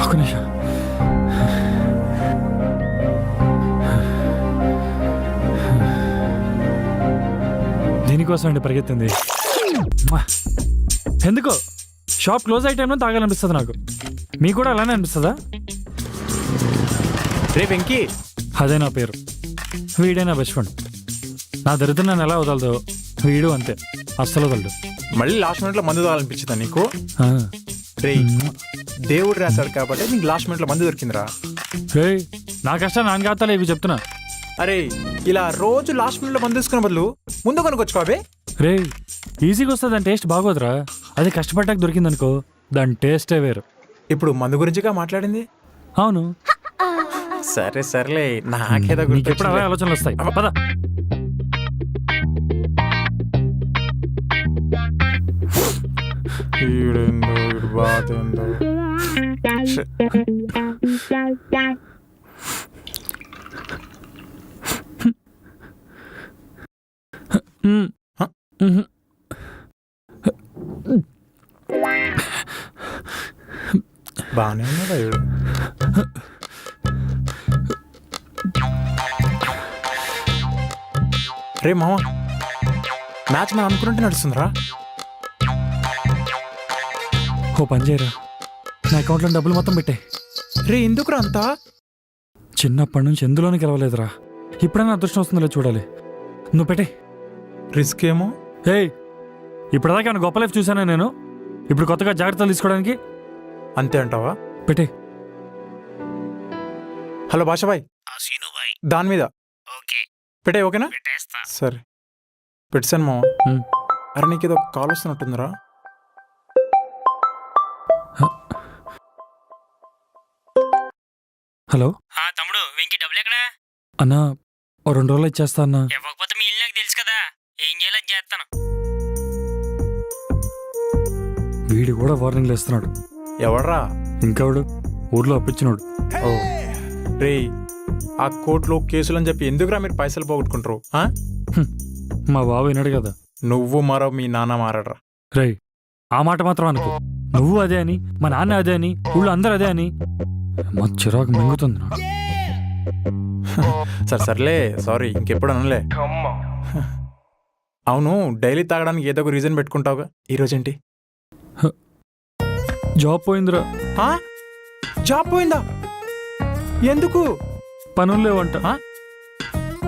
ఒక్క నిమిషం. దీనికోసం అండి పరిగెత్తింది. ఎందుకో షాప్ క్లోజ్ అయ్యే టైంలో తాగాలనిపిస్తుంది నాకు. మీకు కూడా అలానే అనిపిస్తుందా? రే వెంకీ, అదే నా పేరు. వీడే నా బెస్ట్ ఫ్రెండ్. నా దరిద్రం నన్ను ఎలా వదలదో వీడు అంతే, అస్సలు వదలడు. మళ్ళీ లాస్ట్ మినిట్లో మందు తాగాలనిపించిందా నీకు? ఆ. రే దేవుడు రాశాడు కాబట్టి నీకు లాస్ట్ మినిట్లో మందు దొరికిందిరా. రేయ్, నా కష్టం నాన్న ఖాతాలో ఇవి చెప్తున్నా. అరే ఇలా రోజు లాస్ట్ మినిట్లో మందు తీసుకునే బదులు ముందు కొనుక్కొచ్చుకోవే. రే, ఈజీగా వస్తే దాని టేస్ట్ బాగోదురా. అది కష్టపడ్డాక దొరికిందనుకో దాని టేస్టే వేరు. ఇప్పుడు మందు గురించిగా మాట్లాడింది. అవును, సరే సర్లే, నాకేదో నీకు ఎప్పుడు అవే ఆలోచనలు వస్తాయి. పద. ఈడేందో ఈడు బాధ ఏందో. బాగానే ఉన్నాడా ఈడు? రే మామ, మ్యాచ్ మనం అనుకున్నట్టు నడుస్తుందిరా. ఓ పని చేయరా, నా అకౌంట్లో డబ్బులు మొత్తం పెట్టాయి. రే ఎందుకురా అంతా? చిన్నప్పటి నుంచి ఎందులోనే గెలవలేదురా. ఇప్పుడైనా అదృష్టం వస్తుందో చూడాలి. నువ్వు పెట్టే. రిస్క్ ఏమో. ఏయ్, ఇప్పటిదాకా ఏమైనా గొప్ప లైఫ్ చూసానా నేను? ఇప్పుడు కొత్తగా జాగ్రత్తలు తీసుకోవడానికి. అంతే అంటావా? పెట్టే. హలో భాషాబాయ్, దాని మీద పెట్టే. ఓకేనా? సరే పెట్టాను మామ. అరే నీకు ఏదో కాల్ వస్తున్నట్టుందిరా. హలో తమ్ముడు, వెంకీ డబ్బులు ఎక్కడా? అన్నా, ఓ 2 రోజులు ఇచ్చేస్తా అన్నా. ఇవ్వకపోతే మీ ఇల్లు నాకు తెలుసు కదా, ఏం చేయాలో అది చేస్తాను. వీడు కూడా వార్నింగ్లు ఇస్తున్నాడు. ఎవడ్రా? ఇంకెవడు? ఊర్లో అప్పించినోడు. ఓ రే, ఆ కోర్టులో కేసులు అని చెప్పి ఎందుకురా మీరు పైసలు పోగొట్టుకుంటారు? మా బాబు విన్నాడు కదా. నువ్వు మారో మీ నాన్న మారడరా. రేయ్, ఆ మాట మాత్రం అనుకో. నువ్వు అదే అని, మా నాన్న అదే అని, ఊళ్ళో అందరూ అదే అని మా చిరాకు మింగుతుంది నాకు. సరే సర్లే, సారీ, ఇంకెప్పుడు అనలే. అవును, డైలీ తాగడానికి ఏదో ఒక రీజన్ పెట్టుకుంటావుగా. ఈరోజేంటి? జాబ్ పోయిందిరా. జాబ్ పోయిందా? ఎందుకు? పనులు లేవంట.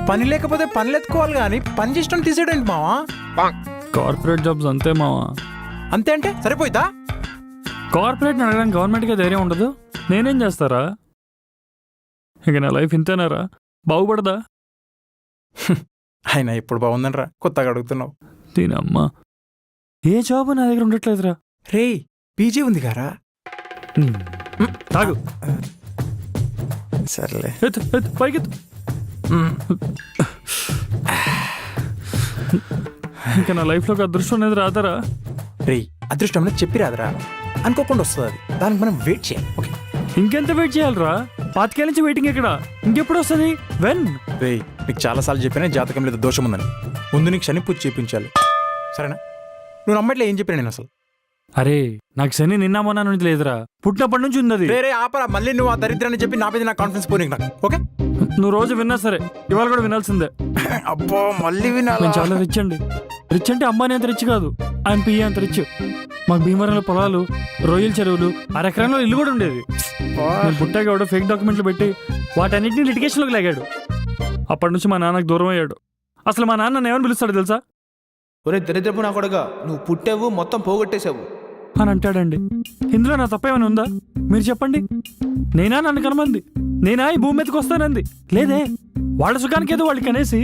పని లేకపోతే పనులు ఎత్తుకోవాలి కానీ పని చేసడం తీసేయడండి మావా. కార్పొరేట్ జాబ్స్ అంతే మావా. అంతే అంటే సరిపోయిద్దా? కార్పొరేట్ అడగడానికి గవర్నమెంట్గా ధైర్యం ఉండదు. నేనేం చేస్తారా? ఇక నా లైఫ్ ఇంతేనారా? బాగుపడదా? అయినా ఇప్పుడు బాగుందనరా, కొత్తగా అడుగుతున్నావు. దీనమ్మా, ఏ జాబ్ నా దగ్గర ఉండట్లేదురా. రే పీజీ ఉంది గారా. తాగు. సర్లే, పైకెత్తు. ఇంకా నా లైఫ్లో ఒక అదృష్టం అనేది రాదరా. రే అదృష్టం అనేది చెప్పి రాదురా, అనుకోకుండా వస్తుంది. అది దానికి మనం వెయిట్ చేయాలి. ఓకే, ఇంకెంత వెయిట్ చేయాలరా? 5 ఏళ్ళ నుంచి వెయిటింగ్ ఎక్కడ? ఇంకెప్పుడు వస్తుంది? వెన్? రే నీకు చాలాసార్లు చెప్పినా జాతకం లేదు దోషం ఉందని. ముందు నీకు శని పూజ చేయించాలి, సరేనా? నువ్వు నమ్మట్లే ఏం చెప్పినా నేను అసలు. అరే, నాకు శని నిన్న మొన్న నుంచి లేదురా, పుట్టినప్పటి నుంచి ఉంది. రే ఆపరా, మళ్ళీ నువ్వు ఆ దరిద్రాన్ని చెప్పి నా మీద నా కాన్ఫిడెన్స్ పోనీ నాకు. ఓకే, నువ్వు రోజు విన్నా సరే, ఇవాళ కూడా వినాల్సిందే. అబ్బో మళ్ళీ వినాలి. నేను చాలా రిచ్ అండి. రిచ్ అంటే అమ్మాయి అంత రిచ్ కాదు, ఆయన పియ్య అంత రిచ్. మాకు భీమవరంలో పొలాలు, రొయ్యల చెరువులు, 1 ఎకరంలో ఇల్లు కూడా ఉండేది. నేను పుట్టాక కూడా ఫేక్ డాక్యుమెంట్లు పెట్టి వాటన్నిటిని లిటిగేషన్లోకి లాగాడు. అప్పటి నుంచి మా నాన్నకు దూరం అయ్యాడు. అసలు మా నాన్న ఏమని పిలుస్తాడు తెలుసా? ఒరే దరిద్రపు నా కొడుగా, నువ్వు పుట్టావు మొత్తం పోగొట్టేశావు అని అంటాడండి. ఇందులో నా తప్పేమైనా ఉందా? మీరు చెప్పండి. నేనా నన్ను కనమంది? నేనా ఈ భూమి మీదకి వస్తానంది? లేదే. వాళ్ళ సుఖానికి ఏదో వాళ్ళకి అనేసి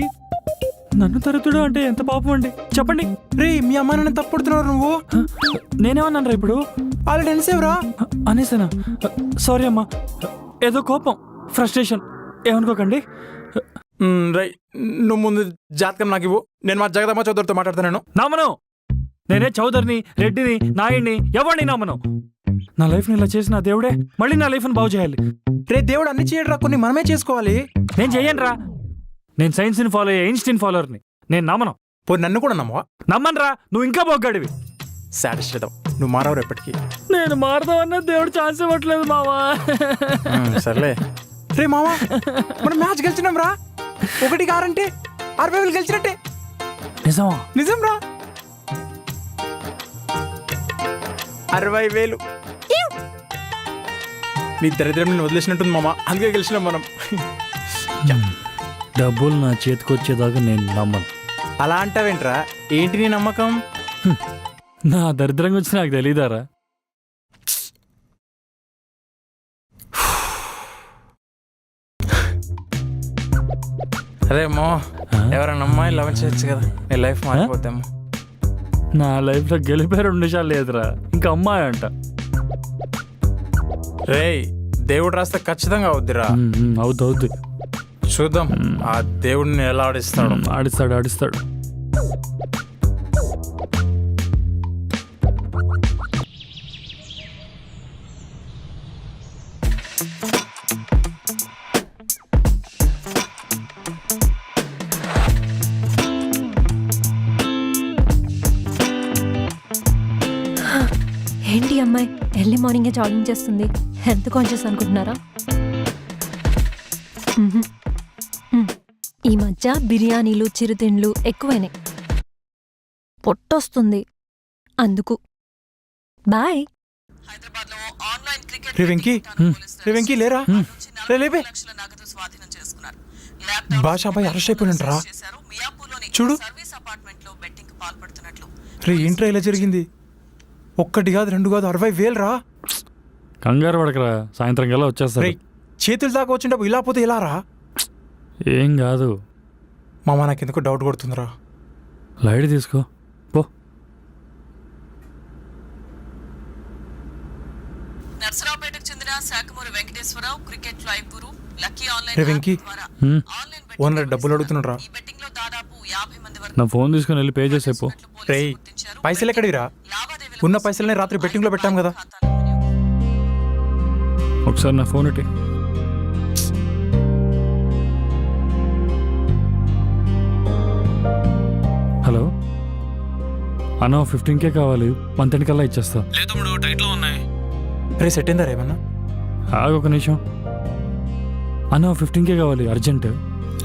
నన్ను తరుతుడు అంటే ఎంత పాపం అండి, చెప్పండి. రే మీ అమ్మ నాన్న తప్పుడుతున్నారు. నువ్వు నేనేమన్నాను రా ఇప్పుడు? ఆల్రెడీ ఎన్సేవరా అనేసానా? సారీ అమ్మా, ఏదో కోపం, ఫ్రస్ట్రేషన్, ఏమనుకోకండి. రై నువ్వు ముందు జాతకం నాకు ఇవ్వు, నేను మా జగదమ్మ చౌదరితో మాట్లాడతాను. నమ్మను. నేనే చౌదరిని, రెడ్డిని, నాయుడిని, ఎవరిని నమ్మను. నా లైఫ్ని ఇలా చేసిన దేవుడే మళ్ళీ నా లైఫ్ని బాగు చేయాలి. రే దేవుడు అన్ని చేయడరా, కొన్ని మనమే చేసుకోవాలి. నేను చెయ్యను రా. నేను సైన్స్ని ఫాలో అయ్యే ఐన్స్టీన్ ఫాలోవర్ని. నేను నమ్మను. పోయి నన్ను కూడా నమ్మవా? నమ్మను రా, నువ్వు ఇంకా బొగ్గాడివి. సాటిస్ చేద్దాం. నువ్వు మారవు రేపటికి. నేను మారదామన్నా దేవుడు ఛాన్స్ ఇవ్వట్లేదు మావా. సర్లే. రే మావా, మనం మ్యాచ్ గెలిచినాం రా. 1-6 అంటే 60,000 గెలిచినట్టే. నిజమా? నిజం రా. 60,000. మీ దరిద్రం నేను వదిలేసినట్టుంది మామ, అందుకే గెలిచినాం మనం. డబ్బులు నా చేతికి వచ్చేదాకా నేను నమ్మను. అలా అంటావేంట్రా? ఏంటి నీ నమ్మకం? నా దరిద్రం గురించి నాకు తెలీదారా? అదే మో, ఎవరైనా అమ్మాయి లవ్ చేయొచ్చు కదా, నీ లైఫ్ మారిపోతాము. నా లైఫ్లో గెలిపే 2 నిమిషాలు లేదురా, ఇంకా అమ్మాయి అంట. రేయ్, దేవుడు రాస్తే ఖచ్చితంగా అవుద్దిరా. అవుద్ది. చూద్దాం ఆ దేవుడిని ఎలా ఆడిస్తాడు. ఆడిస్తాడు. ఏంటి అమ్మాయి ఎర్లీ మార్నింగే జాగింగ్ చేస్తుంది? హెల్త్ కాన్షియస్ అనుకుంటున్నారా? ఈ మధ్య బిర్యానీలు చిరుతిండ్లు ఎక్కువైనాయి, పొట్టొస్తుంది అందుకు. బాయ్. రే వెంకీ లేరా? లేపే. బాషాబాయ్ అరెస్ట్ అయిపోయినట్రా. చూడు రే, ఏంట్రా ఇలా జరిగింది? 1 కాదు 2 కాదు 60,000 రా. కంగారు పడకరా, సాయంత్రం కల్లా వచ్చేస్తాడు. చేతులు దాకా వచ్చినప్పుడు ఇలా పోతే ఇలా రా. ఏం కాదు మామ, నాకెందుకు డౌట్ కొడుతుందిరా. లైట్ తీసుకో పో. నర్సరావుపేటకు చెందిన శాఖమూరి వెంకటేశ్వరరావు క్రికెట్ లైవ్ గురు లక్కీ ఆన్లైన్ రే వెంకీ, హ్మ్. ఓనర్ డబ్బులు అడుగుతున్నాడు రా. ఈ బెట్టింగ్ లో దాదాపు 50 మంది వరకు నా ఫోన్ తీసుకుని వెళ్ళి పే చేసేపో. రేయ్, పైసలు ఎక్కడివిరా? ఉన్న పైసలని రాత్రి బెట్టింగ్ లో పెట్టాం కదా. ఒకసారి నా ఫోన్ ఇటీ. హలో అన్న, 15K కావాలి, 110 కల్లా ఇచ్చేస్తా. లేదు తమ్ముడు, టైట్లో ఉన్నాయి. రే, సెట్ అయిందా రేమన్నా? ఆగు ఒక నిమిషం అన్న, 15K కావాలి అర్జెంట్.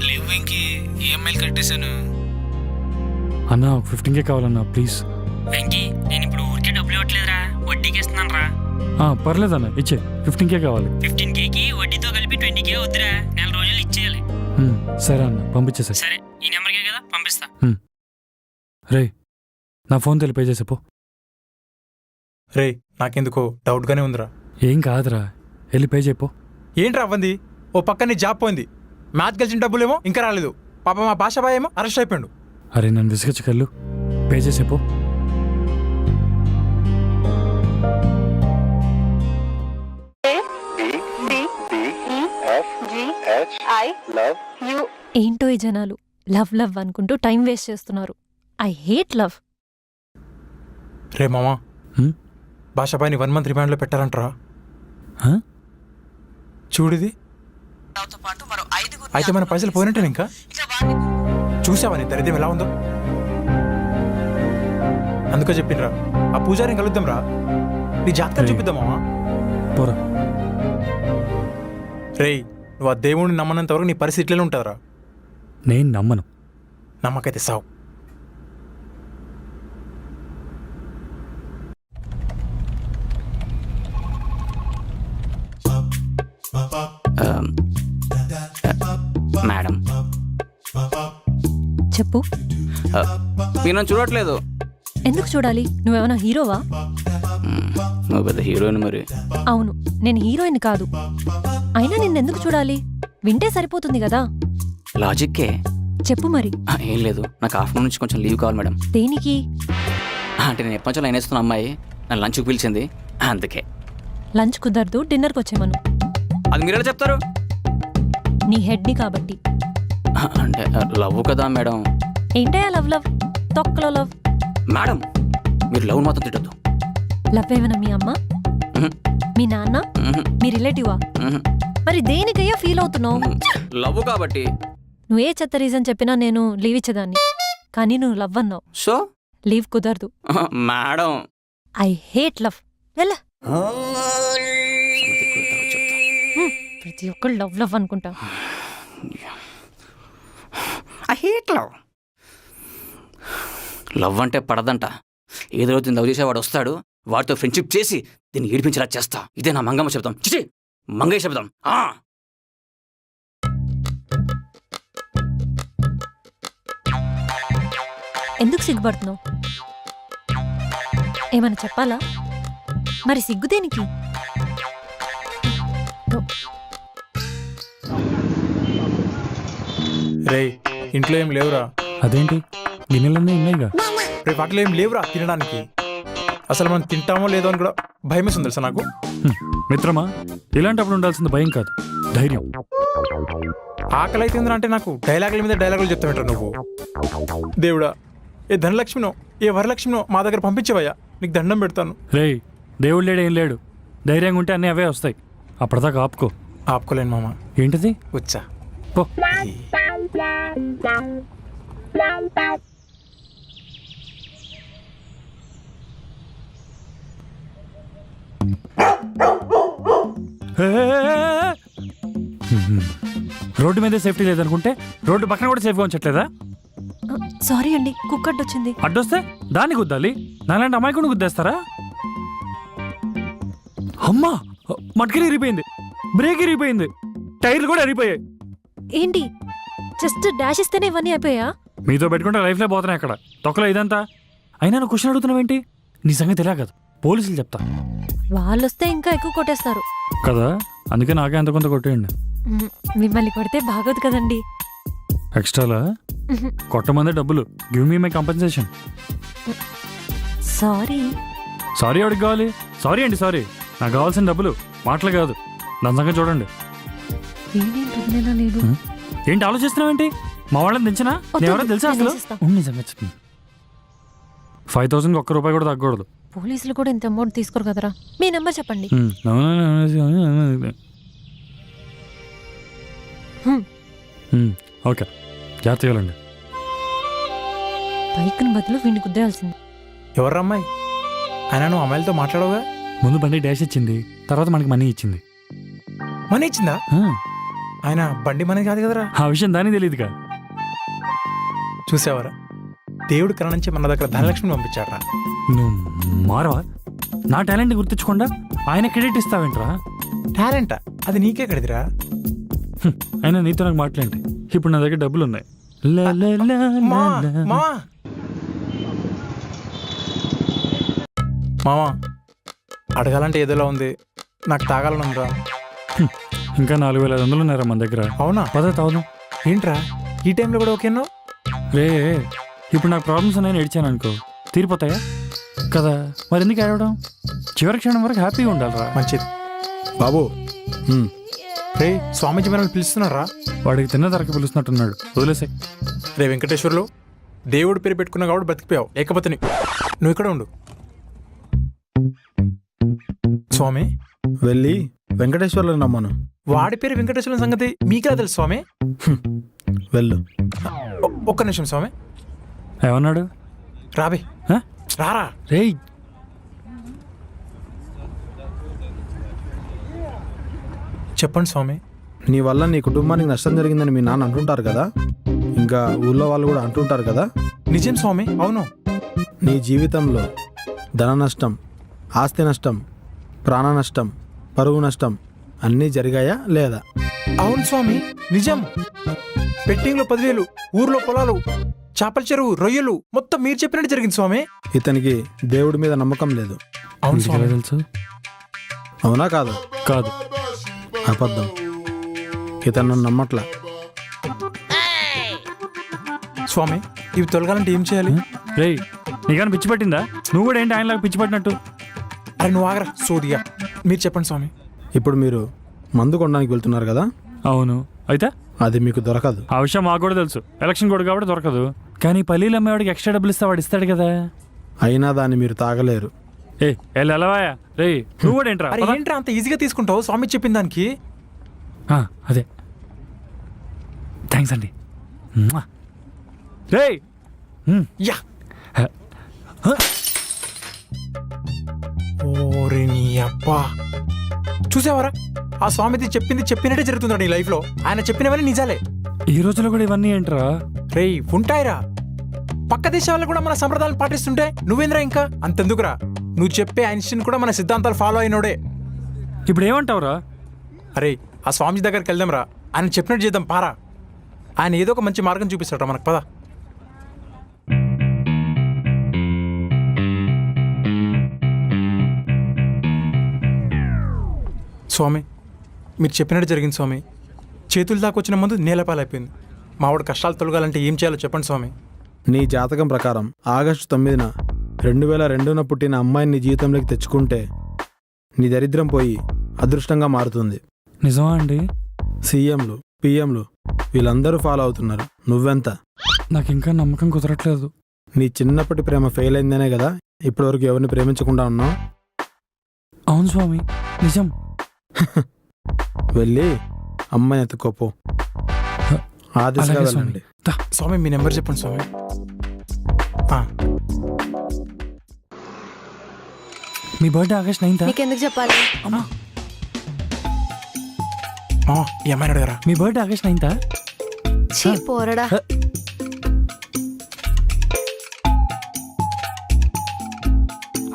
లీవ్ వెంకీ, ఈఎంఐలు కట్టేశాను. అన్న 15K కావాలన్నా ప్లీజ్. వెంకీ, నేను ఇప్పుడు ఊరికే డబ్బులు ఇవ్వట్లేదురా, వడ్డీకి ఇస్తున్నాను రా. పర్లేదన్న, ఇచ్చే. 15K కావాలి. 15Kకి వడ్డీతో కలిపి 20K వద్దురా, 4 రోజులు ఇచ్చేయాలి. సరే అన్న, పంపించేసా. సరే, ఈ నెంబర్కే కదా, పంపిస్తా. రే, నా ఫోన్ తెలిపి పే చేసేపో. రే, నాకెందుకో డౌట్గానే ఉందిరా. ఏం కాదురా, వెళ్ళి పే చేయపో. ఏంట్రా అవ్వంది? ఓ పక్కన జాబ్ పోయింది, మ్యాచ్ గెలిచిన డబ్బులేమో ఇంకా రాలేదు. పాప మా బాషాబాయ్ ఏమో అరెస్ట్ అయిపోయాడు. అరే నన్ను విసుగచ్చుకెళ్ళు, పే చేసేపో. ఏంటో ఈ జనాలు లవ్ లవ్ అనుకుంటూ టైం వేస్ట్ చేస్తున్నారు. I hate love. రే మామా, హ్మ్? బాషాబాయ్ని 1 month రిమాండ్లో పెట్టారంటరా. హ? చూడిది. తో పాటు మరో 5 అయితే మన పైసలు పోయినట్టే. ఇంకా ఇక వారిని చూసావా నీ దరిద్రం ఎలా ఉందో? అందుకో చెప్పిండ్రా, ఆ పూజారిని కలుద్దాం రా, నీ జాతకం చూపిద్దాం మామా. పోరా. రేయ్, నువ్వు ఆ దేవుడిని నమ్మనంత వరకు నీ పరిస్థితి ఇట్లనే ఉంటుందిరా. నేను నమ్మను. నమ్మకైతే సావు. మేడం, చెప్పు. మీరు నన్ను చూడట్లేదు. ఎందుకు చూడాలి? నువ్వేమైనా హీరోవా? నువ్వు పెద్ద హీరోయిన్ మరి. అవును, నేను హీరోయిన్ కాదు. అయినా నిన్నెందుకు చూడాలి? వింటే సరిపోతుంది కదా. లాజిక్కే. చెప్పు మరి. ఏం లేదు, నాకు ఆఫ్టర్నూన్ నుంచి కొంచెం లీవ్ కావాలి మేడం. దేనికి? అంటే నేను ఎప్పటి నుంచో లైన్ వేస్తున్న అమ్మాయి నన్ను లంచ్కి పిలిచింది, అందుకే. లంచ్ కుదరదు, డిన్నర్కి వచ్చేమను. అది మీరెలా చెప్తారు? నీ హెడ్ని కాబట్టి. అంటే లవ్ కదా మేడం. ఏంటయ్యా లవ్ లవ్? తొక్కలో లవ్. మేడం, మీరు లవ్ మాత్రం తిట్టద్దు. లవ్ ఏమన్నా మీ అమ్మ, మీ నాన్న, మీ రిలేటివా? మరి దేనికయ్యా ఫీల్ అవుతున్నావు? లవ్ కాబట్టి. నువ్వే చెత్త రీజన్ చెప్పినా నేను లీవ్ ఇచ్చేదాన్ని, కానీ నువ్వు లవ్ అన్నావు. సో లీవ్ కుదరదు. Madam, I hate love. వెళ్ళ ప్రతి ఒక్కళ్ళు లవ్ లవ్ అనుకుంటా. I hate love. లవ్ అంటే పడదంట. ఏదో రోజు లవ్ చేసేవాడు వస్తాడు, వాడితో ఫ్రెండ్షిప్ చేసి దీన్ని ఏడిపించేలా చేస్తా. ఇదే నా మంగమ్మ శబ్దం. చిచి, మంగయ్య శబ్దం. ఎందుకు సిగ్గుపడుతున్నావు? ఏమైనా చెప్పాలా? మరి సిగ్గు దేనికి? రేయ్ ఇంట్లో ఏం లేవురా. అదేంటి గిన్నెలన్నీ ఉన్నాయిగా. రేపు వాటిలో ఏం లేవురా తినడానికి. అసలు మనం తింటామో లేదో అని కూడా భయమేస్తుంది తెలుసా నాకు. మిత్రమా, ఇలాంటప్పుడు ఉండాల్సింది భయం కాదు, ధైర్యం. ఆకలి అయితే అంటే నాకు డైలాగుల మీద డైలాగులు చెప్తామంటారు నువ్వు. దేవుడా, ఏ ధనలక్ష్మినో ఏ వరలక్ష్మినో మా దగ్గర పంపించేవయ్యా, నీకు దండం పెడతాను. రేయ్, దేవుడు లేడు ఏం లేడు. ధైర్యంగా ఉంటే అన్నీ అవే వస్తాయి. అప్పటిదాకా ఆపుకో. ఆపుకోలేను మామ. ఏంటిది? వచ్చా పో. రోడ్డు మీదే సేఫ్టీ లేదనుకుంటే రోడ్డు పక్కన కూడా సేఫ్గా ఉంచట్లేదా? సారీ అండి, కుక్కట్ వచ్చింది. అడ్డొస్తే దాన్ని గుద్దాలి. నాలాంటి అమాయకుని గుద్దేస్తారా? అమ్మా, మట్కరి ఇరిగిపోయింది, బ్రేక్ ఇరిగిపోయింది, టైర్లు కూడా ఇరిగిపోయాయి. ఏంటి, జస్ట్ డాష్ ఇస్తేనే ఇవన్నీ అయిపోయా? మీతో పెట్టుకుంటే లైఫ్లో పోతున్నాయి అక్కడ తొక్కలో ఇదంతా. అయినా నువ్వు క్వశ్చన్ అడుగుతున్నావేంటి? నీ సంగతి తెలియదు కదా, పోలీసులు చెప్తా. వాళ్ళొస్తే ఇంకా ఎక్కువ కొట్టేస్తారు కదా, అందుకే నాకే అంత కొంత కొట్టేయండి. మిమ్మల్ని కొడితే బాగోదు కదండి. ఎక్స్ట్రాలా కొట్టమందే డబ్బులు. Give me my compensation. Sorry. Sorry ఎవరికి కావాలి? సారీ అండి, సారీ. నాకు కావాల్సిన డబ్బులు, మాటలు కాదు. దాని సంగతి చూడండి. ఏంటి ఆలోచిస్తున్నావేంటి? మా వాళ్ళని దించినా ఎవరో తెలుసా అసలు? నిజంగా చెప్పింది. 5,000 ఒక్క రూపాయి కూడా తగ్గకూడదు. పోలీసులు కూడా ఇంత అమౌంట్ తీసుకోరు కదరా. మీ నెంబర్ చెప్పండి. ఓకే, జాగ్రత్త చేయాలండి. బైక్ని బదులు వీడిని గుద్దేయాల్సింది. ఎవర్రా అమ్మాయి? అయినా నువ్వు అమ్మాయిలతో మాట్లాడవుగా. ముందు బండి డాష్ ఇచ్చింది, తర్వాత మనకి మనీ ఇచ్చింది. మనీ ఇచ్చిందా? ఆయన బండి మనది కాదు కదరా. ఆ విషయం దానికి తెలియదుగా. చూసావరా, దేవుడు కళ నుంచి మన దగ్గర ధనలక్ష్మిని పంపించాడరా. నువ్వు మారవా? నా టాలెంట్ గుర్తించకుండా ఆయన క్రెడిట్ ఇస్తావేంట్రా? టాలెంటా? అది నీకే కడిదిరా. అయినా నీతో నాకు మాట్లాడి, ఇప్పుడు నా దగ్గర డబ్బులు ఉన్నాయి. మామా, అడగాలంటే ఏదోలా ఉంది, నాకు తాగాలని ఉందిరా. ఇంకా 4,500 ఉన్నారా మన దగ్గర. అవునా? 10,000. ఏంట్రా ఈ టైంలో కూడా ఓకేనో? రే, ఇప్పుడు నాకు ప్రాబ్లమ్స్ ఉన్నాయని ఏడ్చాను అనుకో, తీరిపోతాయా కదా? మరి ఎందుకు ఏడవడం? చివరి క్షణం వరకు హ్యాపీగా ఉండాలిరా. మంచిది బాబు. రే, స్వామీజీ మనల్ని పిలుస్తున్నారా? వాడికి తిన్న తరకి పిలుస్తున్నట్టున్నాడు, వదిలేసే. రే వెంకటేశ్వర్లు, దేవుడు పేరు పెట్టుకున్నా కాబట్టి బతికిపోయావు, లేకపోతే నువ్వు ఇక్కడ ఉండు. స్వామి, వెళ్ళి వెంకటేశ్వర్లు నమ్మను. వాడి పేరు వెంకటేశ్వర సంగతి మీకే తెలుసు స్వామి. వెళ్ళు. ఒక్క నిమిషం స్వామి. ఏమన్నాడు? రాబే, రారా. రేయ్, చెప్పండి స్వామి. నీ వల్ల నీ కుటుంబానికి నష్టం జరిగిందని మీ నాన్న అంటుంటారు కదా, ఇంకా ఊళ్ళో వాళ్ళు కూడా అంటుంటారు కదా. నిజం స్వామి, అవును. నీ జీవితంలో ధన నష్టం, ఆస్తి నష్టం, ప్రాణ నష్టం, పరువు నష్టం అన్నీ జరిగాయా లేదా? అవును స్వామి, నిజం. బెట్టింగ్లో 10,000, ఊర్లో పొలాలు, చేపల చెరువు, రొయ్యలు, మొత్తం మీరు చెప్పినట్టు జరిగింది స్వామి. ఇతనికి దేవుడి మీద నమ్మకం లేదు. అవును నీకు ఎలా స్వామి. తెలుసు? అవునా కాదు? కాదు. అబద్ధం. ఇతను నమ్మట్లా. స్వామి, ఇవి తొలగాలంటే ఏం చేయాలి? రేయ్, నీకన్నా పిచ్చి పట్టిందా? నువ్వు కూడా ఏంటి ఆయనలాగా పిచ్చి పట్టినట్టు? అరే నువ్వు ఆగరా సోదిగా. మీరు చెప్పండి స్వామి. ఇప్పుడు మీరు మందు కొనడానికి వెళ్తున్నారు కదా, అవును. అయితే అది మీకు దొరకదు. ఆ విషయం మాకు కూడా తెలుసు. ఎలక్షన్ కూడా కాబట్టి దొరకదు. కానీ పల్లీలు అమ్మేవాడికి ఎక్స్ట్రా డబ్బులు ఇస్తా, వాడు ఇస్తాడు కదా. అయినా దాన్ని మీరు తాగలేరు. ఏ ఎలావాయా? రే, నువ్వు కూడా ఏంట్రా? అరే ఏంట్రా అంత ఈజీగా తీసుకుంటావు స్వామి చెప్పిన దానికి? అదే, థ్యాంక్స్ అండి. రే యా. ఓరి నీ అబ్బా, చూసావరా ఆ స్వామిది చెప్పింది చెప్పినట్టే జరుగుతుందా నీ లైఫ్ లో? ఆయన చెప్పినవన్నీ నిజాలే. ఈ రోజుల్లో కూడా ఇవన్నీ ఏంట్రా? రేయ్ ఉంటాయిరా, పక్క దేశాల్లో కూడా మన సంప్రదాయాలు పాటిస్తుంటే నువ్వేంద్రా ఇంకా అంతెందుకురా? నువ్వు చెప్పే ఐన్స్టీన్ కూడా మన సిద్ధాంతాలు ఫాలో అయినోడే. ఇప్పుడు ఏమంటావురా? అరే ఆ స్వామి దగ్గరికి వెళ్దాంరా, ఆయన చెప్పినట్టు చేద్దాం పారా. ఆయన ఏదో ఒక మంచి మార్గం చూపిస్తాడు మనకు, పద. స్వామి మీరు చెప్పినట్టు జరిగింది స్వామి. చేతులు దాకా వచ్చిన ముందు నేలపాలైపోయింది. మావాడు కష్టాలు తొలగాలంటే ఏం చేయాలో చెప్పండి స్వామి. నీ జాతకం ప్రకారం ఆగస్టు 9న 2002న పుట్టిన అమ్మాయిని నీ జీవితంలోకి తెచ్చుకుంటే నీ దరిద్రం పోయి అదృష్టంగా మారుతుంది. నిజమా అండి? సీఎంలు పిఎంలు వీళ్ళందరూ ఫాలో అవుతున్నారు. నువ్వెంత? నాకు ఇంకా నమ్మకం కుదరట్లేదు. నీ చిన్నప్పటి ప్రేమ ఫెయిల్ అయిందనే కదా ఇప్పటివరకు ఎవరిని ప్రేమించకుండా ఉన్నావు. అవును స్వామి, నిజం. వెళ్ళి అమ్మాయిని ఎత్తుకోపో. ఆ దిశగా అలాగే స్వామి. వెళ్ళండి. స్వామి మీ నెంబర్ చెప్పండి స్వామి. మీ బర్త్డే ఆగస్ట్ 9th. నీకెందుకు చెప్పాలి? అమ్మా, ఈ అమ్మాయిని అడగరా. మీ బర్త్డే ఆగస్ట్ 9th. చీ పోరడా.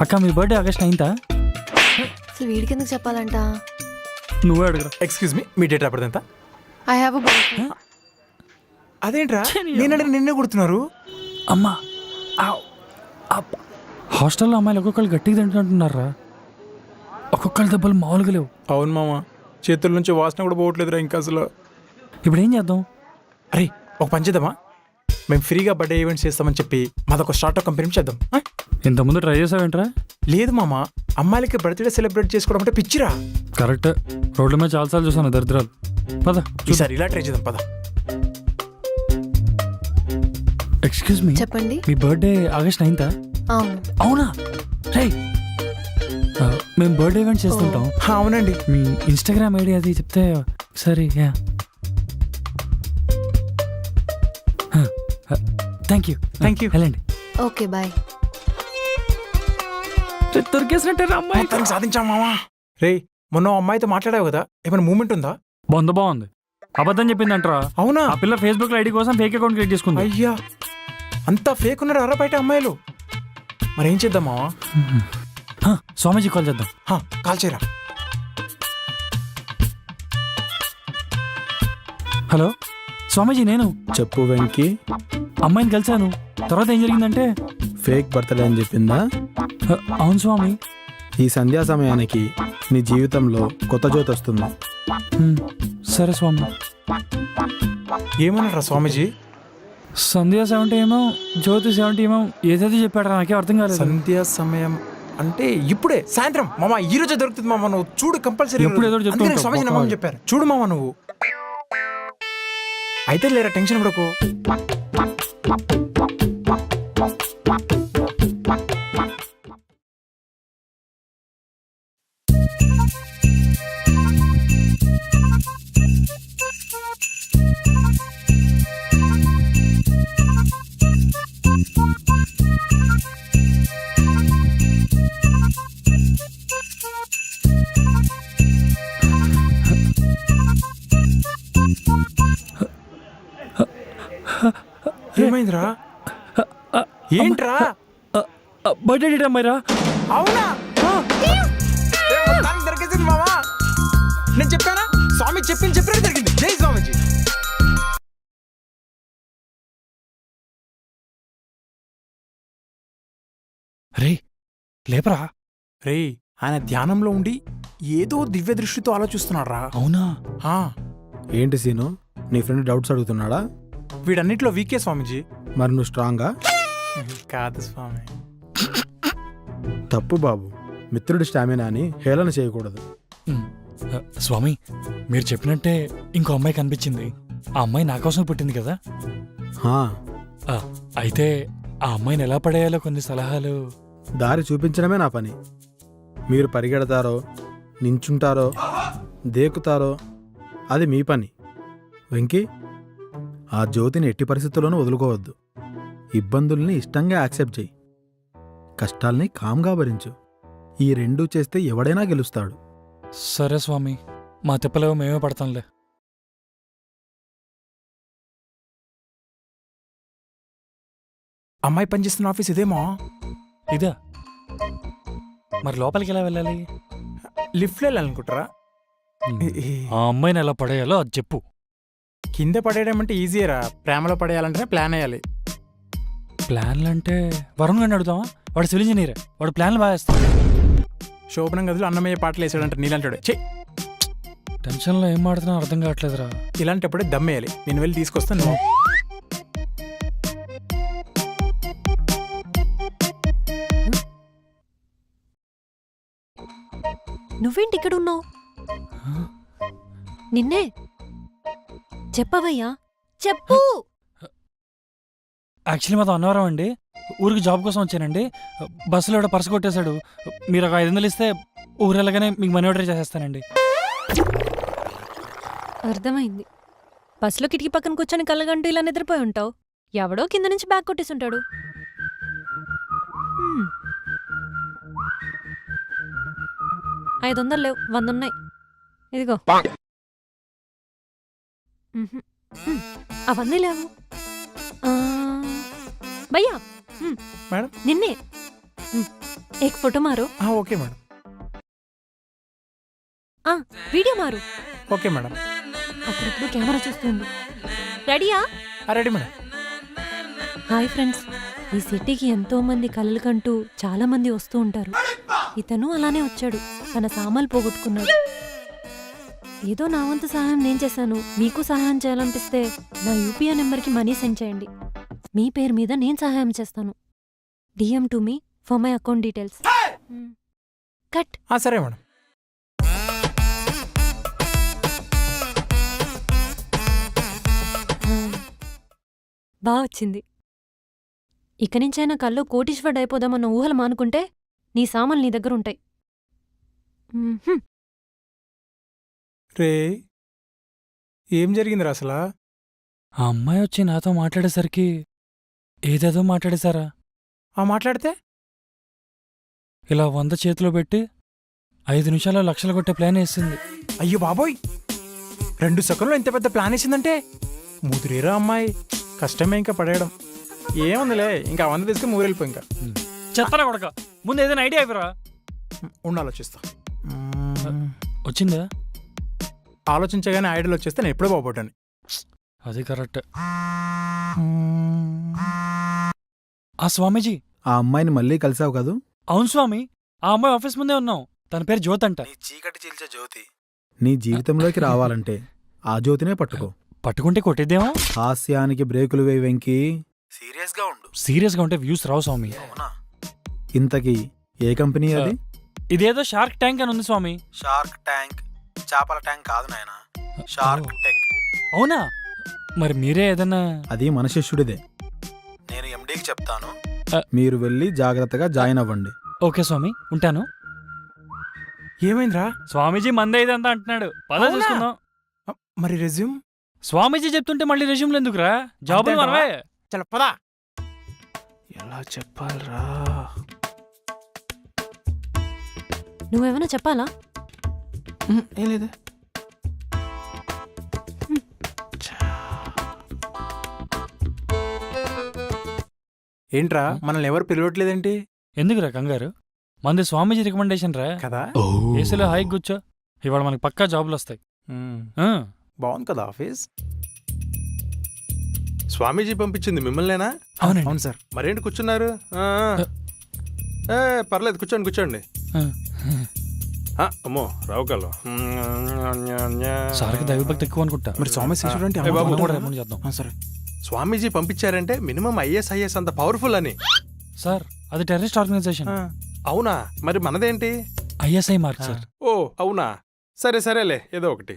అక్క మీ బర్త్డే ఆగస్ట్ 9th. అసలు వీడికి ఎందుకు చెప్పాలంట? నువ్వే అడగరా. ఎక్స్క్యూజ్ మీ, మీ డేట్ ఆఫ్ బర్త్ ఎంత? I have boyfriend. అదేంట్రా నేనంటే నిన్నే కొడుతున్నారు. అమ్మా, ఆవ్. అబ్బా. హాస్టల్లో అమ్మాయిలు ఒక్కొక్కరు గట్టిగా తింటున్నారా? ఒక్కొక్కరి దెబ్బలు మామూలుగా లేవు. అవును మామ, చేతుల నుంచి వాసన కూడా పోవట్లేదురా ఇంకా అసలు. ఇప్పుడు ఏం చేద్దాం? అరే ఒక పని చేద్దామా, మేము ఫ్రీగా బర్త్డే ఈవెంట్స్ చేస్తామని చెప్పి మాదొక స్టార్ట్అప్ కంపెనీ చేద్దాం. ఇంతకుముందు ట్రై చేసావేంట్రా? లేదు మామ, అమ్మాయిలకి బర్త్డే సెలబ్రేట్ చేసుకోవడం అంటే పిచ్చిరా. కరెక్ట్. రోడ్ల మీద చాలాసార్లు చూసాను దరిద్రాలు. పద. ఈసారి ఇలా ట్రై చేద్దాం పద. ఎక్స్క్యూజ్ మీ, చెప్పండి. మీ బర్త్డే ఆగస్ట్ 9th. అవును. అవునా? రే, మేము బర్త్డే ఈవెంట్ చేస్తుంటాం. అవునండి. మీ ఇన్స్టాగ్రామ్ ఐడి అది చెప్తే సరే. Thank you. Thank you. వెళ్ళండి. Okay bye. దొరికేసినట్టే అమ్మాయి. మొత్తానికి సాధించాం మామా. రే మొన్న ఆ అమ్మాయితో మాట్లాడావు కదా, ఏమైనా మూమెంట్ ఉందా? బాగుంది. అబద్ధం చెప్పిందంటరా. అవునా? ఆ పిల్ల ఫేస్బుక్ లో ఐడి కోసం ఫేక్ అకౌంట్ క్రియేట్ చేసుకుంది. అయ్యా, అంతా ఫేక్ ఉన్నారు అరా బయట అమ్మాయిలు. మరేం చేద్దాం మావా? స్వామీజీ కాల్ చేద్దాం. కాల్ చేయరా. హలో స్వామీజీ, నేను చెప్పు వెంకీ. అమ్మాయిని కలిశాను. తర్వాత ఏం జరిగిందంటే ఫేక్ బర్త్డే అని చెప్పిందా? అవును స్వామి. ఈ సంధ్యా సమయానికి నీ జీవితంలో కొత్త జ్యోతి వస్తుంది. సరే స్వామి. ఏమన్నారా స్వామీజీ? సంధ్యా 70 ఏమో, జ్యోతి 70 ఏమో, ఏదైతే చెప్పాడు నాకే అర్థం కాలేదు. సంధ్యా సమయం అంటే ఇప్పుడే సాయంత్రం మామ. ఈ రోజే దొరుకుతుంది మామ, నువ్వు చూడు కంపల్సరీ. ఎప్పుడు ఏదో ఒకటి చెప్తూ అందుకనే ఉంటావు, స్వామీజీ పాపం. నమ్మని చెప్పారు. చూడు మామ నువ్వు. అయితే లేరా, టెన్షన్ పడకు. ఏమైందిరా? ఏంట్రా? బర్త్డే డేట్ అమ్మాయిరా. అవునా? మొత్తానికి దొరికేసింది మామా. నేను చెప్పానా, స్వామి చెప్పినట్టు జరిగింది. జై స్వామిజీ. రే లేపరా. రే ఆయన ధ్యానంలో ఉండి ఏదో దివ్య దృష్టితో ఆలోచిస్తున్నాడు రా. అవునా? ఏంటి సీను, నీ ఫ్రెండ్ డౌట్స్ అడుగుతున్నాడా? వీడన్నిట్లో వీకే స్వామిజీ. మరి నువ్వు స్ట్రాంగా? కాదు స్వామి. తప్పు బాబు, మిత్రుడి స్టామినాని హేళన చేయకూడదు. స్వామి, మీరు చెప్పినట్టే ఇంకో అమ్మాయి కనిపించింది. ఆ అమ్మాయి నా కోసం పుట్టింది కదా. హా, అయితే ఆ అమ్మాయిని ఎలా పడేయాలో కొన్ని సలహాలు. దారి చూపించడమే నా పని. మీరు పరిగెడతారో, నించుంటారో, దేకుతారో అది మీ పని. వెంకీ, ఆ జ్యోతిని ఎట్టి పరిస్థితుల్లోనూ వదులుకోవద్దు. ఇబ్బందుల్ని ఇష్టంగా యాక్సెప్ట్ చేయి. కష్టాల్ని కామ్గా భరించు. ఈ రెండూ చేస్తే ఎవడైనా గెలుస్తాడు. సరే స్వామి, మా తిప్పలేవో మేమే పడతాంలే. అమ్మాయి పనిచేస్తున్న ఆఫీస్ ఇదేమో. ఇదా? మరి లోపలికి ఎలా వెళ్ళాలి? లిఫ్ట్లో వెళ్ళాలనుకుంటారా? ఆ అమ్మాయిని ఎలా పడేయాలో అది చెప్పు. కింద పడేయడం అంటే ఈజీయరా, ప్రేమలో పడేయాలంటేనే ప్లాన్ వేయాలి. ప్లాన్లు అంటే వరుణ్ గారిని అడుగుతావా? వాడు సివిల్ ఇంజనీరే, వాడు ప్లాన్లు బాగా వేస్తాడు. శోభనం గదిలో అన్నమయ్య పాటలు వేసాడంట నీలంటాడు. చెయ్యి, టెన్షన్లో ఏం మాడుతున్నా అర్థం కావట్లేదురా. ఇలాంటప్పుడే దమ్మేయాలి. నేను వెళ్ళి తీసుకొస్తాను. నువ్వు నువ్వేంటి ఇక్కడ ఉన్నావు? నిన్నే చెప్పవయ్యా, చెప్పు. యాక్చువల్లీ మాతో అన్నవరం అండి, ఊరికి జాబ్ కోసం వచ్చానండి. బస్సులో ఎవడో పర్సు కొట్టేశాడు. మీరు ఒక 500 ఇస్తే ఊరు వెళ్ళగానే మీకు మనీ ఆర్డర్ చేసేస్తానండి. అర్థమైంది. బస్సులో కిటికీ పక్కన కూర్చొని కళ్ళగంటూ ఇలా నిద్రపోయి ఉంటావు. ఎవడో కింద నుంచి బ్యాగ్ కొట్టేసి ఉంటాడు. 500 లేవు, 100 ఉన్నాయి. ఇదిగో. అవన్నీ లేవు. భయ్యా మేడం. నిన్నే ఏక్ ఫోటో మారు. Okay madam. వీడియో మారు. Okay madam. అప్పుడప్పుడు కెమెరా చూస్తుంది. రెడీయా? Ready madam. హాయ్ ఫ్రెండ్స్, ఈ సిటీకి ఎంతో మంది కలలు కంటూ చాలా మంది వస్తూ ఉంటారు. ఇతను అలానే వచ్చాడు. తన సామాన్లు పోగొట్టుకున్నాడు. ఏదో నా వంతు సహాయం నేను చేశాను. మీకు సహాయం చేయాలనిపిస్తే నా యూపీఐ నెంబర్కి మనీ సెండ్ చేయండి. మీ పేరు మీద నేను సహాయం చేస్తాను. DM to me for my account details. Cut. సరే మేడం. బాగా వచ్చింది. ఇక నుంచైనా కల్లో కోటీశ్వరుడు అయిపోదామన్న ఊహలు మానుకుంటే నీ సామాన్లు నీ దగ్గర ఉంటాయి. రే, ఏం జరిగిందిరా అసలు? ఆ అమ్మాయి వచ్చి నాతో మాట్లాడేసరికి ఏదేదో మాట్లాడేశారా. మాట్లాడితే ఇలా 100 చేతిలో పెట్టి 5 నిమిషాల్లో లక్షలు కొట్టే ప్లాన్ వేసింది. అయ్యో బాబోయ్, 2 సెకండ్లో ఇంత పెద్ద ప్లాన్ వేసిందంటే ముదిరేరా అమ్మాయి. కష్టమే ఇంకా పడేయడం. ఏముందిలే, ఇంకా 100 తీసుకుని ఊరెళ్ళిపోయి. ఇంకా చెత్తరా కొడక, ముందు ఏదైనా ఐడియా అయిపోరా. ఆలోచిస్తా. వచ్చిందా? ఆలోచించగానే ఐడియాలు వచ్చేస్తే నేను ఎప్పుడో బాగుపడ్డాను. అది కరెక్ట్. ఆ స్వామీజీ, ఆ అమ్మాయిని మళ్ళీ కలిసావు కదూ? అవును స్వామి, ఆ అమ్మాయి ఆఫీస్ ముందే ఉన్నాం. తన పేరు జ్యోతి అంట. చీకటి చీల్చే జ్యోతి నీ జీవితంలోకి రావాలంటే ఆ జ్యోతినే పట్టుకో. పట్టుకుంటే కొట్టేద్దేమో. హాస్యానికి బ్రేకులు వేయి వెంకీ. సీరియస్గా ఉండు. సీరియస్గా ఉంటే వ్యూస్ రావు స్వామి. ఇంతకీ ఏ కంపెనీ అది? ఇదేదో షార్క్ ట్యాంక్ అని ఉంది స్వామి. షార్క్ ట్యాంక్ చేపల ట్యాంక్ కాదు నాయన, షార్క్ టెక్. అవునా? మరి మీరే ఏదన్నా. అది మన శిష్యుడిదే. నేను ఎండీకి చెప్తాను, మీరు వెళ్ళి జాగ్రత్తగా జాయిన్ అవ్వండి. ఓకే స్వామి, ఉంటాను. ఏమైందిరా? స్వామీజీ మందే ఇదంతా అంటున్నాడు. పద అవునా? చూసుకుందాం. మరి రెజ్యూమ్? స్వామీజీ చెప్తుంటే మళ్ళీ రెజ్యూమ్లు ఎందుకురా? జాబులు అంతేంటవా? మనవే. చల పదా. ఎలా చెప్పాలరా? నువ్వేమైనా చెప్పాలా? ఏం లేదు. ఏంట్రా, మనల్ని ఎవరు పిలవట్లేదేంటి? ఎందుకురా కంగారు? మంది స్వామీజీ రికమెండేషన్ రా కదా. ఏసీలో హాయిగా కూర్చో, ఇవాళ మనకి పక్కా జాబులు వస్తాయి. బాగుంది కదా ఆఫీస్. స్వామీజీ పంపించింది మిమ్మల్నేనా? అవునండి. అవును సార్. మరేంటి కూర్చున్నారు? పర్లేదు, కూర్చోండి కూర్చోండి. అమ్మో రావుకాలు. సార్కి దైవభక్తి ఎక్కువ అనుకుంటా. మరి స్వామి శిష్యుడు అంటే ఏ బాబు, మనం కూడా అమ్మ రేపు చేద్దాం. సరే. స్వామీజీ పంపించారంటే మినిమం ఐఎస్ అంత పవర్ఫుల్ అని. సార్, అది టెర్రరిస్ట్ ఆర్గనైజేషన్. అవునా? మరి మనదేంటి? ISI mark sir. ఓ అవునా, సరే సరేలే, ఏదో ఒకటి.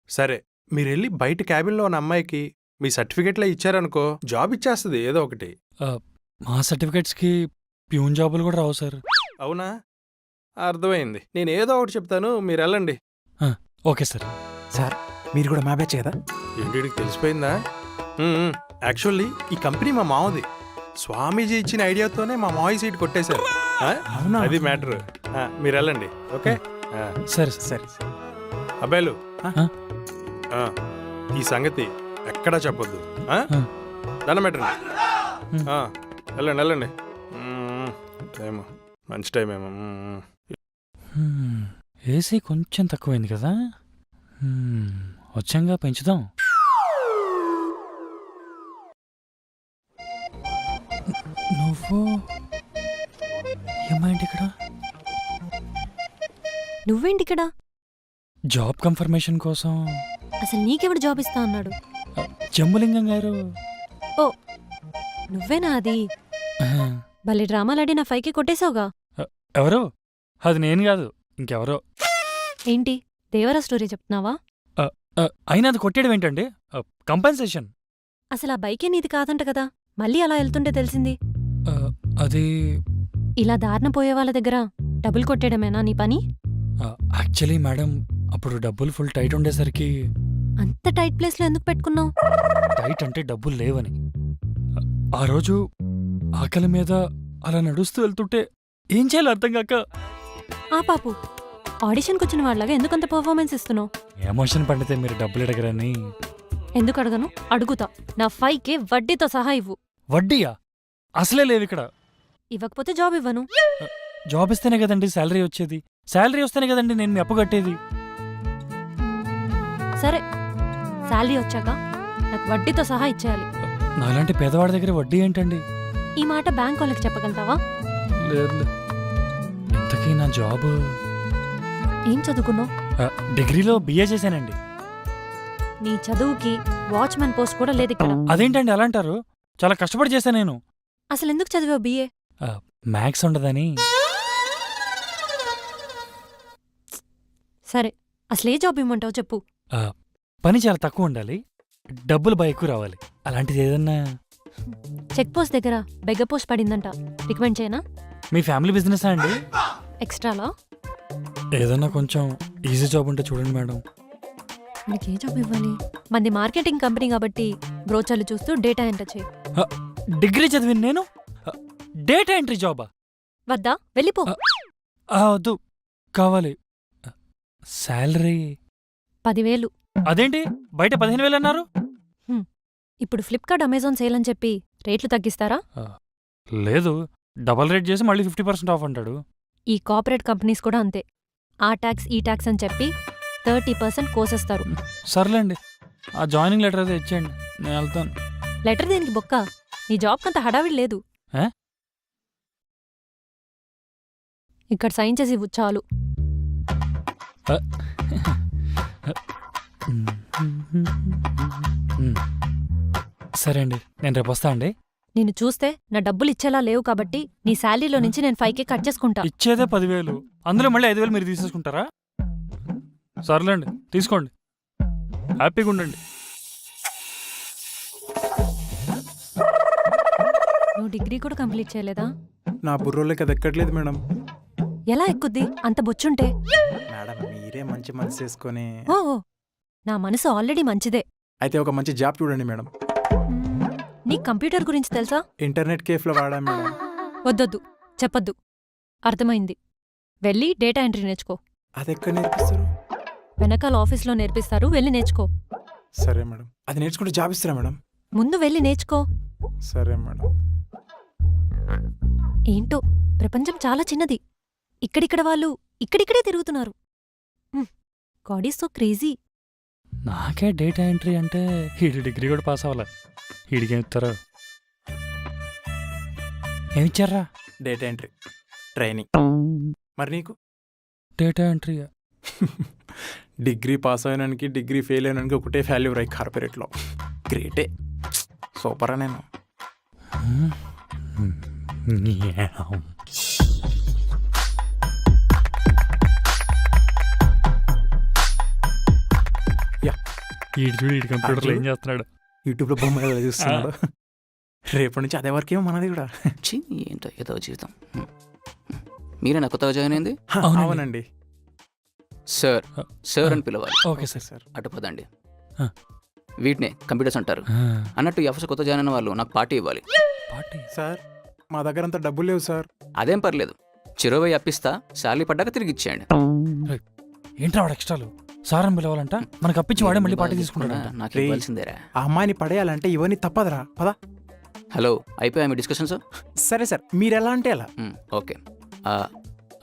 సరే, మీరు వెళ్ళి బయట క్యాబిన్లో ఉన్న అమ్మాయికి మీ సర్టిఫికెట్లే ఇచ్చారనుకో, జాబ్ ఇచ్చేస్తుంది ఏదో ఒకటి. మా సర్టిఫికెట్స్ కి ప్యూన్ జాబులు కూడా రావు సార్. అవునా? అర్థమైంది. నేను ఏదో ఒకటి చెప్తాను, మీరు వెళ్ళండి. Okay sir. సార్, మీరు కూడా మా బ్యాచ్ కదా? ఏంటి తెలిసిపోయిందా? యాక్చువల్లీ ఈ కంపెనీ మా మావది. స్వామీజీ ఇచ్చిన ఐడియాతోనే మా మావయ్య సీట్ కొట్టేశారు. ఆ? అవునా? అది మ్యాటర్. మీరు వెళ్ళండి. ఓకే ఆ, సరే సరే సరే అబ్బాయిలు ఆ? ఆ, ఈ సంగతి ఎక్కడా చెప్పొద్దు. ఆ? ఆ. దండం పెట్టండి. ఆ, వెళ్ళండి వెళ్ళండి. టైము మంచి టైం ఏమో. ఏసీ కొంచెం తక్కువైంది కదా. వచ్చంగా పెంచుదాం. నువ్వు ఏమైంది ఇక్కడ? నువ్వేంటి ఇక్కడ? జాబ్ కన్ఫర్మేషన్ కోసం అసలు నీకెవడు జాబ్ ఇస్తా అన్నాడు? జంబులింగం గారు. ఓ నువ్వేనా అది? భలే డ్రామాలాడి నా 5K కొట్టేశావుగా. ఎవరో? అది నేను కాదు, ఇంకెవరో. ఏంటి దేవరా స్టోరీ చెప్తున్నావా? అయినా అది కొట్టేయడం ఏంటండి? కంపెన్సేషన్. అసలు ఆ బైకే నీది కాదంట కదా, మళ్ళీ అలా వెళ్తుంటే తెలిసింది. అది ఇలా దారిన పోయే వాళ్ళ దగ్గర డబ్బులు కొట్టేయడమేనా నీ పని? యాక్చువల్లీ మేడం, అప్పుడు డబ్బులు ఫుల్ టైట్ ఉండేసరికి. అంత టైట్ ప్లేస్లో ఎందుకు పెట్టుకున్నావు? టైట్ అంటే డబ్బులు లేవని. ఆ రోజు ఆకలి మీద అలా నడుస్తూ వెళ్తుంటే ఏం చేయాలో అర్థం కాక. ఆ పాపు, ఆడిషన్కి వచ్చిన వాళ్ళగా ఎందుకంత పర్ఫార్మెన్స్ ఇస్తున్నావు? ఎమోషన్ పండితే మీరు డబ్బులు అడగరని. ఎందుకు అడగను? అడుగుతా. నా 5K వడ్డీతో సహా ఇవ్వు. వడ్డీయా? అసలే లేవు ఇక్కడ. ఇవ్వకపోతే జాబ్ ఇవ్వను. జాబ్ ఇస్తేనే కదండి శాలరీ వచ్చేది. శాలరీ వస్తేనే కదండి నేను మీ అప్పు కట్టేది. సరే, శాలరీ వచ్చాక నాకు వడ్డీతో సహా ఇచ్చేయాలి. నాలాంటి పేదవాడి దగ్గర వడ్డీ ఏంటండి? ఈ మాట బ్యాంక్ వాళ్ళకి చెప్పగలుగుతావా? లేదు. ఇంతకీ నా జాబ్ ఏం చదువుకున్నావు? డిగ్రీలో బిఏ చేశానండి. నీ చదువుకి వాచ్మెన్ పోస్ట్ కూడా లేదు ఇక్కడ. అదేంటండి అలా అంటారు? చాలా కష్టపడి చేశాను నేను. అసలు ఎందుకు చదివావు బిఏ? మ్యాథ్స్ ఉండదని. సరే, అసలు ఏ జాబ్ ఇమ్మంటావు చెప్పు. పని చాలా తక్కువ ఉండాలి, డబ్బులు బాగా ఎక్కువ రావాలి. అలాంటిది ఏదన్నా. చెక్ పోస్ట్ దగ్గర బెగ్గ పోస్ట్ పడిందంట, రికమెండ్ చేయనా? మీ ఫ్యామిలీ బిజినెసా అండి? ఎక్స్ట్రాలా? ఏదన్నా కొంచెం ఈజీ జాబ్ ఉంటే చూడండి మేడం. నీకు ఏ జాబ్ ఇవ్వాలి? మంది మార్కెటింగ్ కంపెనీ కాబట్టి బ్రోచర్లు చూస్తూ డేటా ఎంటర్ చేయి. డిగ్రీ చదివిన నేను డేటా ఎంట్రీ జాబా? వద్దా? వెళ్ళిపో. వద్దు, కావాలి. శాలరీ 10,000. అదేంటి బయట 15,000 అన్నారు? ఇప్పుడు ఫ్లిప్కార్ట్, అమెజాన్ సేల్ అని చెప్పి రేట్లు తగ్గిస్తారా? లేదు, డబల్ రేట్ చేసి మళ్ళీ 50% ఆఫ్ అంటాడు. ఈ కార్పొరేట్ కంపెనీస్ కూడా అంతే. ఆ ట్యాక్స్ ఈ ట్యాక్స్ అని చెప్పి 30% కోసేస్తారు. సర్లేండి, ఆ జాయినింగ్ లెటర్ అయితే ఇచ్చేయండి, నేను వెళ్తాను. లెటర్ దేనికి బొక్క? నీ జాబ్ కంత హడావిడి లేదు. ఏ? ఇక్కడ సైన్ చేసి ఇవ్వు చాలు. సరే అండి, నేను రేపు వస్తా అండి. నిన్ను చూస్తే నా డబ్బులు ఇచ్చేలా లేవు కాబట్టి నీ శాలరీలో నుంచి నేను 5K కట్ చేసుకుంటా. ఇచ్చేదే 10,000, అందులో మళ్ళీ 5,000 మీరు తీసేసుకుంటారా? సర్లేండి, తీసుకోండి, హ్యాపీగా ఉండండి. నువ్వు డిగ్రీ కూడా కంప్లీట్ చేయలేదా? నా బుర్రోళ్ళకి అది ఎక్కట్లేదు మేడం. ఎలా ఎక్కుద్ది అంత బొచ్చుంటే? మేడం మీరే మంచి మనసు చేసుకొని. ఓ నా మనసు ఆల్రెడీ మంచిదే. అయితే ఒక మంచి జాబ్ చూడండి మేడం. నీకు కంప్యూటర్ గురించి తెలుసా? ఇంటర్నెట్ కేఫ్లో వాడా మేడం. వద్దొద్దు, చెప్పొద్దు. అర్థమైంది. వెళ్ళి డేటా ఎంట్రీ నేర్చుకో. అది ఎక్కడ నేర్పిస్తారు? వెనకాల ఆఫీస్లో నేర్పిస్తారు, వెళ్ళి నేర్చుకో. సరే మేడం. అది నేర్చుకుంటే జాబ్ ఇస్తారా మేడం? ముందు వెళ్ళి నేర్చుకో. సరే మేడం. ఏంటో ప్రపంచం చాలా చిన్నది. ఇక్కడిక్కడ వాళ్ళు ఇక్కడిక్కడే తిరుగుతున్నారు. God is so crazy. నాకే డేటా ఎంట్రీ అంటే ఈడు డిగ్రీ కూడా పాస్ అవ్వాల. ఈడికేం ఇస్తారో. ఏమిచ్చారా? Data entry training. మరి నీకు? Data entry. డిగ్రీ పాస్ అయినానికి డిగ్రీ ఫెయిల్ అయినానికి ఒకటే వాల్యూ రై కార్పొరేట్లో. గ్రేటే, సూపరా నేను. ఈడు చూడు, ఈడు కంప్యూటర్లో ఏం చేస్తున్నాడు? యూట్యూబ్లో బొమ్మలు చూస్తున్నాడు. రేపటి నుంచి అదే వరకేమో మనది కూడా. ఏంటో ఏదో జీవితం. మీరే నా కొత్తగా జాయిన్ అయింది? అవునండి సార్. సార్ అని పిలవాలి. Okay sir. సార్ అటు పదండి. వీటినే కంప్యూటర్స్ అంటారు. అన్నట్టు ఈ ఆఫీస్ కొత్త జాయిన్ అయిన వాళ్ళు నాకు పార్టీ ఇవ్వాలి. పార్టీ? సార్ మా దగ్గర అంత డబ్బులు లేవు సార్. అదేం పర్లేదు, చెరువు అప్పిస్తా శాలరీ పడ్డాక తిరిగి ఇచ్చేయండి. ఏంట్రా వాడు ఎక్స్ట్రాలు? సారని పిలవాలంట, మనకు అప్పించి వాడే మళ్ళీ పార్టీ తీసుకుంటాడంట. నాకు రేయ్. ఇవ్వాల్సిందేరా. ఆ అమ్మాయిని పడేయాలంటే ఇవన్నీ తప్పదురా పదా. హలో, అయిపోయా మీ డిస్కషన్స్? సరే సార్, మీరు ఎలా అంటే ఎలా. ఓకే,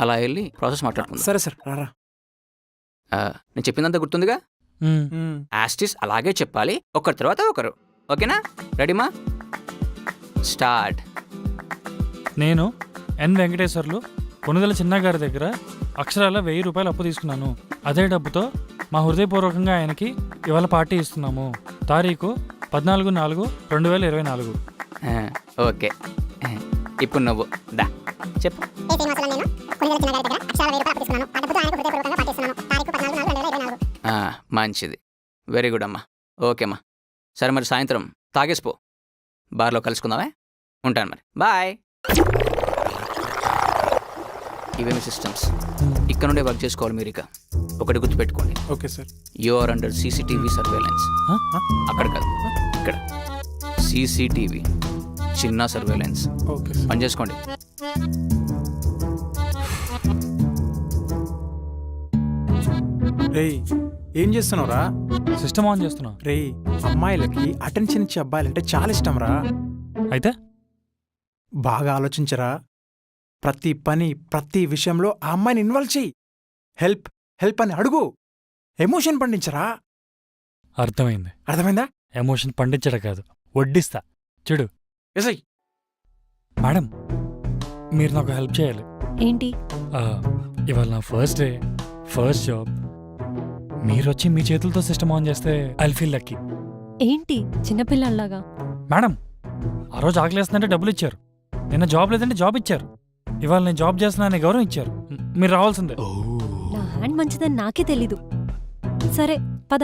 అలా వెళ్ళి ప్రాసెస్ మాట్లాడుకుందాం. సరే సార్, రారా. నేను చెప్పిందంతా గుర్తుందిగా? యాస్టిస్ అలాగే చెప్పాలి, ఒకరి తర్వాత ఒకరు. ఓకేనా? రెడీమా? స్టార్ట్. నేను ఎన్ వెంకటేశ్వర్లు కొనుదల చిన్నగారి దగ్గర అక్షరాల 1000 రూపాయలు అప్పు తీసుకున్నాను. అదే డబ్బుతో మా హృదయపూర్వకంగా ఆయనకి ఇవాళ పార్టీ ఇస్తున్నాము. తారీఖు 14/4/2024. ఓకే, ఇప్పుడు నువ్వు దా చెప్పు. మంచిది, వెరీ గుడ్ అమ్మా. ఓకేమ్మా, సరే మరి సాయంత్రం తాగేసిపో, బార్లో కలుసుకుందామే. ఉంటాను మరి, బాయ్. ఇవేమి సిస్టమ్స్, ఇక్కడ నుండే వర్క్ చేసుకోవాలి మీరు. ఇక ఒకటి గుర్తుపెట్టుకోండి, okay sir. You are under CCTV surveillance. అక్కడ కాదు, ఇక్కడ సీసీటీవీ, చిన్న సర్వేలెన్స్. ఓకే పని చేసుకోండి. రేయ్, ఏం చేస్తున్నావురా? సిస్టమ్ ఆన్ చేస్తున్నా. రేయ్, అమ్మాయిలకి అటెన్షన్ ఇచ్చే అబ్బాయిలంటే చాలా ఇష్టం రా. అయితే బాగా ఆలోచించరా. ప్రతి పని, ప్రతి విషయంలో ఆ అమ్మాయిని ఇన్వాల్వ్ చెయ్యి. హెల్ప్ హెల్ప్ అని అడుగు. ఎమోషన్ పండించరా. అర్థమైంది. అర్థమైందా? ఎమోషన్ పండించడం కాదు, వడ్డిస్తా. చూడు ఎసై. మేడం, మీరు నాకు హెల్ప్ చేయాలి. ఏంటి? ఇవాళ నా ఫస్ట్ డే, ఫస్ట్ జాబ్. మీరు వచ్చి మీ చేతులతో సిస్టమ్ ఆన్ చేస్తే ఐ ఫీల్ లక్కీ. ఏంటి చిన్నపిల్లల్లాగా? మేడం, ఆ రోజు ఆకలేస్తుందంటే డబ్బులు ఇచ్చారు, నిన్న జాబ్ లేదంటే జాబ్ ఇచ్చారు, ఇవాళ నేను జాబ్ చేస్తున్నానని గౌరవం ఇచ్చారు. మీరు రావాల్సిందే. నా హ్యాండ్ మంచిదని నాకే తెలీదు. సరే పద.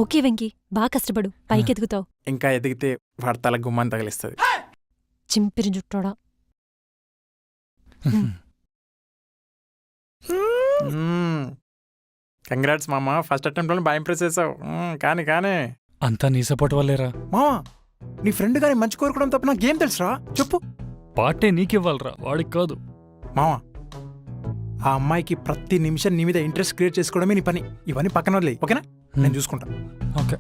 ఓకే వెంకీ, బాగా కష్టపడు, పైకి ఎదుగుతావు. ఇంకా ఎదిగితే వాడి తల గుమ్మాన్ని తగిలిస్తుంది. చింపిరి జుట్టోడా. కంగ్రాట్స్ మామ, ఫస్ట్ అటెంప్ట్లోనే బాగా ఇంప్రెస్ చేసావు. కానీ కానీ అంతా నీ సపోర్ట్ వల్లేరా. మామా, నీ ఫ్రెండ్ గాని మంచి కోరుకోవడం తప్ప నాకేం తెలుసురా? చెప్పు. పార్టీ నీకివ్వాలరా, వాడికి కాదు. మామా, ఆ అమ్మాయికి ప్రతి నిమిషం నీ మీద ఇంట్రెస్ట్ క్రియేట్ చేసుకోవడమే నీ పని. ఇవన్నీ పక్కన వదిలేయ్, ఓకేనా? నేను చూసుకుంటా. ఓకే.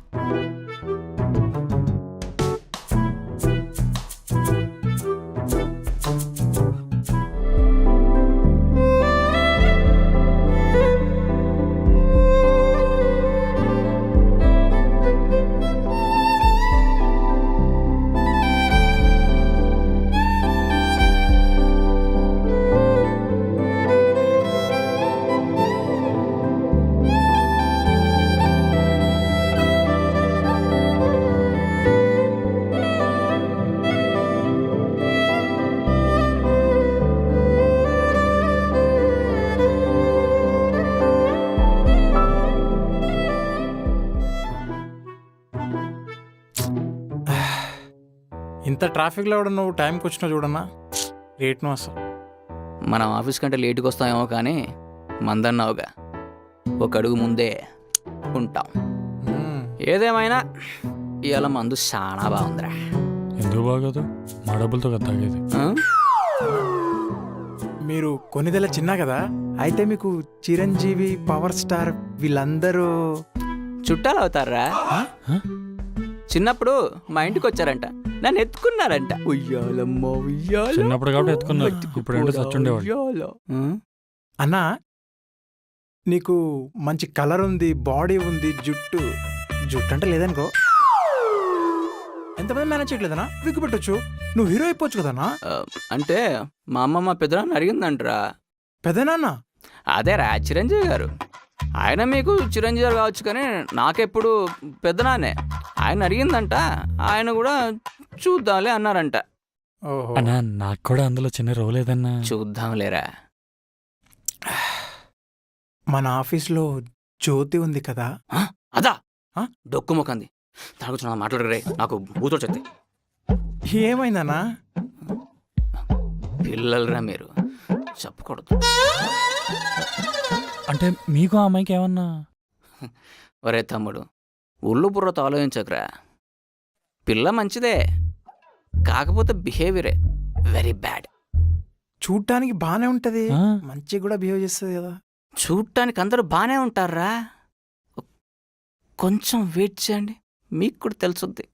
ఇంత ట్రాఫిక్లో కూడా నువ్వు టైంకి వచ్చినావు చూడన్నా, లేట్ నువ్వు అసలు. మనం ఆఫీస్ కంటే లేటుగా వస్తామేమో కానీ మందన్నావుగా, ఒక అడుగు ముందే ఉంటాం. ఏదేమైనా ఇవాళ మందు చాలా బాగుందిరా. ఎందుకు బాగోదు? మా డబ్బులతో కదా తాగేది. మీరు కొన్నిదెల చిన్న కదా, అయితే మీకు చిరంజీవి, పవర్ స్టార్ వీళ్ళందరూ చుట్టాలు అవుతారా? చిన్నప్పుడు మా ఇంటికి వచ్చారంట, నన్ను ఎత్తుకున్నారంట. ఉయ్యాలమ్మ ఉయ్యాల. చిన్నప్పుడు కాబట్టి ఎత్తుకున్నారు, ఇప్పుడు అంటే చచ్చుండేవాడు. అన్నా, నీకు మంచి కలర్ ఉంది, బాడీ ఉంది, జుట్టు అంటే లేదనుకో, ఎంతమంది మేనేజ్ చేయట్లేదనా? విగ్గు పెట్టొచ్చు, నువ్వు హీరో అయిపోవచ్చు కదన్నా. అంటే మా అమ్మమ్మ పెద్దనాన్న అడిగిందంటరా. పెదనాన్న? అదేరా చిరంజీవి గారు. ఆయన మీకు చిరంజీవి గారు కావచ్చు కానీ నాకెప్పుడు పెద్దనాన్నే. ఆయన అడిగిందంట, ఆయన కూడా చూద్దాంలే అన్నారంట. ఓహో. అన్నా, నాకు కూడా అందులో చిన్న రోల్ ఏదన్నా. చూద్దాంలేరా. మన ఆఫీస్లో జ్యోతి ఉంది కదా. అదా డొక్కు మొక్కంది. తన గురించి మాట్లాడరే, నాకు బూతులు చెప్తే. ఏమైందన్నా? పిల్లలరా మీరు, చెప్పకూడదు. అంటే మీకు ఆ అమ్మాయికి ఏమన్నా? ఒరే తమ్ముడు, ఒళ్ళు బుర్రతో ఆలోచించకరా. పిల్ల మంచిదే, కాకపోతే బిహేవియరే వెరీ బ్యాడ్. చూడటానికి బానే ఉంటది, ఆ. మంచిగా కూడా బిహేవ్ చేస్తుంది కదా. చూడటానికి అందరూ బాగానే ఉంటారా, కొంచెం వెయిట్ చేయండి మీకు కూడా తెలుసుద్ది.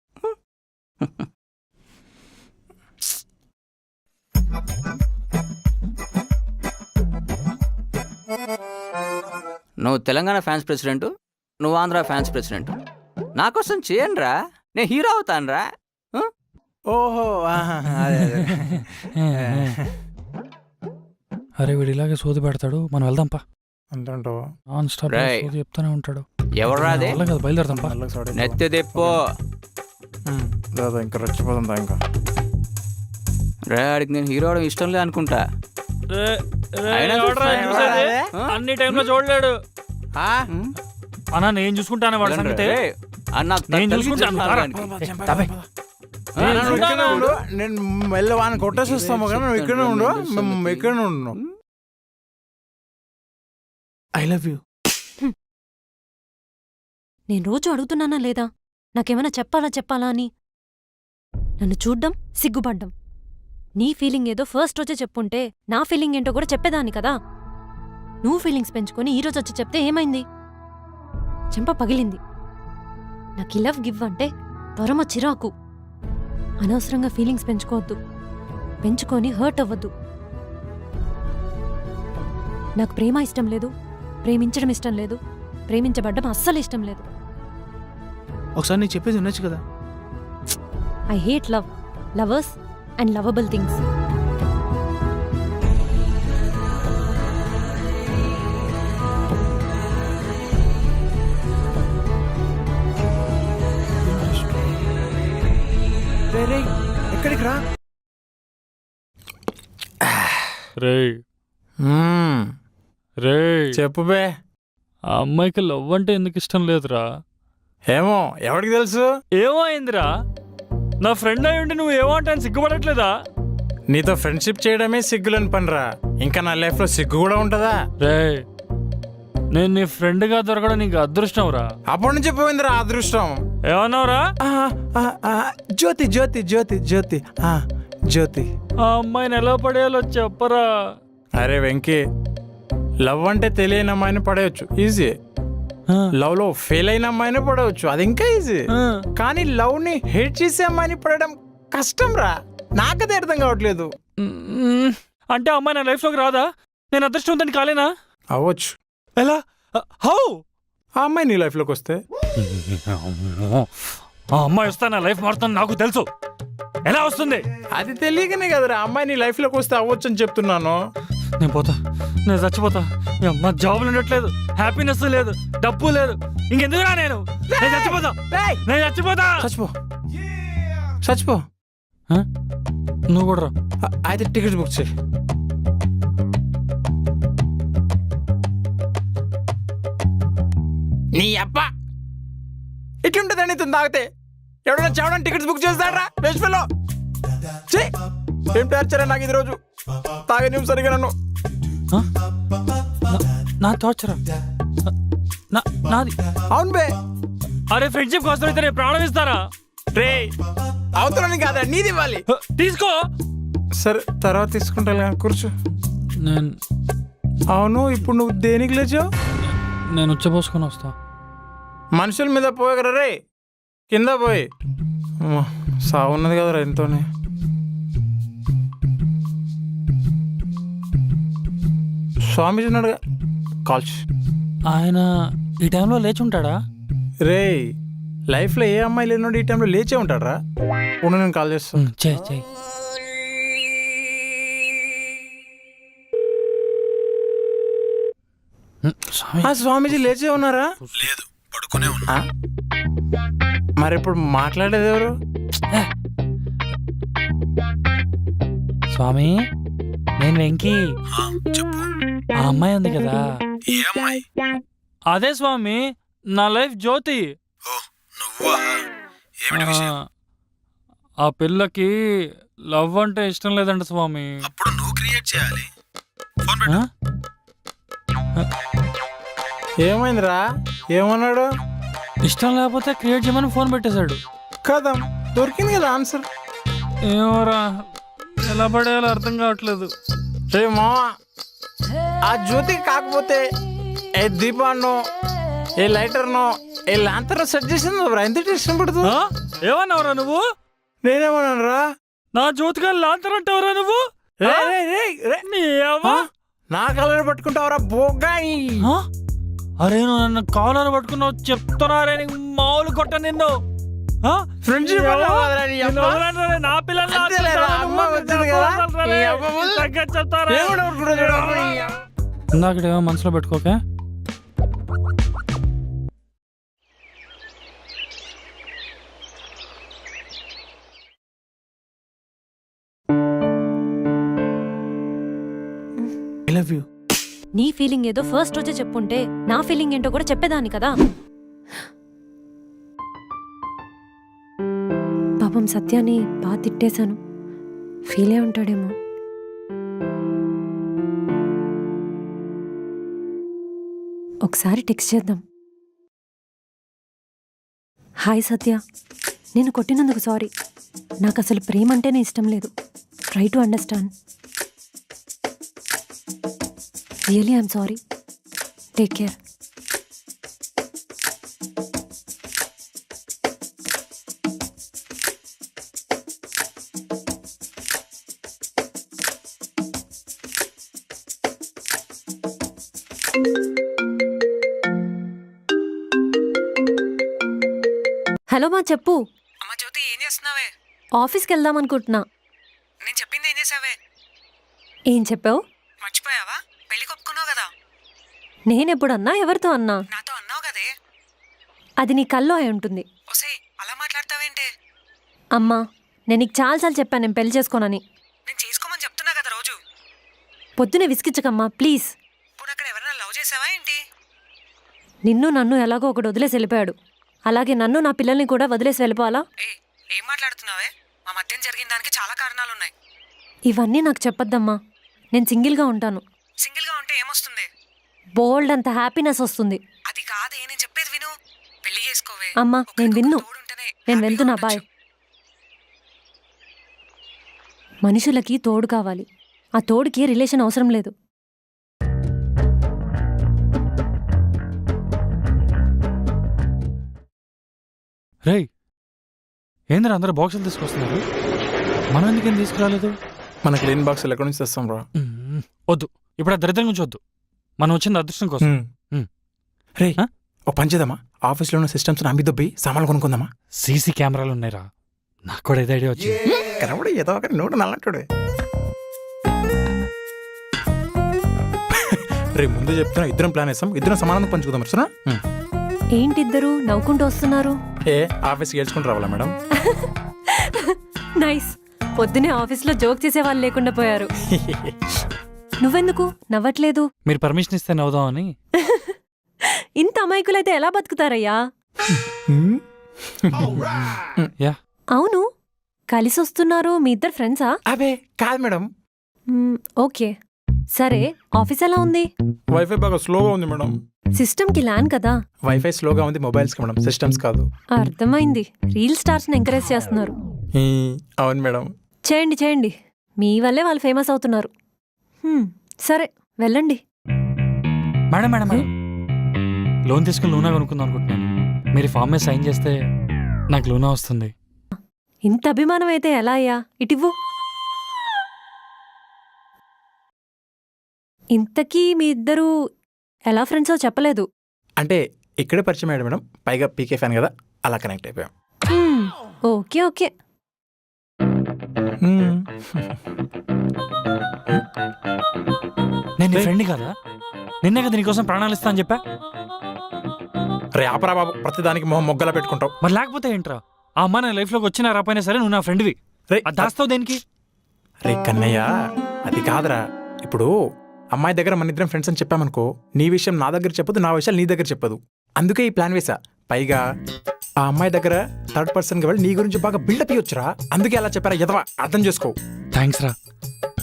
నువ్వు తెలంగాణ ఫ్యాన్స్ ప్రెసిడెంట్, నువ్వు ఆంధ్ర ఫ్యాన్స్ ప్రెసిడెంట్. నా కోసం చేయండి రా, నేను హీరో అవుతాను రా. ఓహో ఆహా, అదే, అదే. అరే వీడు ఇలాగే సోది పెడతాడు, మనం వెళ్దాంపా. అంటుంటావా? నాన్ స్టాప్ రేయ్. సోది చెప్తానే ఉంటాడు. ఎవర్రా అదే? అలా కదా బయలుదేరదాంపా. మెల్లగా సౌండ్ ఎక్కువ. నెత్తి తెప్పో లేదా ఇంకా రెచ్చిపోతుందా ఇంకా. రే, ఆడికి నేను హీరో అవడం ఇష్టం లేదు అనుకుంటా. అయినా ఎవడ్రా చూస్తాను, చూసేది? ఆ? అన్ని టైంలో చూడలేడు. ఆ? అన్నా నేను చూసుకుంటాను వాడి సంగతి. రే, అన్న నాకు నేను తగిలించి చూసుకుంటాను, చెప్తాను రా. దానికి. నేను నువ్వు ఇక్కడే చూసుకుంటాను. ఉండు, నేను మెల్ల వాడిని కొట్టేసి వస్తాము కానీ నువ్వు ఇక్కడే ఉండు, మేము ఇక్కడే ఉండు. I love you. నేను రోజు అడుగుతున్నానా లేదా నాకేమైనా చెప్పాలా అని? నన్ను చూడ్డం, సిగ్గుపడ్డం. నీ ఫీలింగ్ ఏదో ఫస్ట్ రోజే చెప్పుంటే నా ఫీలింగ్ ఏంటో కూడా చెప్పేదాన్ని కదా. నువ్వు ఫీలింగ్స్ పెంచుకొని ఈరోజు వచ్చి చెప్తే ఏమైంది? చెంప పగిలింది. నాకు లవ్ గివ్ అంటే పరమ చిరాకు. అనవసరంగా ఫీలింగ్స్ పెంచుకోవద్దు, పెంచుకొని హర్ట్ అవ్వద్దు. నాకు ప్రేమ ఇష్టం లేదు, ప్రేమించడం ఇష్టం లేదు, ప్రేమించబడ్డం అస్సలు ఇష్టం లేదు. ఒకసారి నేను చెప్పేది వినొచ్చు కదా. I hate love, lovers and lovable things. రే, రే, ఎక్కడికి రా? రేయ్ రేయ్, చెప్పు బే. ఆ అమ్మాయికి లవ్ అంటే ఎందుకు ఇష్టం లేదురా? ఏమో ఎవరికి తెలుసు? ఏమో అయిందిరా? నా ఫ్రెండ్ అయి ఉండి నువ్వు ఏమో అంటే ఆయన సిగ్గుపడట్లేదా? నీతో ఫ్రెండ్షిప్ చేయడమే సిగ్గులని పనిరా, ఇంకా నా లైఫ్ లో సిగ్గు కూడా ఉంటదా? రేయ్, నేను నీ ఫ్రెండ్గా దొరకడం నీకు అదృష్టం రా. అప్పటి నుంచి పోయిందిరా అదృష్టం. ఏమన్నావురా? జ్యోతి జ్యోతి జ్యోతి జ్యోతి జ్యోతి. ఆ అమ్మాయిని ఎలా పడేయాలో చెప్పరా. అరే వెంకీ, లవ్ అంటే తెలియని అమ్మాయిని పడేయచ్చు, ఈజీ. లవ్ లో ఫెయిల్ అయిన అమ్మాయిని పడవచ్చు, అది ఇంకా ఈజీ. కానీ లవ్ ని హేట్ చేసే అమ్మాయిని పడడం కష్టం రా. నాకదే అర్థం కావట్లేదు. అంటే అమ్మాయి నా లైఫ్లోకి రాదా? నేను అదృష్టవంతుని కాలేనా? అవ్వచ్చు. ఎలా? హౌ? ఆ అమ్మాయి నీ లైఫ్ లోకి వస్తే ఆ అమ్మాయి వస్తా నా లైఫ్ మారుతాను నాకు తెలుసు. ఎలా వస్తుంది? అది తెలియకనే కదరా అమ్మాయి నీ లైఫ్ లోకి వస్తే అవ్వచ్చు అని చెప్తున్నాను. నేను పోతా, నేను చచ్చిపోతా. నా జాబ్ ఉండట్లేదు, హ్యాపీనెస్ లేదు, డబ్బు లేదు, ఇంకెందుకురా నేను చచ్చిపోతా, నేను చచ్చిపోతా. చచ్చిపో చచ్చిపో. నువ్వు కూడా రా. అయితే టికెట్స్ బుక్ చేయి. నీ అబ్బా ఇట్లుంటుందండి ఇతను తాగితే. ఎవడన్నా చావడానికి టికెట్స్ బుక్ చేస్తాడరా వేస్ట్లో. ఏం టార్చరా నాకు ఇది రోజు. తాగే నువ్వు సరిగా నన్ను. నా టార్చరా? నాది? అవును బే. అరే ఫ్రెండ్షిప్ కోసం అయితే నేను ప్రాణం ఇస్తారా? రే అవుతున్నాను కాదా, నీది ఇవ్వాలి. తీసుకో. సరే తర్వాత తీసుకుంటా, కూర్చో. నేను అవును ఇప్పుడు నువ్వు దేనికి లేచావు? నేను ఉచ్చపోసుకొని వస్తా. మనుషుల మీద పోయగరా రే, కింద పోయి. సాగు ఉన్నది కదరా ఎంతోనే. స్వామీజీ ఉన్నాడుగా, కాల్స్. ఆయన ఈ టైంలో లేచి ఉంటాడా? రే లైఫ్లో ఏ అమ్మాయి లేనోడు ఈ టైంలో లేచే ఉంటాడరా. ఉండు నేను కాల్ చేస్తాను. చేయి చేయి. స్వామీజీ లేచే ఉన్నారా? లేదు, పడుకునే ఉన్నా. మరి ఇప్పుడు మాట్లాడేది ఎవరు? స్వామి, నేను వెంకీ. చెప్పు. ఆ అమ్మాయి ఉంది కదా, ఏ అమ్మాయి? అదే స్వామి నా లైఫ్ జ్యోతి. ఓ నువ్వా? ఏమిటి విషయం? ఆ పిల్లకి లవ్ అంటే ఇష్టం లేదంట స్వామి. అప్పుడు నువ్వు క్రియేట్ చేయాలి. ఫోన్ పెట్టు. ఏమైందిరా? ఏమన్నాడు? ఇష్టం లేకపోతే క్రియేట్ చేయమని ఫోన్ పెట్టేశాడు. కదా దొరికింది కదా ఆన్సర్. ఏమోరా ఎలా పడేయాలో అర్థం కావట్లేదు. రే మామ, ఆ జ్యోతికి కాకపోతే ఏ దీపాన్నో ఏ లైటర్నో ఏ ల్యాంతర్నో సెట్ చేసింది బ్రా. ఎంత టెన్షన్ పడుతుంది. ఆ? ఏమన్నావురా నువ్వు? నేనేమన్నాను రా? నా జ్యోతిగా లాంతరంటావురా నువ్వు? నీ అవ్వ. నా కలర్ పట్టుకుంటావురా బోగాని. ఆ? అరే నువ్వు నన్ను కాలర్ పట్టుకున్నావు చెప్తున్నారే, నీకు మామూలు కొట్ట నిన్ను. ఆ? ఫ్రెండ్షిప్ నీ అవ్వ. అవ్వ. నిన్ను వదలనురా, నా పిల్లల్ని అంతేలే రా, లాక్కుంటావా అమ్మ నువ్వు? వచ్చింది కదా. వదలనురా, నీ అవ్వ వదలు. తగ్గ చెప్తారా? ఏమనుకుంటా చూడు. ఇందాకటేమో మనసులో పెట్టుకోకే. I love you. నీ ఫీలింగ్ ఏదో ఫస్ట్ రోజే చెప్పుంటే నా ఫీలింగ్ ఏంటో కూడా చెప్పేదాన్ని కదా. పాపం సత్యాన్ని బాగా తిట్టేశాను, ఫీలే ఉంటాడేమో. ఒకసారి టెక్స్ట్ చేద్దాం. హాయ్ సత్య, నేను కొట్టినందుకు సారీ. నాకు అసలు ప్రేమ అంటేనే ఇష్టం లేదు. Try to understand. Really I'm sorry. Take care. Hello మా చెప్పు. అమ్మ జ్యోతి ఏం చేస్తున్నావే? ఆఫీస్కి వెళ్దాం అనుకుంటున్నా. నేను చెప్పింది ఏం చేసావే? ఏం చెప్పావు? మర్చిపోయావా? పెళ్లి కొప్పుకున్నావు కదా. నేనెప్పుడన్నా ఎవరితో అన్నా? నాతో అన్నావు కదే. అది నీ కల్లో అయి ఉంటుంది. ఒసే అలా మాట్లాడతావేంటే? అమ్మా, నేను నీకు చాలాసార్లు చెప్పాను నేను పెళ్లి చేసుకోనని. నేను చేసుకోమని చెప్తున్నా కదా రోజు. పొద్దునే విసిగించకమ్మా ప్లీజ్. ఇప్పుడు అక్కడ ఎవరైనా లవ్ చేసావా ఏంటి? నిన్ను నన్ను ఎలాగో ఒకడు వదిలేసి వెళ్ళిపోయాడు, అలాగే నన్ను నా పిల్లల్ని కూడా వదిలేసి వెళ్ళిపోవాలా? ఏం మాట్లాడుతున్నావే? మా మధ్యన జరిగిన దానికి చాలా కారణాలున్నాయి. ఇవన్నీ నాకు చెప్పొద్దమ్మా. నేను సింగిల్గా ఉంటాను. సింగిల్గా ఉంటే ఏమొస్తుంది? బోల్డ్ అంత హ్యాపీనెస్ వస్తుంది. అది కాదే, నేను చెప్పేది విను. పెళ్లి చేసుకోవే. అమ్మా నేను విన్ను. తోడుంటేనే నేను వెళ్తున్నా, బాయ్. మనుషులకి తోడు కావాలి, ఆ తోడుకి రిలేషన్ అవసరం లేదు. రేయ్, ఏంద్రా అందరూ బాక్సులు తీసుకొస్తున్నారు, మనం ఎందుకేం తీసుకురాలేదు? మనకి లేని బాక్సులు ఎక్కడి నుంచి తెస్తాం రా? వద్దు, ఇప్పుడు ఆ దరిద్రం గురించి వద్దు. మనం వచ్చింది అదృష్టం కోసం. రే ఓ పని చేద్దామా? ఆఫీస్లో ఉన్న సిస్టమ్స్ అమ్మి దొబ్బి సామాన్లు కొనుక్కుందామా? సీసీ కెమెరాలు ఉన్నాయిరా. నాకు కూడా ఏదో ఐడియా వచ్చింది. కనబడి ఏదో ఒకటి నోటు నల్లంటాడు. రే ముందు చెప్తున్నా, ఇద్దరం ప్లాన్ వేస్తాం, ఇద్దరం సమానంగా పంచుకుందాం. సరేనా? ఏంటిద్దరు నవ్వుకుంటూ వస్తున్నారు? ఏ ఆఫీస్కి గెలుచుకుంటూ రావాలా మేడం? నైస్. పొద్దునే ఆఫీస్లో జోక్ చేసే వాళ్ళు లేకుండా పోయారు. నువ్వెందుకు నవ్వట్లేదు? మీరు పర్మిషన్ ఇస్తే నవ్వుదామని. ఇంత అమాయకులైతే ఎలా బతుకుతారయ్యా? యా, అవును, కలిసి వస్తున్నారు. మీ ఇద్దరు ఫ్రెండ్సా? అబే కాదు మేడం. ఓకే సరే. ఆఫీస్ ఎలా ఉంది? వైఫై బాగా స్లోగా ఉంది మేడం. సిస్టమ్కి ల్యాన్ కదా. వైఫై స్లోగా ఉంది మొబైల్స్కి మేడం, సిస్టమ్స్ కాదు. అర్థమైంది. రీల్ స్టార్స్ని ఎంకరేజ్ చేస్తున్నారు. అవును మేడం. చేయండి చేయండి, మీ వల్లే వాళ్ళు ఫేమస్ అవుతున్నారు. సరే వెళ్ళండి. మేడం మేడం మేడం, లోన్ తీసుకుని లూనా కొనుక్కుందాం అనుకుంటున్నాను. మీరు ఫామ్ మీద సైన్ చేస్తే నాకు లూనా వస్తుంది. ఇంత అభిమానం అయితే ఎలా అయ్యా? ఇటివ్వు. ఇంతకీ మీ ఇద్దరు ఎలా ఫ్రెండ్సో చెప్పలేదు. అంటే ఇక్కడే పరిచయం అయ్యాడు మేడం, పైగా పీకే ఫ్యాన్ కదా, అలా కనెక్ట్ అయిపోయాం. Okay okay. నేను నీ ఫ్రెండ్ కదా, నిన్నే కదా నీకోసం ప్రాణాలు ఇస్తా అని చెప్పా. రే ఆపరా బాబు, ప్రతిదానికి మొహం మొగ్గలా పెట్టుకుంటావు. మరి లేకపోతే ఏంట్రా? ఆ అమ్మ నా లైఫ్లోకి వచ్చినా రాపోయినా సరే నువ్వు నా ఫ్రెండ్వి. రే అది దాస్తావు దేనికి? రే కన్నయ్య, అది కాదురా. ఇప్పుడు అమ్మాయి దగ్గర మన ఇద్దరం ఫ్రెండ్స్ అని చెప్పామనుకో, నీ విషయం నా దగ్గర చెప్పదు, నా విషయాలు నీ దగ్గర చెప్పదు. అందుకే ఈ ప్లాన్ వేసా. పైగా ఆ అమ్మాయి దగ్గర థర్డ్ పర్సన్గా వెళ్ళి నీ గురించి బాగా బిల్డప్ ఇవ్వచ్చురా. అందుకే అలా చెప్పారా ఎదవా, అర్థం చేసుకో. థ్యాంక్స్ రా,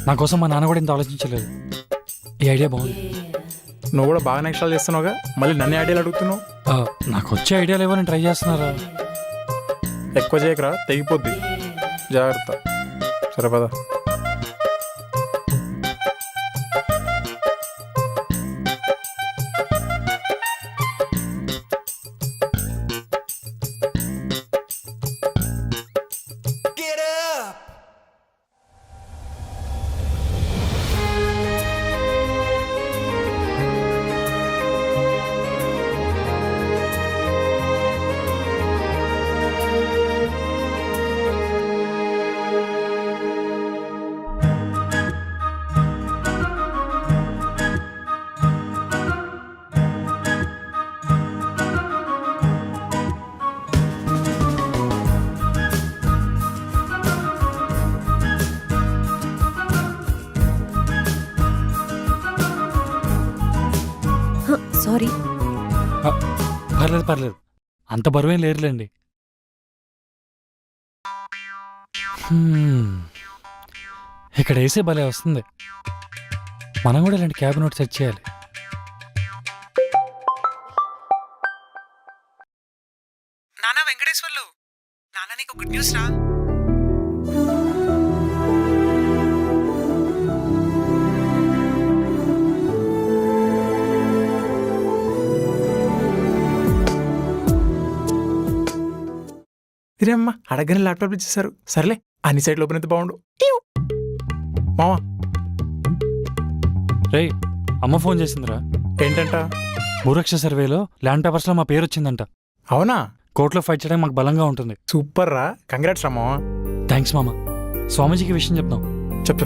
నా కోసం మా నాన్న కూడా ఇంత ఆలోచించలేదు. ఈ ఐడియా బాగుంది. నువ్వు కూడా బాగా నెక్స్ట్ చేస్తున్నావుగా, మళ్ళీ నన్ను ఐడియాలు అడుగుతున్నావు. నాకు వచ్చే ఐడియాలు ఏవో నేను ట్రై చేస్తున్నారా. ఎక్కువ చేయకరా, తెగిపోద్ది, జాగ్రత్త. సరే పద. సారీ. పర్లేదు పర్లేదు, అంత బరువేం లేరులేండి. ఇక్కడ వేసే భలే వస్తుంది. మనం కూడా ఇలాంటి క్యాబ్ నోట్ సెట్ చేయాలి. నానా వెంకటేశ్వర్లు, నాన్న నీకు గుడ్ న్యూస్ రా. ఇదేమ్మా అడగని ల్యాప్టాప్ ఇచ్చేసారు. సర్లే అన్ని సైడ్లు ఓపెన్ అయితే బాగుండు. మావా రేయ్, అమ్మ ఫోన్ చేసిందిరా. ఏంటంట? భూరక్ష సర్వేలో ల్యాండ్ పేపర్స్లో మా పేరు వచ్చిందంట. అవునా? కోర్టులో ఫైట్ చేయడానికి మాకు బలంగా ఉంటుంది. సూపర్ రా, కంగ్రాట్స్ రా మావా. థ్యాంక్స్ మామ. స్వామీజీకి విషయం చెప్తాం. చెప్పు.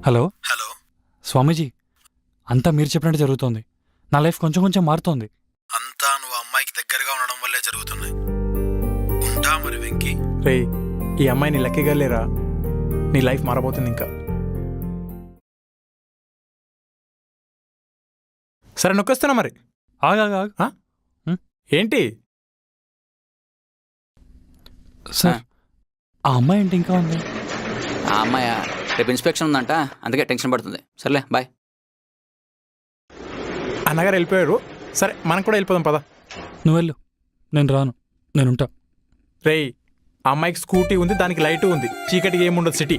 హలో హలో స్వామీజీ, అంతా మీరు చెప్పినట్టు జరుగుతోంది. నా లైఫ్ కొంచెం కొంచెం మారుతోంది. అంతా నువ్వు అమ్మాయికి దగ్గరగా ఉండడం వల్లే జరుగుతున్నాయి. ఉంటా మరి వెంకీ. రే, ఈ అమ్మాయి నీ లక్కీగా లేరా, నీ లైఫ్ మారబోతుంది ఇంకా. సరే నొక్కేస్తున్నా మరి. ఆగా ఏంటి సార్, ఆ అమ్మాయి ఏంటి ఇంకా ఉంది? ఆ అమ్మాయి రేపు ఇన్స్పెక్షన్ ఉందంట, అందుకే టెన్షన్ పడుతుంది. సర్లే బాయ్. అన్నగారు వెళ్ళిపోయారు. సరే మనం కూడా వెళ్ళిపోదాం పద. నువ్వు వెళ్ళు, నేను రాను, నేనుంటా. రేయ్, ఆ అమ్మాయికి స్కూటీ ఉంది, దానికి లైట్ ఉంది, చీకటికి ఏముండదు సిటీ.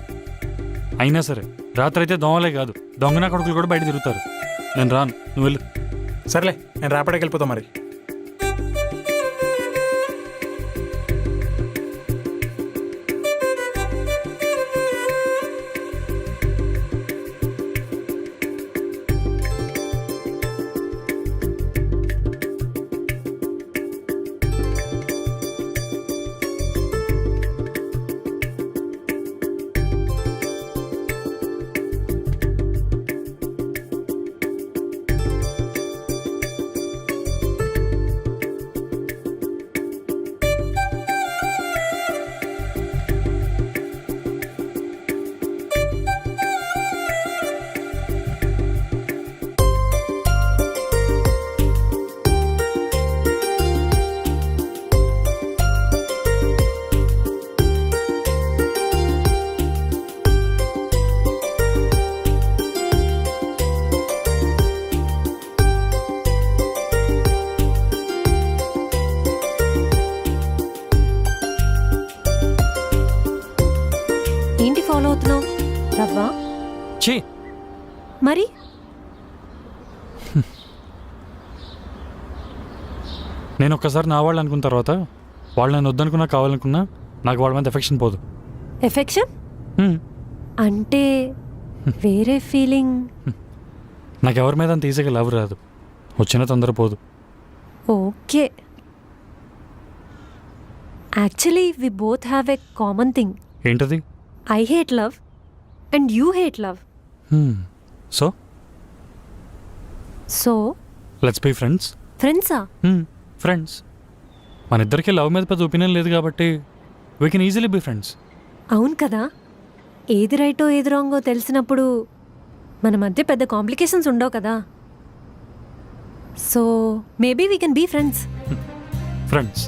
అయినా సరే రాత్రి అయితే దోమలే కాదు, దొంగన కొడుకులు కూడా బయట తిరుగుతారు. నేను రాను, నువ్వు వెళ్ళు. సర్లే నేను రేపటికి వెళ్ళిపోతా మరి. ఏంటి ఫాలో అవుతున్నావు? రవ్వా చీ, మరి నేను ఒక్కసారి నా వాళ్ళు అనుకున్న తర్వాత వాళ్ళు నన్ను వద్దనుకున్నా కావాలనుకున్నా నాకు వాళ్ళ మీద ఎఫెక్షన్ పోదు. ఎఫెక్షన్ అంటే వేరే ఫీలింగ్? నాకు ఎవరి మీద అంత ఈజీగా లవ్ రాదు, వచ్చిన తొందర పోదు. Okay, actually we both have a common thing. ఏంటది? I hate love and you hate love. So So, let's be friends. friends ah? Friends. మన ఇద్దరికి లవ్ మీద పెద్ద ఒపీనియన్ లేదు కాబట్టి we can easily be friends. అవును కదా, ఏది రైటో ఏది రాంగో తెలిసినప్పుడు మన మధ్య పెద్ద కాంప్లికేషన్స్ ఉండవు కదా. So maybe we can be friends. Friends.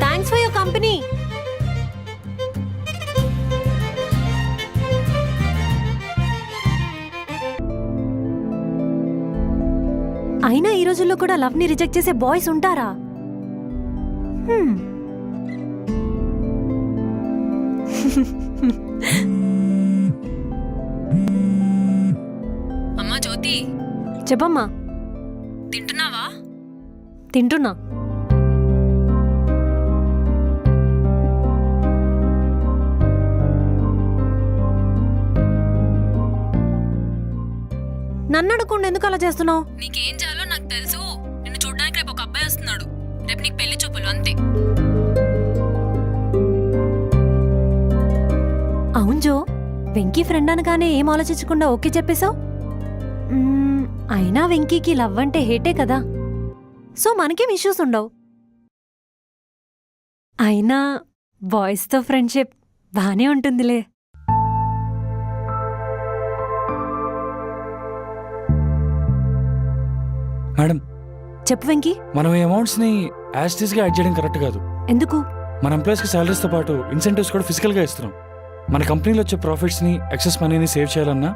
Thanks for your company. రోజుల్లో కూడా లవ్ ని రిజెక్ట్ చేసే బాయ్స్ ఉంటారా? హ్మ్. అమ్మా జ్యోతి, చెప్పమ్మా. తింటున్నావా? తింటున్నా. నన్ను అడగకుండా ఎందుకు అలా చేస్తున్నావు? నీకేం చేయాలో నాకు తెలుసు. నిన్ను చూడ్డానికి రేపు ఒక అబ్బాయి వస్తున్నాడు. రేపు నీకు పెళ్లి చూపులు అంతే. అవును జో, వెంకీ ఫ్రెండ్ అనగానే ఏం ఆలోచించకుండా ఓకే చెప్పేశావు. అయినా వెంకీకి లవ్ అంటే హేటే కదా, సో మనకేం ఇష్యూస్ ఉండవు. అయినా బాయ్స్తో ఫ్రెండ్షిప్ బానే ఉంటుందిలే. మేడం, చెప్పు వెంకీ. మనం ఈ అమౌంట్స్ ని యాజ్ గా యాడ్ చేయడం కరెక్ట్ కాదు. ఎందుకు? మన ఎంప్లాయీస్ కి సాలరీస్ తో పాటు ఇన్సెంటివ్స్ కూడా ఫిజికల్ గా ఇస్తున్నాం. మన కంపెనీలో వచ్చే ప్రాఫిట్స్ ని, ఎక్సెస్ మనీని సేవ్ చేయాలన్నా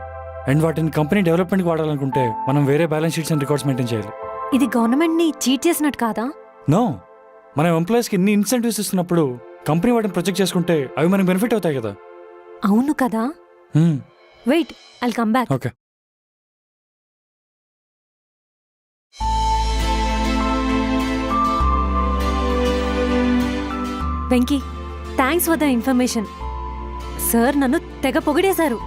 అండ్ వాటిని కంపెనీ డెవలప్మెంట్ కి వాడాలనుకుంటే మనం వేరే balance sheets and records maintain చేయాలి. ఇది గవర్నమెంట్ ని చీట్ చేసినట్టు కాదా? నో, మనం ఎంప్లాయీస్ కి ఇన్ని ఇన్సెంటివ్స్ ఇస్తున్నప్పుడు కంపెనీ వాటిని ప్రొజెక్ట్ చేసుకుంటే అవి మనకి బెనిఫిట్ అవుతాయి కదా. అవును కదా. Wait, I'll come back. Okay. Venky, thanks for the information. Sir నన్ను తెగ పొగిడేశారు.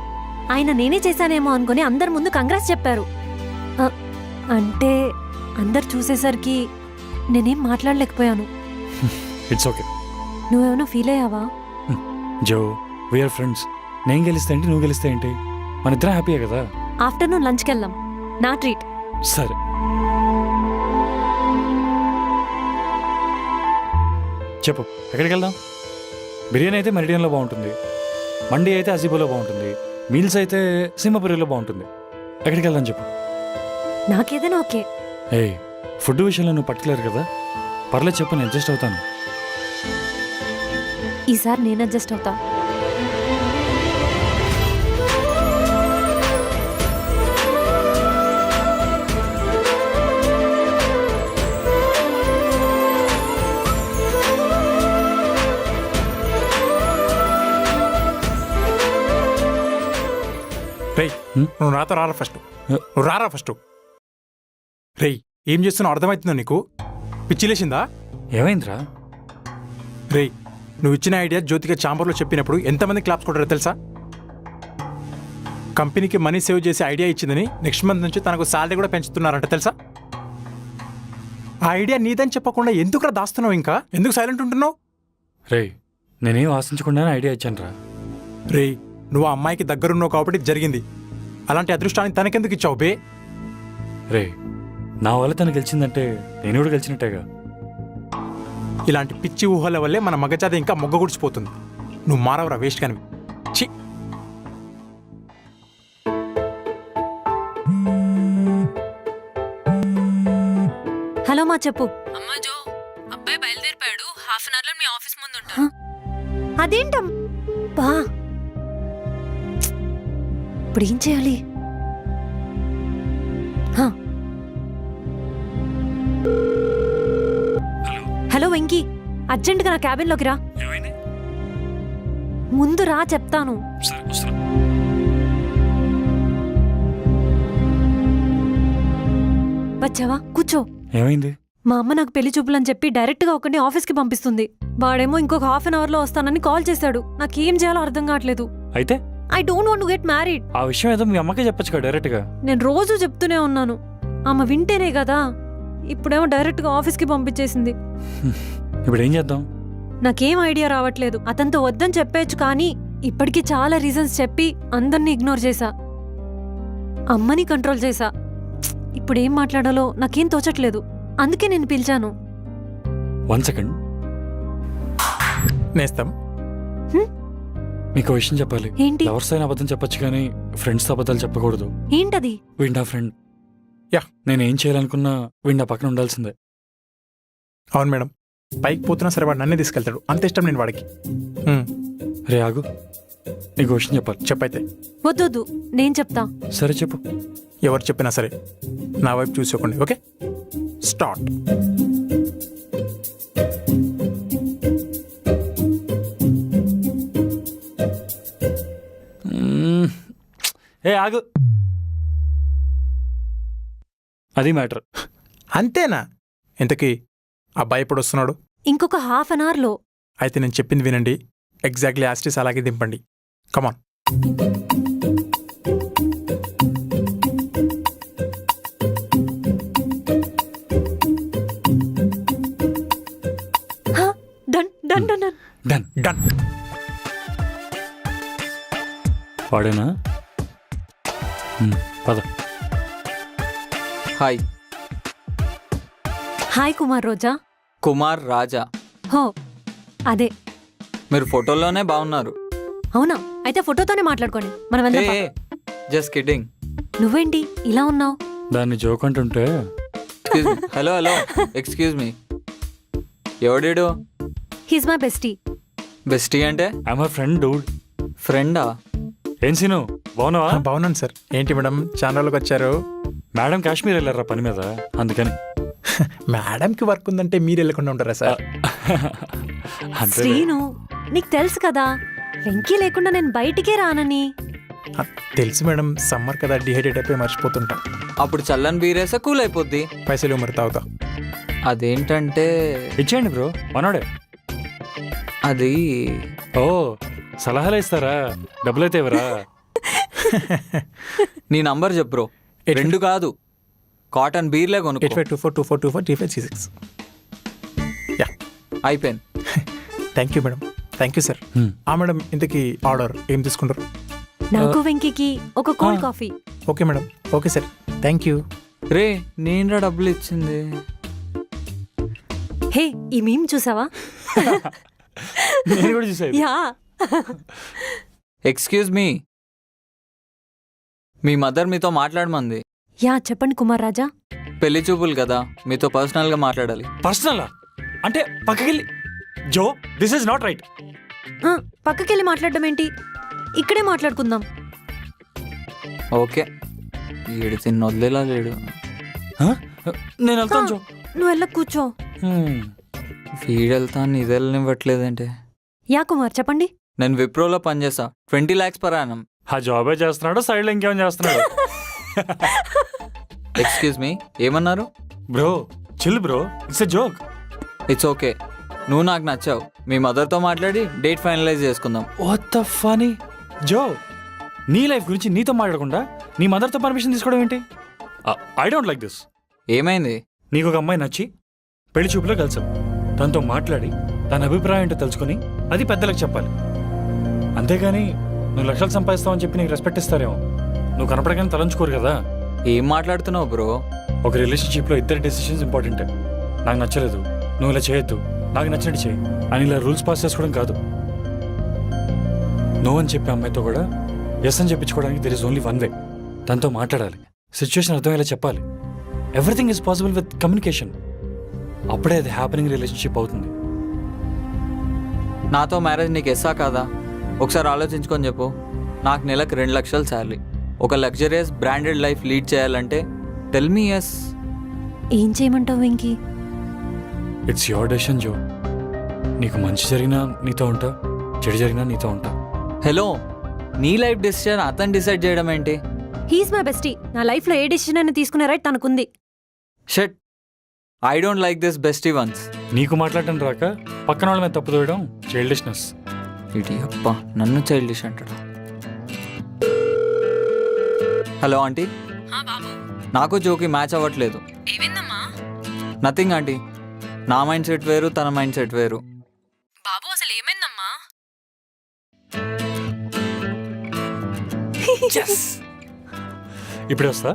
ఆయన నేనే చేశానేమో అనుకుని అందరి ముందు కంగ్రాట్స్ చెప్పారు. అంటే అందరు చూసేసరికి నేనేం మాట్లాడలేకపోయాను. It's okay. నువ్వేమైనా ఫీల్ అయ్యావా? Jo, we're friends. నేను గెలిస్తే ఏంటి, నువ్వు గెలిస్తే ఏంటి, మన ఇద్దరం హ్యాపీయే కదా. ఆఫ్టర్నూన్ లంచ్కి వెళ్దాం, నా ట్రీట్. సరే. చెప్పు, ఎక్కడికి వెళ్దాం? బిర్యానీ అయితే మెరిడియన్లో బాగుంటుంది, మండీ అయితే అజీబోలో బాగుంటుంది, మీల్స్ అయితే సింహపురిలో బాగుంటుంది. ఎక్కడికి వెళ్దాం చెప్పు. నాకేదైనా ఓకే. ఏయ్, ఫుడ్ విషయంలో నువ్వు పర్టికులర్ కదా. పర్లేదు చెప్పు, నేను అడ్జస్ట్ అవుతాను. ఈసారి నేను అడ్జస్ట్ అవుతా. రేయ్, నువ్వు నాతో రారా ఫస్ట్. నువ్వు రారా ఫస్ట్. రేయ్, ఏం చేస్తున్నావు అర్థమవుతుందా నీకు? పిచ్చిలేసిందా? ఏమైందిరా? రేయ్, నువ్వు ఇచ్చిన ఐడియా జ్యోతిక ఛాంబర్లో చెప్పినప్పుడు ఎంతమంది క్లాప్స్ కొట్టారో తెలుసా? కంపెనీకి మనీ సేవ్ చేసే ఐడియా ఇచ్చిందని నెక్స్ట్ మంత్ నుంచి తనకు శాలరీ కూడా పెంచుతున్నారంట తెలుసా? ఆ ఐడియా నీదని చెప్పకుండా ఎందుకు దాస్తున్నావు? ఇంకా ఎందుకు సైలెంట్ ఉంటున్నావు? రేయ్, నేనేం ఆశించకుండానే ఐడియా ఇచ్చాను రా. రేయ్, నువ్వు ఆ అమ్మాయికి దగ్గరున్నావు కాబట్టి జరిగింది. అలాంటి అదృష్టాన్ని తనకెందుకు ఇచ్చావు బే? రే, నా వల్ల తను గెలిచిందంటే నేను కూడా గెలిచినట్టేగా. ఇలాంటి పిచ్చి ఊహల వల్లే మన మగజాతి ఇంకా మొగ్గగుడిచిపోతుంది. నువ్వు మారవరా వేస్ట్ కానివి. ఛీ. హలో మా, చెప్పు. అమ్మా జో, అబ్బాయి బయలుదేరిపాడు. హాఫ్ అన్ అవర్ లో మీ ఆఫీస్ ముందు ఉంటాను. అదేంటం బా, ఇప్పుడు ఏం చేయాలి? హలో వెంకీ, అర్జెంటుగా నా క్యాబిన్లోకి రా. ముందు రా, చెప్తాను. వచ్చావా? కూర్చో. ఏమైంది? మా అమ్మ నాకు పెళ్లి చూపులని చెప్పి డైరెక్ట్గా ఒకరిని ఆఫీస్కి పంపిస్తుంది. వాడేమో ఇంకొక హాఫ్ అన్ అవర్లో వస్తానని కాల్ చేశాడు. నాకేం చేయాలో అర్థం కావట్లేదు. అయితే I don't want to get married. ఆ విషయం ఏదో మీ అమ్మకే చెప్పొచ్చుగా డైరెక్ట్ గా. నేను రోజు చెప్తూనే ఉన్నాను, ఆమె వింటేనే కదా. ఇప్పుడేమో డైరెక్ట్ గా ఆఫీస్కి పంపించేసింది. ఇప్పుడు ఏం చేద్దాం? నాకేం ఐడియా రావట్లేదు. అతనితో వద్దని చెప్పేయచ్చు, కానీ ఇప్పటికీ చాలా రీజన్స్ చెప్పి అందరినీ ఇగ్నోర్ చేశా. అమ్మని కంట్రోల్ చేశా. ఇప్పుడు ఏం మాట్లాడాలో నాకేం తోచట్లేదు. అందుకే నేను పిలిచాను. 1 సెకండ్. నేస్తాం. మీకు విషయం చెప్పాలి. ఏంటి? లవర్స్ అయిన అబద్ధం చెప్పొచ్చు కానీ ఫ్రెండ్స్ అబద్ధాలు చెప్పకూడదు. ఏంటది? వీడు నా ఫ్రెండ్. యా, నేనేం చేయాలనుకున్నా వీడు నా పక్కన ఉండాల్సిందే. అవును మేడం, పైకి పోతున్నా సరే వాడు నన్నే తీసుకెళ్తాడు. అంత ఇష్టం నేను వాడికి. రే ఆగు, నీకు విషయం చెప్పాలి. చెప్పైతే. వద్దొద్దు, నేను చెప్తా. సరే చెప్పు. ఎవరు చెప్పినా సరే నా వైపు చూసుకోండి, ఓకే? స్టార్ట్. ఏ ఆగు, అది మ్యాటర్. అంతేనా? ఇంతకీ అబ్బాయి ఎప్పుడు వస్తున్నాడు? ఇంకొక హాఫ్ అన్ అవర్లో. అయితే నేను చెప్పింది వినండి, ఎగ్జాక్ట్లీ యాస్టిస్ అలాగే దింపండి. Come on. Done done done done. Done. Done. వాడేనా? పద. Hi, hi Kumar Roja. కుమార్ రాజా. హో అదే. మీరు ఫోటోల్లోనే బాగున్నారు. అవునా? అయితే ఫోటోతోనే మాట్లాడుకోండి, మనం వెళ్దాం పద. Just kidding. నువ్వేంటి ఇలా ఉన్నావు? దాన్ని జోక్ అంటుంటే హలో హలో, ఎక్స్క్యూజ్ మీ. ఎవడీడు? He's my bestie. బెస్టీ అంటే? I'm my friend dude. ఫ్రెండా? ఏం సీను, బాగున్నావా? బాగున్నాను సార్. ఏంటి మేడం ఛానల్కి వచ్చారు? మేడం కాశ్మీర్ వెళ్ళారా పని మీద, అందుకని. మేడంకి వర్క్ ఉందంటే మీరు వెళ్ళకుండా ఉంటారా సార్? అంతే. శ్రీను, నీకు తెలుసు కదా వెంకీ లేకుండా నేను బయటికే రానని. తెలుసు మేడం, సమ్మర్ కదా, డిహైడ్రేట్ అయిపోయి మర్చిపోతుంటా. అప్పుడు చల్లని బీరేసా కూల్ అయిపోద్ది. పైసలు మరి తాగుతా. అదేంటంటే ఇచ్చేయండి బ్రో, మనోడే. అది ఓ, సలహాలు ఇస్తారా? డబ్బులైతే ఎవరా? నీ నంబర్ చెప్పు బ్రో. 2 కాదు, కాటన్ బీర్లే కొనుక్కో. 852424243536. యా, అయిపోయింది. Thank you madam. Thank you sir. Madam ఇంతకీ ఆర్డర్ ఏం తీసుకుంటారు? నాకు వెంకీకి ఒక cold coffee. Okay madam. Okay sir, thank you. రే, నేనరా డబ్బులు ఇచ్చింది? హే, ఈ మీమ్ చూసావా? నేను కూడా చూసాను. యా. ఎక్స్క్యూజ్ మీ, మీ మదర్ మీతో మాట్లాడమంది. యా, చెప్పండి కుమార్ రాజా. పెళ్లి చూపులు కదా, మీతో పర్సనల్గా మాట్లాడాలి. పర్సనల్ అంటే పక్కకెళ్ళి. జో, దిస్ ఇస్ నాట్ రైట్. పక్కకెళ్ళి మాట్లాడడం ఏంటి? ఇక్కడే మాట్లాడుకుందాం. ఓకే. ఈడు తిన్న వదిలేలా లేడు. నేను వెళ్తాను జో. నువ్వు వెళ్ళ కూర్చో. వీడెళ్తాను, ఇది వెళ్ళనివ్వట్లేదంటే. యా కుమార్, చెప్పండి. నేను విప్రోలో పనిచేస్తా, 20 lakhs per annum. ఆ జాబే చేస్తున్నాడు, సైడ్లో ఇంకేం చేస్తున్నాడు? ఎక్స్క్యూజ్ మీ, ఏమన్నారు? Bro chill bro, it's a joke. It's okay. నువ్వు నాకు నచ్చావు. మీ మదర్తో మాట్లాడి డేట్ ఫైనలైజ్ చేసుకుందాం. వాట్ ద ఫనీ జో, నీ లైఫ్ గురించి నీతో మాట్లాడకుండా నీ మదర్తో పర్మిషన్ తీసుకోవడం ఏంటి? I don't like this. ఏమైంది? నీకు ఒక అమ్మాయి నచ్చి పెళ్లి చూపులో కలిసాం, తనతో మాట్లాడి తన అభిప్రాయం ఏంటో తెలుసుకొని అది పెద్దలకు చెప్పాలి. అంతేగాని నువ్వు లక్షలు సంపాదిస్తావని చెప్పి నీకు రెస్పెక్ట్ ఇస్తారేమో. నువ్వు కనపడగానే తలంచుకోరు కదా. ఏం మాట్లాడుతున్నావు బ్రో? ఒక రిలేషన్షిప్లో ఇద్దరు డెసిషన్స్ ఇంపార్టెంటే. నాకు నచ్చలేదు, నువ్వు ఇలా చేయొద్దు, నాకు నచ్చినట్టు చేయి అని ఇలా రూల్స్ పాస్ చేసుకోవడం కాదు. నో అని చెప్పే అమ్మాయితో కూడా ఎస్ అని చెప్పించుకోవడానికి there is only one way. తనతో మాట్లాడాలి, సిచ్యువేషన్ అర్థమయ్యేలా చెప్పాలి. Everything is possible with communication. అప్పుడే అది హ్యాపెనింగ్ రిలేషన్షిప్ అవుతుంది. నాతో మ్యారేజ్ నీకు ఎస్సా కాదా? ఒకసారి ఆలోచించుకొని చెప్పు. నాకు నెలకు 2 లక్షలు శాలరీ, ఒక లగ్జరియస్ బ్రాండెడ్ లైఫ్ లీడ్ చేయాలంటే టెల్ మీ ఎస్. ఏం చేయమంటావు వెంకీ? ఇట్స్ యువర్ డెసిషన్ జో. నీకు మంచి జరిగినా నీతో ఉంటా, చెడు జరిగినా నీతో ఉంటా. హలో, నీ లైఫ్ డెసిషన్ అతను డిసైడ్ చేయడం ఏంటి? He's my bestie. నా లైఫ్లో ఏ డెసిషన్ అయినా తీసుకునే రైట్ తనకుంది. Shut, I don't like this bestie ones. నీకు మాట్లాడటం రాక పక్కన వాళ్ళ మీద తప్పు తోయడం చైల్డిష్నెస్. ఇది అప్ప నన్ను చైల్డిష్ అంటాడు. హలో ఆంటీ, బాబు, నాకు జోకి మ్యాచ్ అవ్వట్లేదు. ఏమైందమ్మా? Nothing aunty. నా మైండ్ సెట్ వేరు, తన మైండ్ సెట్ వేరు. బాబు, అసలు ఏమైందమ్మా? ఇప్పుడే వస్తా.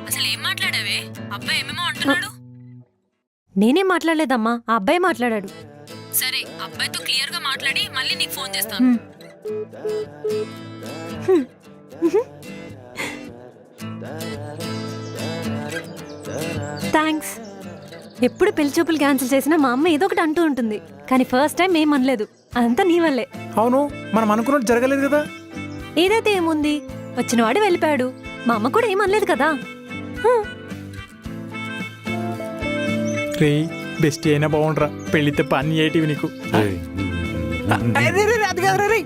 అసలు ఏం మాట్లాడావే? అబ్బాయి ఏమేమో అంటున్నాడు. నేనేం మాట్లాడలేదమ్మా, ఆ అబ్బాయి మాట్లాడాడు. సరే, అబ్బాయితో క్లియర్ గా మాట్లాడి మళ్ళీ నీకు ఫోన్ చేస్తాను. థ్యాంక్స్. ఎప్పుడు పెళ్లి చూపులు క్యాన్సిల్ చేసినా మా అమ్మ ఏదో ఒకటి అంటూ ఉంటుంది, కానీ ఫస్ట్ టైం ఏం అనలేదు. అదంతా నీ వల్లే. అవును, మనం అనుకున్నట్టు జరగలేదు కదా. ఏదైతే ఏముంది, వచ్చినవాడు వెళ్ళిపోయాడు. మా అమ్మ కూడా ఏమనలేదు కదా. హ్మ్. రే బెస్ట్ అయినా బాగుండ్రా, పెళ్లితే పని ఏటివి నీకు. అది కాదు రే.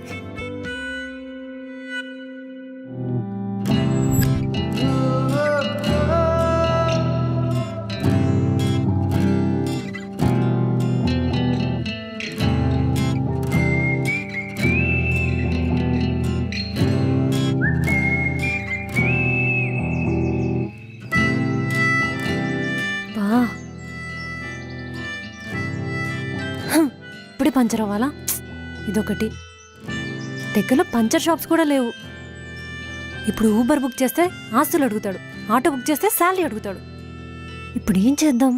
బా హ్మ్. ఇప్పుడే పంచర్ అవ్వాలా? ఇదొకటి. దగ్గరలో పంచర్ షాప్స్ కూడా లేవు. ఇప్పుడు ఊబర్ బుక్ చేస్తే ఆస్తులు అడుగుతాడు, ఆటో బుక్ చేస్తే శాలరీ అడుగుతాడు. ఇప్పుడు ఏం చేద్దాం?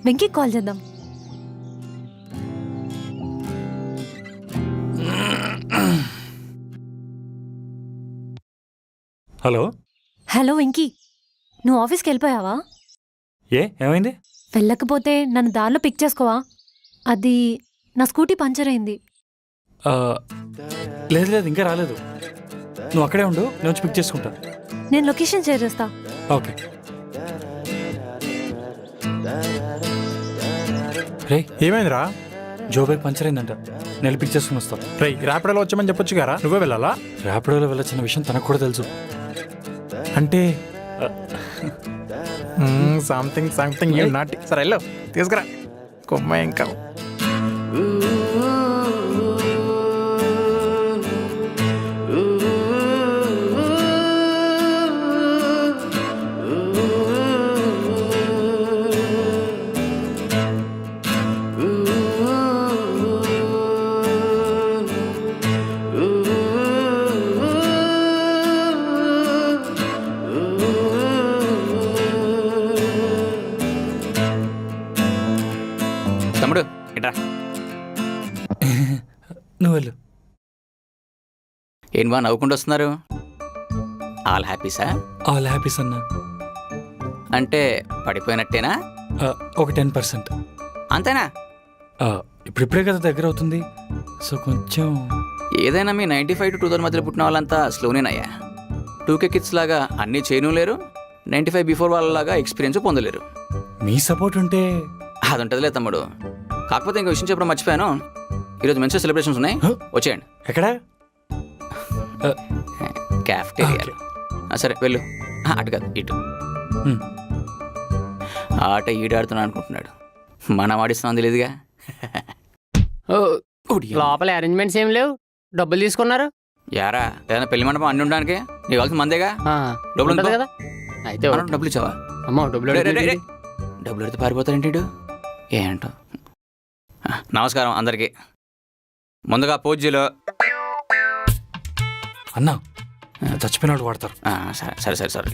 వెంకీ కాల్ చేద్దాం. హలో. హలో వెంకీ, నువ్వు ఆఫీస్కి వెళ్ళిపోయావా? ఏమైంది? వెళ్ళకపోతే నన్ను దారిలో పిక్ చేసుకోవా? అది నా స్కూటీ పంచర్ అయింది. లేదు లేదు, ఇంకా రాలేదు. నువ్వు అక్కడే ఉండు, నేను వచ్చి పిక్ చేసుకుంటా. నేను లొకేషన్ షేర్ చేస్తా. ఓకే. రే, ఏమైందిరా? జో బైక్ పంచర్ అయిందంట, నేను పిక్ చేసుకుని వస్తా. రే ర్యాపిడోలో వచ్చామని చెప్పొచ్చు కదా, నువ్వే వెళ్ళాలా? ర్యాపిడోలో వెళ్ళొచ్చిన విషయం తనకు కూడా తెలుసు. అంటే సంథింగ్ సంథింగ్ యూ నాట్. సరే వెళ్ళు, తీసుకురా కొమ్మ. ఇంకా తమ్ముడు ఇట్రా. నువ్వు వెళ్ళు. ఏం బా నవ్వుకుంటూ వస్తున్నారు? ఆల్ హ్యాపీసా? ఆల్ హ్యాపీస్ అన్నా. అంటే పడిపోయినట్టేనా? ఒక 10%. అంతేనా? ఇప్పుడిప్పుడే కదా దగ్గర అవుతుంది, సో కొంచెం. ఏదైనా మీ 95 to 2000 మధ్యలో పుట్టిన వాళ్ళంతా స్లోనేనయ్యా. 2K కిడ్స్ లాగా అన్నీ చేయను లేరు, 95 బిఫోర్ వాళ్ళలాగా ఎక్స్పీరియన్స్ పొందలేరు. మీ సపోర్ట్ ఉంటే. అది ఉంటుందిలే తమ్ముడు. కాకపోతే ఇంకో విషయం చెప్పడం మర్చిపోయాను, ఈరోజు మంచి సెలబ్రేషన్స్ ఉన్నాయి, వచ్చేయండి. ఎక్కడ? క్యాఫ్టేరియాలో. సరే వెళ్ళు. అటు కాదు, ఇటు. ఆట ఈడాడుతున్నా అనుకుంటున్నాడు, మనం ఆడిస్తున్నాం తెలియదుగా. లోపల అరేంజ్మెంట్స్ ఏం లేవు, డబ్బులు తీసుకున్నారు. యారా, ఏదైనా పెళ్లి మండపం అన్ని ఉండడానికి నీకు కావాల్సిన మందేగా. డబ్బులు ఉంటుంది కదా. అయితే మనం డబ్బులు ఇచ్చావా? అమ్మో డబ్బులు అడిగితే డబ్బులు ఎడితే పారిపోతాడేంటి? ఏంటో. నమస్కారం అందరికీ. ముందుగా పూజ్యులు. అన్నా, చచ్చిపోయినాడు వాడతారు. సరే సరే సరే సరే.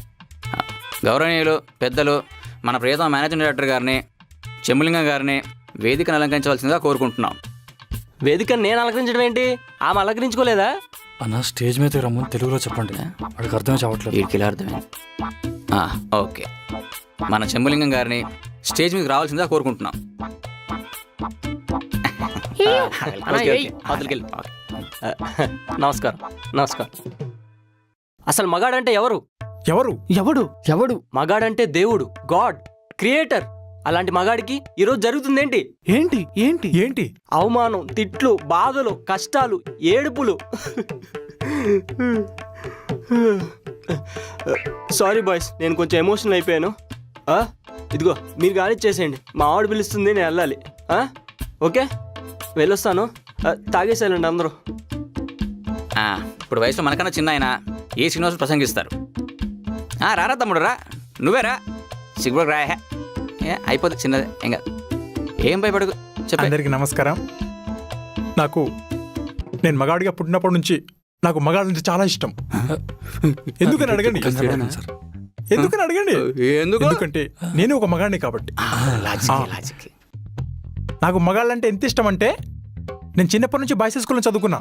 గౌరవనీయులు పెద్దలు, మన ప్రియతమ మేనేజింగ్ డైరెక్టర్ గారిని, చెమ్ములింగం గారిని వేదికను అలంకరించవలసిందిగా కోరుకుంటున్నాం. వేదికను నేను అలంకరించడం ఏంటి? ఆమె అలంకరించుకోలేదా? అన్న, స్టేజ్ మీద రమ్మని తెలుగులో చెప్పండి, వాడికి అర్థమే చావట్లేదు. వీడికి అర్థమే. ఓకే, మన చెమ్ములింగం గారిని స్టేజ్ మీదకి రావాల్సిందిగా కోరుకుంటున్నాం. నమస్కారం నమస్కారం. అసలు మగాడంటే ఎవరు? ఎవరు? ఎవడు ఎవడు? మగాడంటే దేవుడు, గాడ్, క్రియేటర్. అలాంటి మగాడికి ఈరోజు జరుగుతుందేంటి? ఏంటి ఏంటి ఏంటి? అవమానం, తిట్లు, బాధలు, కష్టాలు, ఏడుపులు. సారీ బాయ్స్, నేను కొంచెం ఎమోషనల్ అయిపోయాను. ఇదిగో మీరు కానిచ్చేసేయండి, మా ఆవిడ పిలుస్తుంది, నేను వెళ్ళాలి. ఓకే, వెళ్ళొస్తాను. తాగేసేయాలండి అందరూ. ఇప్పుడు వయసులో మనకన్నా చిన్న ఆయన ఏ శ్రీనివాసులు ప్రసంగిస్తారు. రారా తమ్ముడు, రా, నువ్వేరా. సిగ్గుడు రాయా, అయిపోతుంది, చిన్నదే, ఏం కాదు, ఏం భయపడకు. చెప్పండి. అందరికీ నమస్కారం. నేను మగాడిగా పుట్టినప్పటి నుంచి నాకు మగాడు అంటే చాలా ఇష్టం. ఎందుకని అడగండి. ఎందుకని అడగండి. ఎందుకంటే నేను ఒక మగాడిని కాబట్టి. నాకు మగాళ్ళంటే ఎంత ఇష్టం అంటే, నేను చిన్నప్పటి నుంచి బాయ్స్ స్కూల్లో చదువుకున్నా.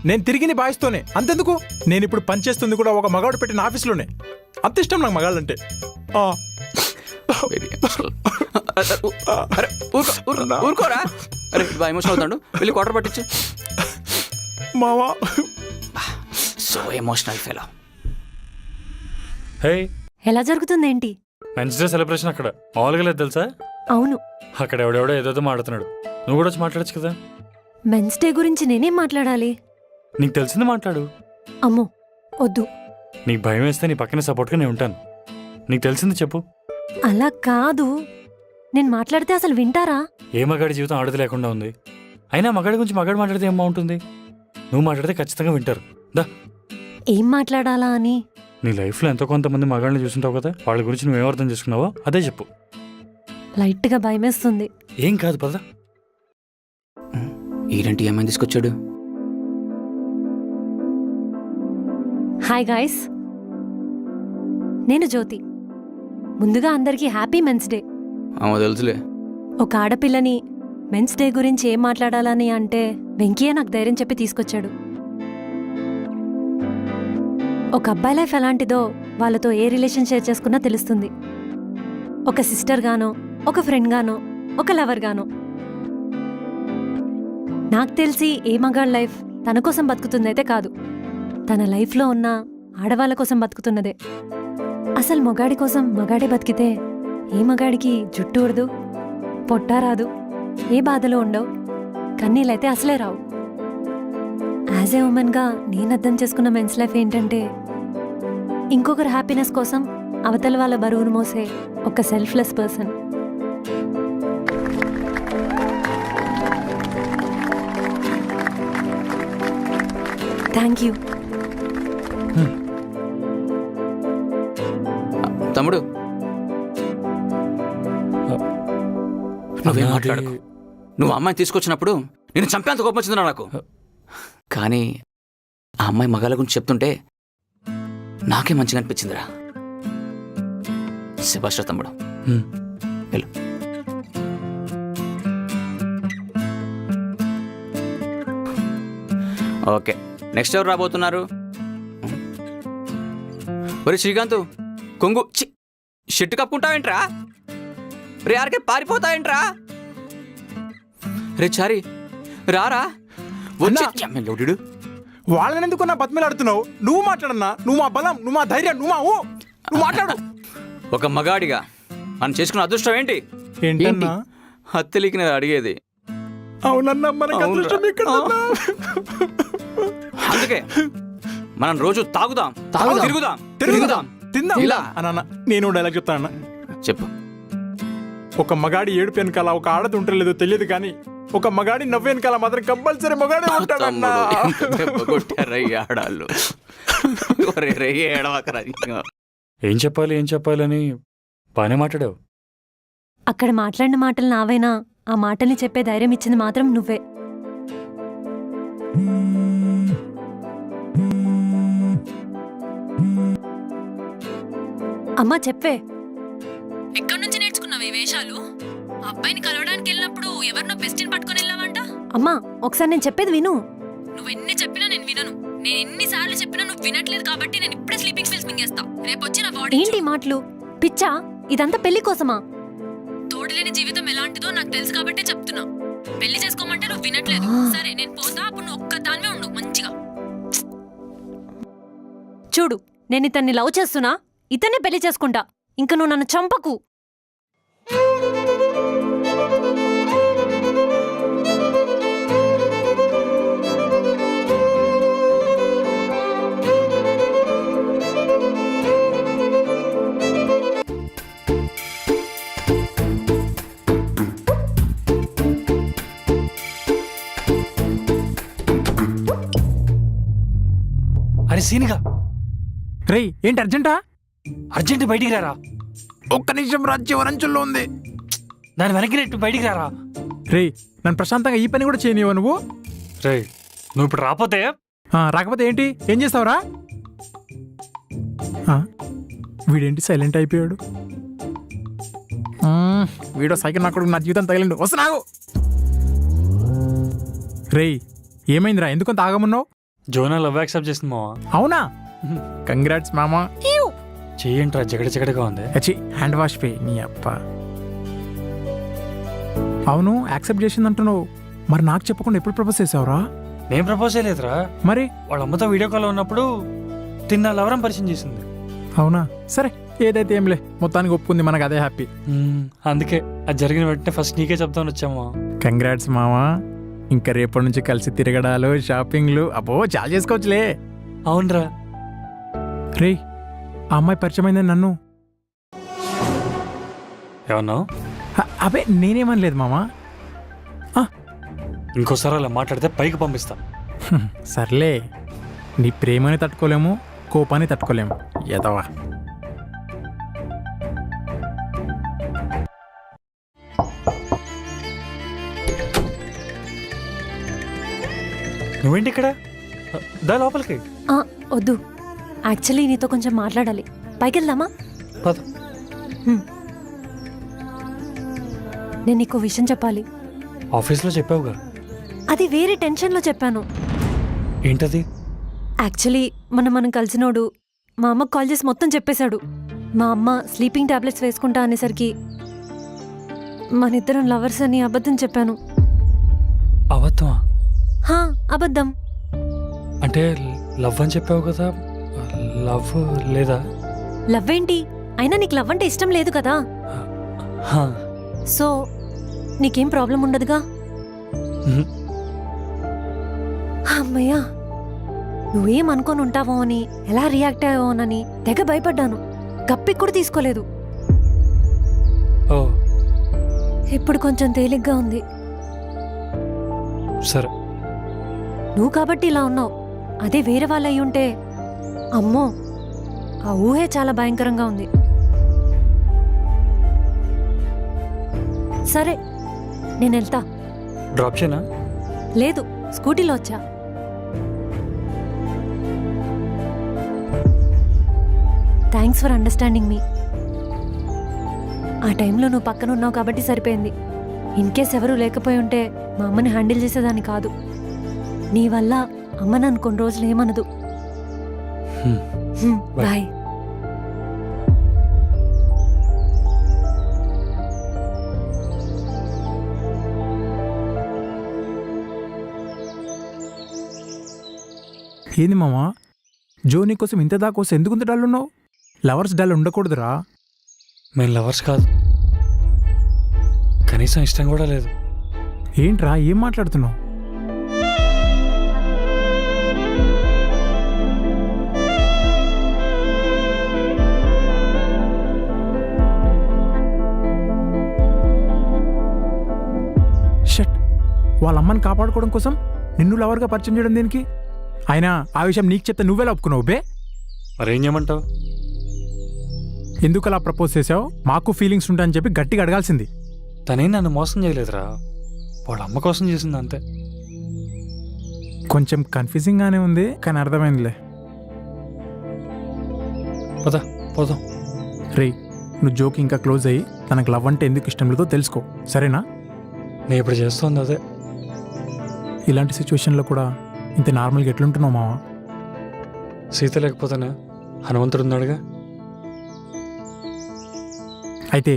నేను తిరిగి బాయ్స్తోనే. అంతెందుకు, నేను ఇప్పుడు పనిచేస్తుంది కూడా ఒక మగాడు పెట్టిన ఆఫీస్లోనే. అంత ఇష్టం నాకు మగాళ్ళంటే. ఊరుకోరా. అరే బాగా ఎమోషన్ అవుతాడు, వెళ్ళి క్వార్టర్ పట్టించు. మావా సో ఎమోషనల్ ఫెలో. హే, ఎలా జరుగుతుందేంటి? మెన్స్ డే సెలబ్రేషన్ అక్కడ మామూలుగా లేదు తెలుసా? అవును, అక్కడ ఎవడెవడో ఏదోదో మాట్లాడుతున్నాడు. నువ్వు కూడా వచ్చి మాట్లాడచ్చు కదా. మెన్స్ డే గురించి నేనేం మాట్లాడాలి? నీకు తెలిసింది మాట్లాడు. అమ్మో వద్దు. నీకు భయం వేస్తే నీ పక్కనే సపోర్ట్గా నేను ఉంటాను. నీకు తెలిసింది చెప్పు. అలా కాదు, నేను మాట్లాడితే అసలు వింటారా? ఏ మగాడి జీవితం ఆడది లేకుండా ఉంది. అయినా మగాడి గురించి మగాడు మాట్లాడితే ఏం బాగుంటుంది? నువ్వు మాట్లాడితే ఖచ్చితంగా వింటారు. దా. ఏం మాట్లాడాలా అని? నీ లైఫ్లో ఎంతో కొంతమంది మగాళ్ళని చూసుంటావు కదా, వాళ్ళ గురించి నువ్వేం అర్థం చేసుకున్నావో అదే చెప్పు. లైట్గా భయమేస్తుంది. ఏం కాదు పద. ఈరంటి ఏమైనా తీసుకొచ్చాడు? హాయ్ గాయ్స్, నేను జ్యోతి. ముందుగా అందరికీ హ్యాపీ మెన్స్ డే. తెలుసులే. ఒక ఆడపిల్లని మెన్స్ డే గురించి ఏం మాట్లాడాలని అంటే వెంకయ్య నాకు ధైర్యం చెప్పి తీసుకొచ్చాడు. ఒక అబ్బాయి లైఫ్ ఎలాంటిదో వాళ్ళతో ఏ రిలేషన్ షేర్ చేసుకున్నా తెలుస్తుంది. ఒక సిస్టర్ గానో, ఒక ఫ్రెండ్ గానో, ఒక లవర్ గానో. నాకు తెలిసి ఏ మగాళ్ళ లైఫ్ తన కోసం బతుకుతుందైతే కాదు, తన లైఫ్లో ఉన్న ఆడవాళ్ళ కోసం బతుకుతున్నదే. అసలు మగాడి కోసం మగాడే బతికితే ఏ మగాడికి జుట్టు ఉడదు, పొట్టా రాదు, ఏ బాధలు ఉండవు, కన్నీళ్ళైతే అసలే రావు. యాజ్ ఏ ఉమెన్గా నేను అర్థం చేసుకున్న మెన్స్ లైఫ్ ఏంటంటే, ఇంకొకరు హ్యాపీనెస్ కోసం అవతల వాళ్ళ బరువును మోసే ఒక సెల్ఫ్లెస్ పర్సన్. Thank you. తమ్ముడు నువ్వేం మాట్లాడకు. నువ్వు అమ్మాయిని తీసుకొచ్చినప్పుడు నేను చంపేంత కోపం వచ్చిందిరా నాకు. కానీ ఆ అమ్మాయి మగాళ్ళ గురించి చెప్తుంటే నాకే మంచిగా అనిపించిందిరా. శభాష్ రా తమ్ముడు. వెళ్ళు. ఓకే, నెక్స్ట్ ఎవరు రాబోతున్నారు? ఒరే శ్రీకాంత్, కొంగు షెట్టు కప్పుకుంటావేంట్రా? రే ఆరికే పారిపోతావేంట్రా? రే చారి రారా. వచ్చి వాళ్ళని ఎందుకున్నా బతిమలాడుతున్నావు? నువ్వు మాట్లాడన్నా. నువ్వు మా బలం, నువ్వు మా ధైర్యం, నువ్వు మాట్లాడు. ఒక మగాడిగా మనం చేసుకున్న అదృష్టం ఏంటి? ఏంటన్నా? హత్యలికి నేను అడిగేది. అవునన్నా, మనకి అదృష్టం ఎక్కడన్నా? అందుకే మనం రోజు తాగుదాం, తిరుగుదాం, తిందాం ఇలా. అన్న నేను డైలాగ్ చెప్తానన్నా. చెప్పు. ఒక మగాడి ఏడుపు వెనకాల ఒక ఆడది ఉంటలేదో తెలియదు, కానీ ఒక మగాడి నవ్వు వెనకాల మాత్రం కంపల్సరీ మగాడే ఉంటాడన్నా. ఆడాళ్ళు ఏం చెప్పాలి అని బాగానే మాట్లాడావు. అక్కడ మాట్లాడిన మాటలు నావైనా ఆ మాటల్ని చెప్పే ధైర్యం ఇచ్చింది మాత్రం నువ్వే. అమ్మా చెప్పే. ఎక్కడి నుంచి నేర్చుకున్నావు ఈ వేషాలు? అబ్బాయిని కలవడానికి వెళ్ళినప్పుడు ఎవరినో బెస్టిని పట్టుకొని వెళ్ళావంట. అమ్మా ఒకసారి నేను చెప్పేది విను. నువ్వెన్ని చెప్పినా నేను వినను. నేను ఎన్నిసార్లు చెప్పినా నువ్వు వినట్లేదు కాబట్టి నేను ఇప్పుడే స్లీపింగ్ పిల్స్ మింగేస్తా. రేపు వచ్చి నా బాడీ ఏంటి మాటలు? పిచ్చా? ఇదంతా పెళ్లి కోసమా? తోడులేని జీవితం ఎలాంటిదో నాకు తెలుసు కాబట్టి చెప్తున్నా. పెళ్లి చేసుకోమంటే నువ్వు వినట్లేదు. సరే నేను పోతా, అప్పుడు నువ్వు ఒక్కదాన్నే ఉండు మంచిగా. చూడు, నేను ఇతన్ని లవ్ చేస్తున్నా, ఇతన్ని పెళ్లి చేసుకుంటా. ఇంక నువ్వు నన్ను చంపకు. అరే సీనిగా, రేయ్ ఏంటి అర్జెంటా? అర్జెంట్ బయటికి రారా. ఒక్క నిమిషం రాజ్యం వరంచుల్లో ఉంది. దాని వెనక్కి నెట్టు బయటికి రారా. రేయ్ నన్ను ప్రశాంతంగా ఈ పని కూడా చేయనివా నువ్వు? రే నువ్వు ఇప్పుడు రాకపోతే రాకపోతే ఏంటి? ఏం చేస్తావురా? వీడేంటి సైలెంట్ అయిపోయాడు? వీడో సైకిల్ నా కొడుకు నా జీవితం తగిలిండు. వస్తున్నావు. రేయ్ ఏమైందిరా? ఎందుకంత ఆగమున్నావు? జోనా లవ్ యాక్సెప్ట్ చేసింది మావా. అవునా? కంగ్రాట్స్ మామా. చెయ్యంట్రా, జగడగా ఉంది. హ్యాండ్ వాష్ పే నీ అప్ప. అవును యాక్సెప్ట్ చేసిందంటున్నావు, మరి నాకు చెప్పకుండా ఎప్పుడు ప్రపోజ్ చేసావురా? నేను ప్రపోజ్ చేయలేదురా, మరి వాళ్ళ అమ్మతో వీడియో కాల్ ఉన్నప్పుడు తిన్న లవరం పరిచయం చేసింది. అవునా, సరే ఏదైతే ఏంలే, మొత్తానికి ఒప్పుకుంది, మనకు అదే హ్యాపీ. అందుకే అది జరిగిన వెంటనే ఫస్ట్ నీకే చెప్తామని వచ్చామా. కంగ్రాట్స్ మామా, ఇంకా రేపటి నుంచి కలిసి తిరగడాలు, షాపింగ్లు, అబ్బో చాలా చేసుకోవచ్చులే. అవునరా. రే, ఆ అమ్మాయి పరిచయమైందని నన్ను ఏమన్నావు? అబే నేనేమనలేదు మామా. ఇంకోసారి అలా మాట్లాడితే పైకి పంపిస్తా. సర్లే, నీ ప్రేమని తట్టుకోలేము, కోపాన్ని తట్టుకోలేము, ఎదవా. నువ్వేంటి ఇక్కడ? దా లోపలికి. వద్దు, యాక్చువల్లీ నీతో కొంచెం మాట్లాడాలి. పైకి వెళ్దామా? పద. నేను నీకు విషయం చెప్పాలి. ఆఫీస్లో చెప్పావుగా. అది వేరే టెన్షన్లో చెప్పాను. ఏంటది? యాక్చువల్లీ మనం కలిసినోడు మా అమ్మకు కాల్ చేసి మొత్తం చెప్పేశాడు. మా అమ్మ స్లీపింగ్ టాబ్లెట్స్ వేసుకుంటా అనేసరికి మన ఇద్దరం లవర్స్ అని అబద్ధం చెప్పాను. అబద్ధమా? అబద్ధం. అంటే లవ్ అని చెప్పావు కదా, లవ్ లేదా? లవ్ ఏంటి? అయినా నీకు లవ్ అంటే ఇష్టం లేదు కదా, సో నీకేం ప్రాబ్లం ఉండదుగా. అమ్మయ్యా, నువ్వేం అనుకొని ఉంటావో అని, ఎలా రియాక్ట్ అయ్యావోనని తెగ భయపడ్డాను. గప్పికి కూడా తీసుకోలేదు. ఓ, ఇప్పుడు కొంచెం తేలిగ్గా ఉంది. సరే. నువ్వు కాబట్టి ఇలా ఉన్నావు. అదే వేరే వాళ్ళు అయి ఉంటే అమ్మో, ఆ ఊహే చాలా భయంకరంగా ఉంది. సరే, నేను వెళ్తా. డ్రాప్ చేయనా? లేదు, స్కూటీలో వచ్చా. థ్యాంక్స్ ఫర్ అండర్స్టాండింగ్ మీ. ఆ టైంలో నువ్వు పక్కన ఉన్నావు కాబట్టి సరిపోయింది. ఇన్ కేస్ ఎవరూ లేకపోయి ఉంటే మా అమ్మని హ్యాండిల్ చేసేదాన్ని కాదు. నీ వల్ల అమ్మ నన్ను కొన్ని రోజులు ఏమనదు. బాయ్. ఏంది మామా, జో నీ కోసం ఇంత దాకోసం ఎందుకు డల్ ఉన్నావు? లవర్స్ డల్ ఉండకూడదురా. మేము లవర్స్ కాదు, కనీసం ఇష్టం కూడా లేదు. ఏంట్రా, ఏం మాట్లాడుతున్నావు? షట్, వాళ్ళ అమ్మని కాపాడుకోవడం కోసం నిన్ను లవర్గా పరిచయం చేయడం దేనికి? అయినా ఆ విషయం నీకు చెప్తే నువ్వెలా ఒప్పుకున్నావు బే? మరేం చేయమంటావు? ఎందుకు అలా ప్రపోజ్ చేసావు? మాకు ఫీలింగ్స్ ఉంటాయని చెప్పి గట్టిగా అడగాల్సింది. తనేం నన్ను మోసం చేయలేదురా, వాళ్ళ అమ్మ కోసం చేసింది అంతే. కొంచెం కన్ఫ్యూజింగ్గానే ఉంది, కానీ అర్థమైందిలే. పద పోదాం. రే, నువ్వు జోకి ఇంకా క్లోజ్ అయ్యి తనకు లవ్ అంటే ఎందుకు ఇష్టం లేదో తెలుసుకో, సరేనా? నేను ఇప్పుడు చేస్తుంది అదే. ఇలాంటి సిచ్యువేషన్లో కూడా ఇంత నార్మల్గా ఎట్లుంటున్నావు మావా? సీత లేకపోతేనే హనుమంతుడు ఉన్నాడుగా. అయితే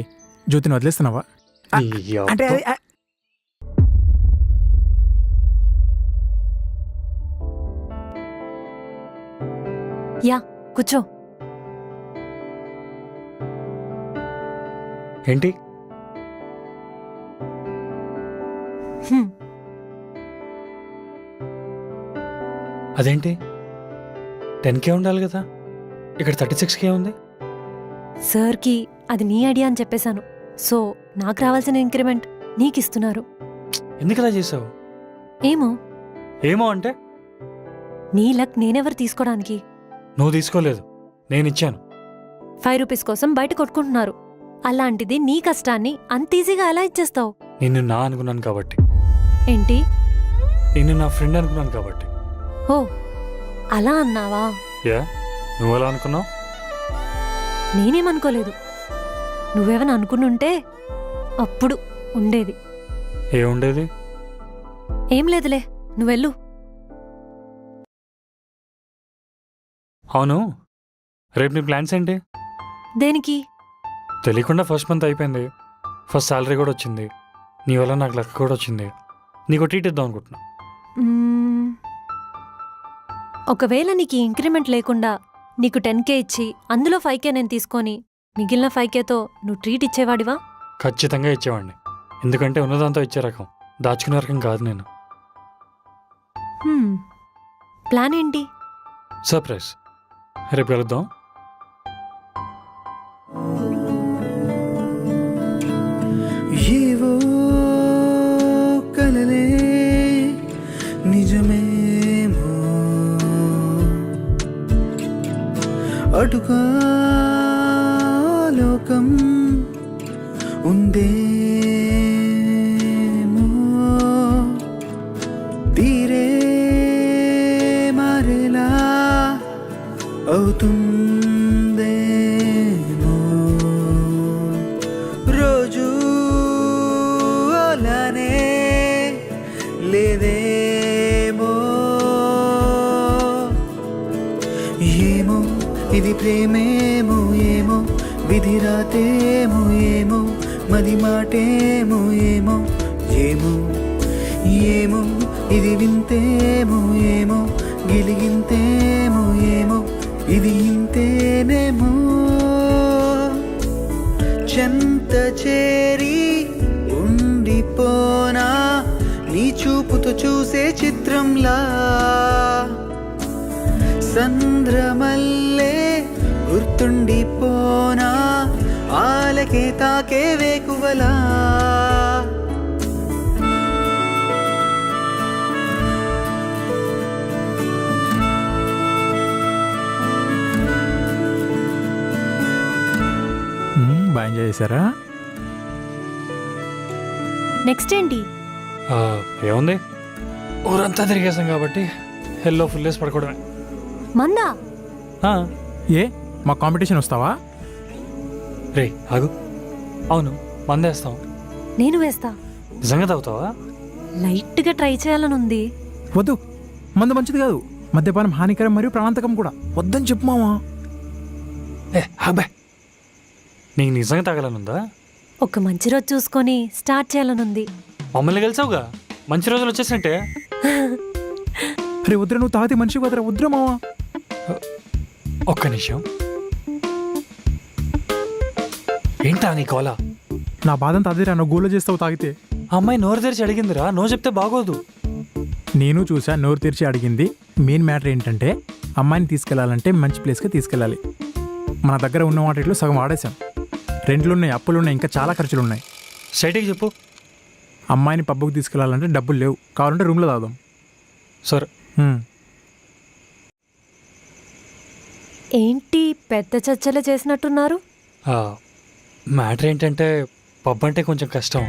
జ్యోతిని వదిలేస్తున్నావా? అంటే యా, కూర్చో. ఏంటి? అదేంటి 10K ఉండాలి కదా, ఇక్కడ 36K ఉంది. సార్కి అది నీ ఐడియా అని చెప్పేశాను. సో నాకు రావాల్సిన ఇంక్రిమెంట్ నీకు ఇస్తున్నారు. ఎందుకు ఇలా చేసావు? ఏమో. ఏమో అంటే నీ లక్ నేనెవరు తీసుకోవడానికి? నువ్వు తీసుకోలేదు, నేను ఇచ్చాను. 5 రూపీస్ కోసం బయట కొట్టుకుంటున్నారు. అలాంటిది నీ కష్టాన్ని అంత ఈజీగా ఎలా ఇచ్చేస్తావు? నిన్ను నా అనుకున్నాను కాబట్టి. ఏంటి? నిన్ను నా ఫ్రెండ్ అనుకున్నాను కాబట్టి. ఓ, అలా అన్నావా? యా, నువ్వు ఎలా అనుకున్నావు? నేనేమనుకోలేదు. నువ్వేమని అనుకునుంటే అప్పుడు ఉండేది. ఏముండేది? ఏం లేదులే, నువ్వెళ్ళు. అవును, రేపు నీ ప్లాన్స్ ఏంటి? దేనికి? తెలియకుండా ఫస్ట్ మంత్ అయిపోయింది, ఫస్ట్ శాలరీ కూడా వచ్చింది. నీ వల్ల నాకు లెక్క కూడా వచ్చింది. నీకు ట్రీట్ ఇద్దాం అనుకుంటున్నా. ఒకవేళ నీకు ఇంక్రిమెంట్ లేకుండా నీకు 10K ఇచ్చి అందులో 5K నేను తీసుకొని మిగిలిన 5Kతో నువ్వు ట్రీట్ ఇచ్చేవాడివా? ఖచ్చితంగా ఇచ్చేవాడిని. ఎందుకంటే ఉన్నదంతా ఇచ్చే రకం, దాచుకునే రకం కాదు నేను. ప్లాన్ ఏంటి? సర్ప్రైజ్. రేపు వెళుద్దాం. ఏవో కలలే నిజమేమో అటుగా లోకం ఉందేమో తీరే మారేలా అవుతుందేమో రోజు అలానే లేదేమో ఏమో ఇది ప్రేమేమో ఏమో విధి రాతేమో ఏమో మది మాటేమో ఏమో ఏమో ఏమో ఇది వింతేమో ఏమో గిలిగింతేమో ఏమో ఇది ఇంతేనేమో చెంత చేరి ఉండిపోనా నీ చూపుతో చూసే చిత్రంలా సంద్రమల్లే గుర్తుండిపోనా ఆలకే తాకే వేకువలా బాగా ఎంజాయ్ చేశారా? నెక్స్ట్ ఏంటి? ఏముంది, ఊరంతా తిరిగేసాం కాబట్టి హెల్లో ఫుల్ వేసి పడుకోవడమే. మందా? ఏ మా కాంపిటీషన్ వస్తావా? రే ఆగు. అవును, మందేస్తాం. నేను వేస్తా. నిజంగా తాగుతావా? లైట్గా ట్రై చేయాలనుంది. వద్దు, మందు మంచిది కాదు. మద్యపానం హానికరం మరియు ప్రాణాంతకం కూడా. వద్దని చెప్పు మావా. అబ్బాయి, నీకు నిజంగా తాగాలనుందా? ఒక మంచి రోజు చూసుకొని స్టార్ట్ చేయాలనుంది. మమ్మల్ని కలిసావుగా, మంచి రోజులు వచ్చేసినట్టే. అరే వద్దురా, నువ్వు తాగితే మనిషి వదరా. వద్దురా మావా. ఒక్క నిమిషం. ఏంటా నీ కోలా? నా బాధంతా అదేరా, నువ్వు గోల చేస్తావు తాగితే. ఆ అమ్మాయి నోరు తెరిచి అడిగిందిరా, నో చెప్తే బాగోదు. నేను చూసా, నోరు తెరిచి అడిగింది. మెయిన్ మ్యాటర్ ఏంటంటే అమ్మాయిని తీసుకెళ్లాలంటే మంచి ప్లేస్కి తీసుకెళ్ళాలి. మన దగ్గర ఉన్న వాటిలో సగం వాడేశాం. రెంట్లున్నాయి, అప్పులున్నాయి, ఇంకా చాలా ఖర్చులు ఉన్నాయి. స్ట్రైట్గా చెప్పు. అమ్మాయిని పబ్బుకి తీసుకెళ్లాలంటే డబ్బులు లేవు. కావాలంటే రూమ్లో తాగుదాం. సరే. ఏంటి పెద్ద చర్చలే చేసినట్టున్నారు? మ్యాటర్ ఏంటంటే పబ్ అంటే కొంచెం కష్టం,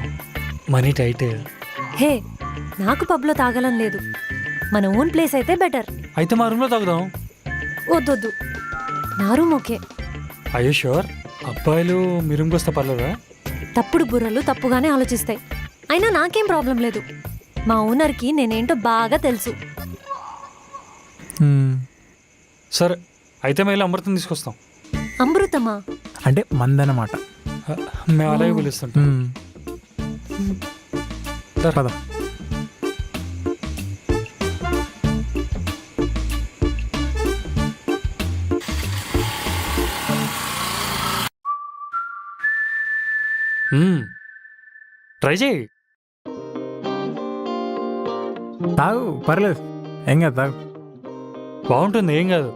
మనీ టైట్. హే, నాకు పబ్లో తాగాలని లేదు. మన ఓన్ ప్లేస్ అయితే బెటర్. అయితే మా రూమ్లో తాగుదాం. వద్దొద్దు, నా రూమ్ ఓకే. అయ్యో షూర్? అబ్బాయిలు మీ రూమ్కి వస్తే పర్లేదా? తప్పుడు బుర్రలు తప్పుగానే ఆలోచిస్తాయి. అయినా నాకేం ప్రాబ్లం లేదు. మా ఓనర్కి నేనేంటో బాగా తెలుసు. సరే, అయితే మేము అమృతం తీసుకొస్తాం. అమృతమా? అంటే మందనమాట. మేము అలాగే పిలుస్తుంటాం. పద. ట్రై చేయి. తాగు, పర్లేదు, ఏం కాదు, తాగు. బాగుంటుంది, ఏం కాదు.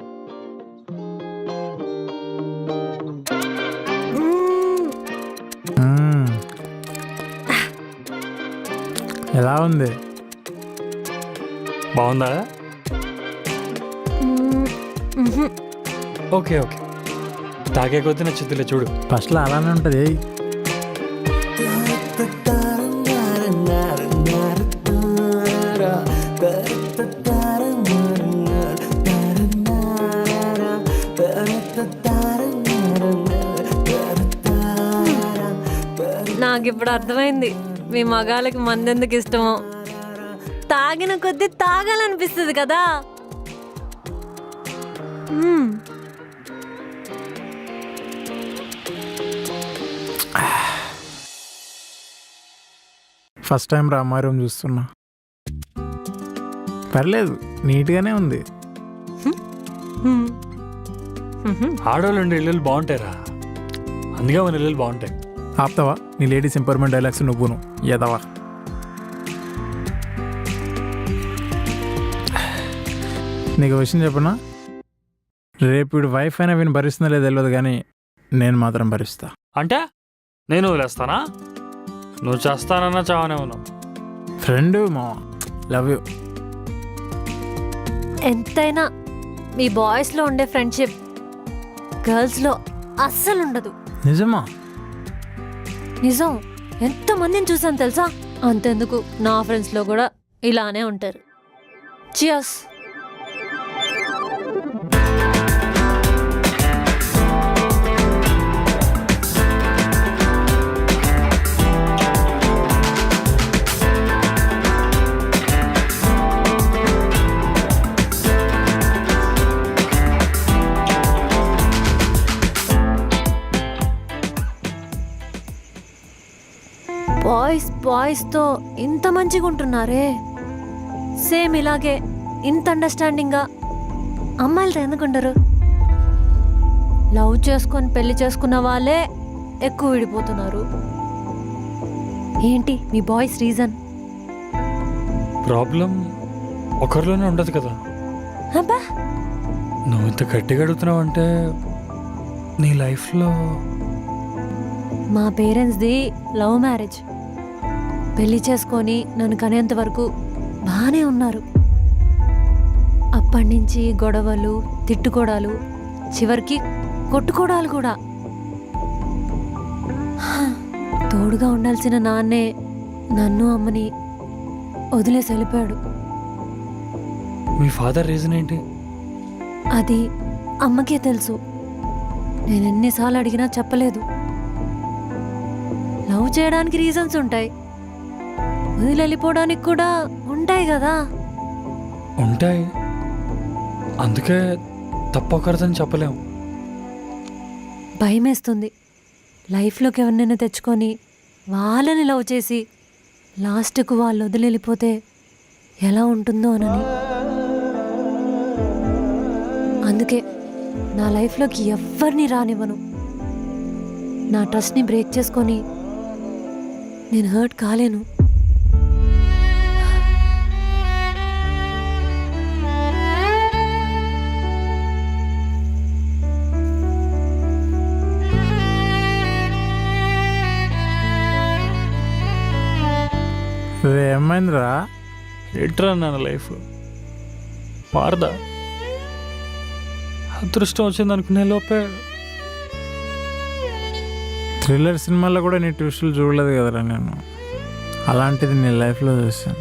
ఎలా ఉంది? బాగుందా? ఓకే ఓకే, తాగే కొద్దీ నచ్చుద్దిలే, చూడు. ఫస్ట్లో అలానే ఉంటుంది. నాకు ఇప్పుడు అర్థమైంది మీ మగాళ్ళకి మందెందుకు ఇష్టమో. తాగిన కొద్దీ తాగాలనిపిస్తుంది కదా. ఫస్ట్ టైం రా అమ్మాయి రూమ్ చూస్తున్నా. పర్లేదు, నీట్గానే ఉంది. ఆడవాళ్ళు ఉండే ఇల్లు బాగుంటాయిరా, అందుకే మన ఇల్లు బాగుంటాయి. ఆపుతావా నీ లేడీస్ ఎంపవర్మెంట్ డైలాగ్స్ నువ్వును ఎదవా. నీకు విషయం చెప్పనా, రేపు వీడు వైఫ్ అయినా వీని భరిస్తుందో లేదో తెలియదు కానీ నేను మాత్రం భరిస్తా. అంటే నేను వదిలేస్తానా? నువ్వు చేస్తానన్నా చావనే ఉన్నావు. ఫ్రెండ్ మా లవ్ యూ. ఎంతైనా మీ బాయ్స్లో ఉండే ఫ్రెండ్షిప్ గర్ల్స్లో అస్సలు ఉండదు. నిజమా? నిజం. ఎంతమందిని చూసాను తెలుసా? అంతెందుకు నా ఫ్రెండ్స్లో కూడా ఇలానే ఉంటారు. చియర్స్. బాయ్స్తో ఇంత మంచిగా ఉంటున్నారే, సేమ్ ఇలాగే ఇంత అండర్స్టాండింగ్గా అమ్మాయిలతో ఎందుకుంటారు? లవ్ చేసుకొని పెళ్లి చేసుకున్న వాళ్ళే ఎక్కువ విడిపోతున్నారు. ఏంటి మీ బాయ్స్ రీజన్? ప్రాబ్లం ఒకరిలోనే ఉండదు కదా. అబ్బా, నువ్వు ఇంత గట్టిగా అడుగుతున్నావు అంటే నీ లైఫ్లో. మా పేరెంట్స్ది లవ్ మ్యారేజ్. పెళ్లి చేసుకొని నన్ను కనేంత వరకు బాగానే ఉన్నారు. అప్పటి నుంచి గొడవలు, తిట్టుకోవడాలు, చివరికి కొట్టుకోవడాలు కూడా. తోడుగా ఉండాల్సిన నాన్నే నన్ను అమ్మని వదిలేసి వెళ్ళిపోయాడు. మీ ఫాదర్ రీజన్ ఏంటి? అది అమ్మకే తెలుసు. నేను ఎన్నిసార్లు అడిగినా చెప్పలేదు. లవ్ చేయడానికి రీజన్స్ ఉంటాయి, వదిలి వెళ్ళిపోవడానికి కూడా ఉంటాయి కదా. ఉంటాయి, అందుకే తప్పొకరిదని చెప్పలేము. భయమేస్తుంది లైఫ్లోకి ఎవరినైనా తెచ్చుకొని వాళ్ళని లవ్ చేసి లాస్ట్కు వాళ్ళు వదిలి వెళ్ళిపోతే ఎలా ఉంటుందో అనని. అందుకే నా లైఫ్లోకి ఎవ్వరిని రానివ్వను. నా ట్రస్ట్ని బ్రేక్ చేసుకొని నేను హర్ట్ కాలేను. ఏమైందిరా? ఎట్రా నాన్న లైఫ్ మారదా? అదృష్టం వచ్చింది అనుకునే లోపే. థ్రిల్లర్ సినిమాల్లో కూడా నీ ట్విస్టులు చూడలేదు కదరా నేను. అలాంటిది నీ లైఫ్లో చూసాను.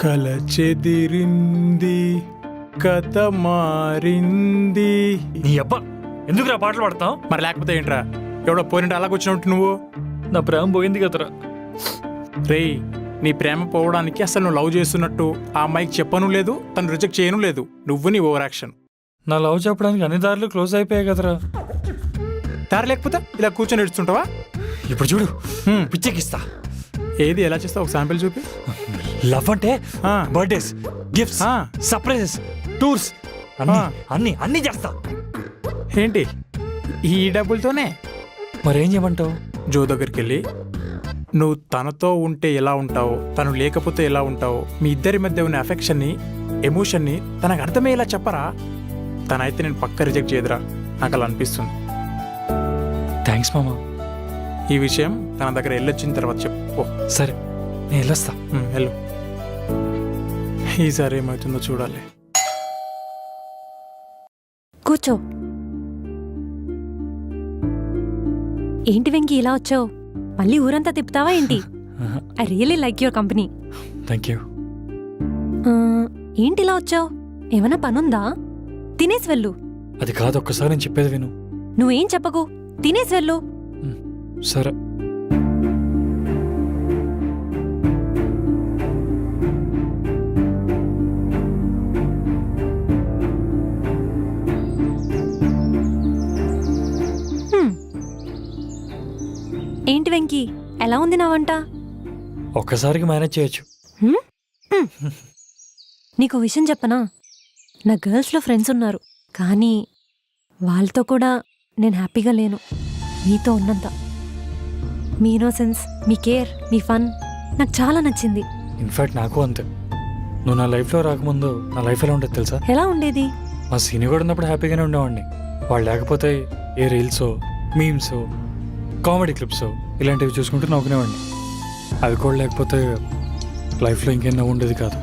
కల చెదిరింది, కథ మారింది. నీ అబ్బా ఎందుకురా పాటలు పాడతావు? మరి లేకపోతే ఏంట్రా, ఎవడో పోయినట్టు అలా కూర్చున్నట్టు నువ్వు. నా ప్రేమ పోయింది కదరా. రేయ్, నీ ప్రేమ పోవడానికి అసలు నువ్వు లవ్ చేస్తున్నట్టు ఆ అమ్మాయికి చెప్పను లేదు, తను రిజెక్ట్ చేయను లేదు. నువ్వు నీ ఓవర్ యాక్షన్. నా లవ్ చెప్పడానికి అన్ని దారులు క్లోజ్ అయిపోయాయి కదరా. దారి లేకపోతే ఇలా కూర్చొని ఏడుస్తుంటావా? ఇప్పుడు చూడు, పిచ్చెక్కిస్తా. ఏది ఎలా చేస్తావు ఒక శాంపిల్ చూపి. లవ్ అంటే బర్త్డేస్, గిఫ్ట్స్, సర్ప్రైజెస్, టూర్స్ అన్ని అన్ని చేస్తా. ఏంటి ఈ డబ్బులతోనే? మరేం చేయమంటావు? జో దగ్గరికి వెళ్ళి నువ్వు తనతో ఉంటే ఎలా ఉంటావో, తను లేకపోతే ఎలా ఉంటావో, మీ ఇద్దరి మధ్య ఉన్న అఫెక్షన్ని, ఎమోషన్ని తనకు అర్థమయ్యేలా చెప్పరా. తనైతే నేను పక్క రిజెక్ట్ చేయదురా, నాకు అలా అనిపిస్తుంది. థ్యాంక్స్ మామా. ఈ విషయం తన దగ్గర వెళ్ళొచ్చిన తర్వాత చెప్పు. సరే, నేను వెళ్ళొస్తా. వెళ్ళు. ఈసారి ఏమవుతుందో చూడాలి. కూర్చో. ఏంటి వెంకీ ఇలా వచ్చావు? మళ్ళీ ఊరంతా తిప్పుతావా ఏంటి? I really like your company. Thank you. ఏంటి ఇలా వచ్చావు? ఏమైనా పనుందా? తినేసి వెళ్ళు. అది కాదు, ఒక్కసారి నేను చెప్పేది విను. నువ్వేం చెప్పకు, తినేసి వెళ్ళు. సరే. హ్మ్. ఏంటి వెంకీ, ఎలా ఉంది నా వంట? ఒక్కసారికి మేనేజ్ చేయొచ్చు. హ్మ్? హ్మ్. నీకు విషయం చెప్పనా? నా గర్ల్స్లో ఫ్రెండ్స్ ఉన్నారు, కానీ వాళ్ళతో కూడా నేను హ్యాపీగా లేను మీతో ఉన్నంత. మీ ఇన్నోసెన్స్, మీ కేర్, మీ ఫన్ నాకు చాలా నచ్చింది. ఇన్ఫాక్ట్ నాకు అంతే. నువ్వు నా లైఫ్లో రాకముందు నా లైఫ్ ఎలా ఉండేది తెలుసా? ఎలా ఉండేది? మా సీనియర్ కూడా ఉన్నప్పుడు హ్యాపీగానే ఉండేవాడిని. వాళ్ళు లేకపోతే ఏ రీల్సో, మీమ్సో, కామెడీ క్లిప్సో ఇలాంటివి చూసుకుంటూ నవ్వుకునేవాడిని. అవి కూడా లేకపోతే లైఫ్లో ఇంకేం నవ్వు ఉండేది కాదు.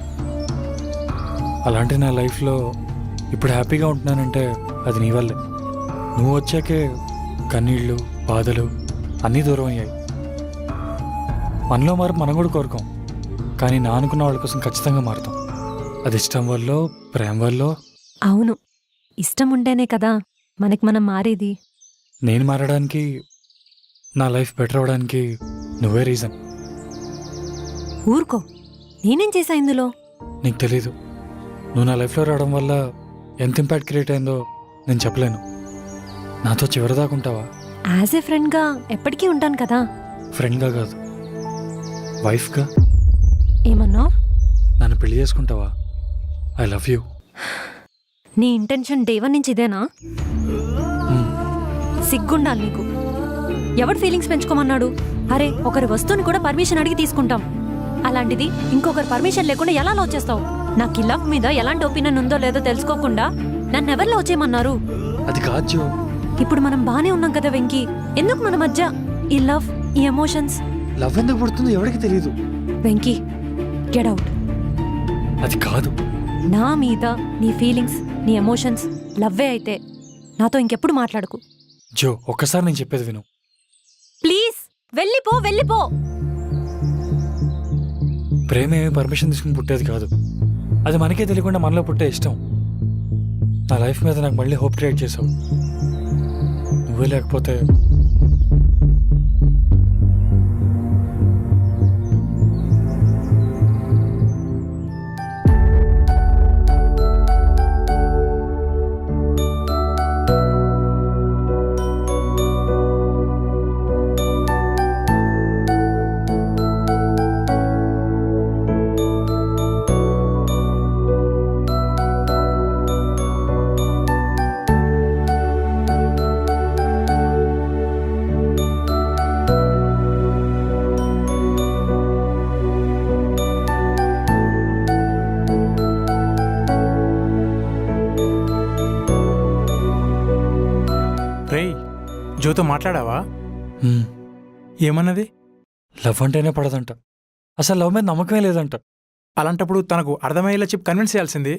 అలాంటి నా లైఫ్లో ఇప్పుడు హ్యాపీగా ఉంటున్నానంటే అది నీ వల్లే. నువ్వు వచ్చాకే కన్నీళ్ళు, బాధలు అన్నీ దూరం అయ్యాయి. మనలో మార్పు మనం కూడా కోరుకోం, కానీ నా అనుకున్న వాళ్ళ కోసం ఖచ్చితంగా మారుతాం. అది ఇష్టం వల్ల, ప్రేమ వల్ల. అవును, ఇష్టం ఉంటేనే కదా మనకి మనం మారేది. నేను మారడానికి, నా లైఫ్ బెటర్ అవడానికి నువ్వే రీజన్. ఊరుకో, నేనేం చేశా ఇందులో? నీకు తెలీదు. నువ్వు నా లైఫ్లో రావడం వల్ల ఎంత ఇంపాక్ట్ క్రియేట్ అయిందో నేను చెప్పలేను. నాతో చివరిదాకుంటావా? యాజ్ ఏ ఫ్రెండ్గా ఎప్పటికీ ఉంటాను కదా. ఫ్రెండ్గా కాదు, వైఫ్గా. ఏమన్నావు? నన్ను పెళ్లి చేసుకుంటావా? I love you. నీ ఇంటెన్షన్ డే 1 నుంచి ఇదేనా? సిగ్గుండాలి నీకు. ఎవడు ఫీలింగ్స్ పెంచుకోమన్నాడు? అరే, ఒకరి వస్తువుని కూడా పర్మిషన్ అడిగి తీసుకుంటాం. అలాంటిది ఇంకొకరి పర్మిషన్ లేకుండా ఎలా లవ్ చేస్తావు? నాకు ఈ లవ్ మీద ఎలాంటి ఒపీనియన్ ఉందో లేదో తెలుసుకోకుండా నన్ను ఎవరు లవ్ చేయమన్నారు? అది కాదు జో. ఇప్పుడు మనం బానే ఉన్నాం కదా వెంకీ, ఎందుకు మన మధ్య ఈ లవ్, ఈ ఎమోషన్స్? లవ్ ఎందుకు పుడుతుందో ఎవరికి తెలియదు. Venky, get out. అది కాదు. నా మీద నీ ఫీలింగ్స్, నీ ఎమోషన్స్ లవ్వే అయితే నాతో ఇంకెప్పుడు మాట్లాడకు. జో, ఒక్కసారి నేను చెప్పేది విను. ప్లీజ్ వెళ్ళిపో, వెళ్ళిపో. ప్రేమ ఏమి పర్మిషన్ తీసుకుని పుట్టేది కాదు. అది మనకే తెలియకుండా మనలో పుట్టే ఇష్టం. నా లైఫ్ మీద నాకు మళ్ళీ హోప్ క్రియేట్ చేసావు. నువ్వే లేకపోతే రేయ్, జోతో మాట్లాడావా? ఏమన్నది? లవ్ అంటేనే పడదంట. అసలు లవ్ మీద నమ్మకమే లేదంట. అలాంటప్పుడు తనకు అర్థమయ్యేలా చెప్పి కన్విన్స్ చేయాల్సింది.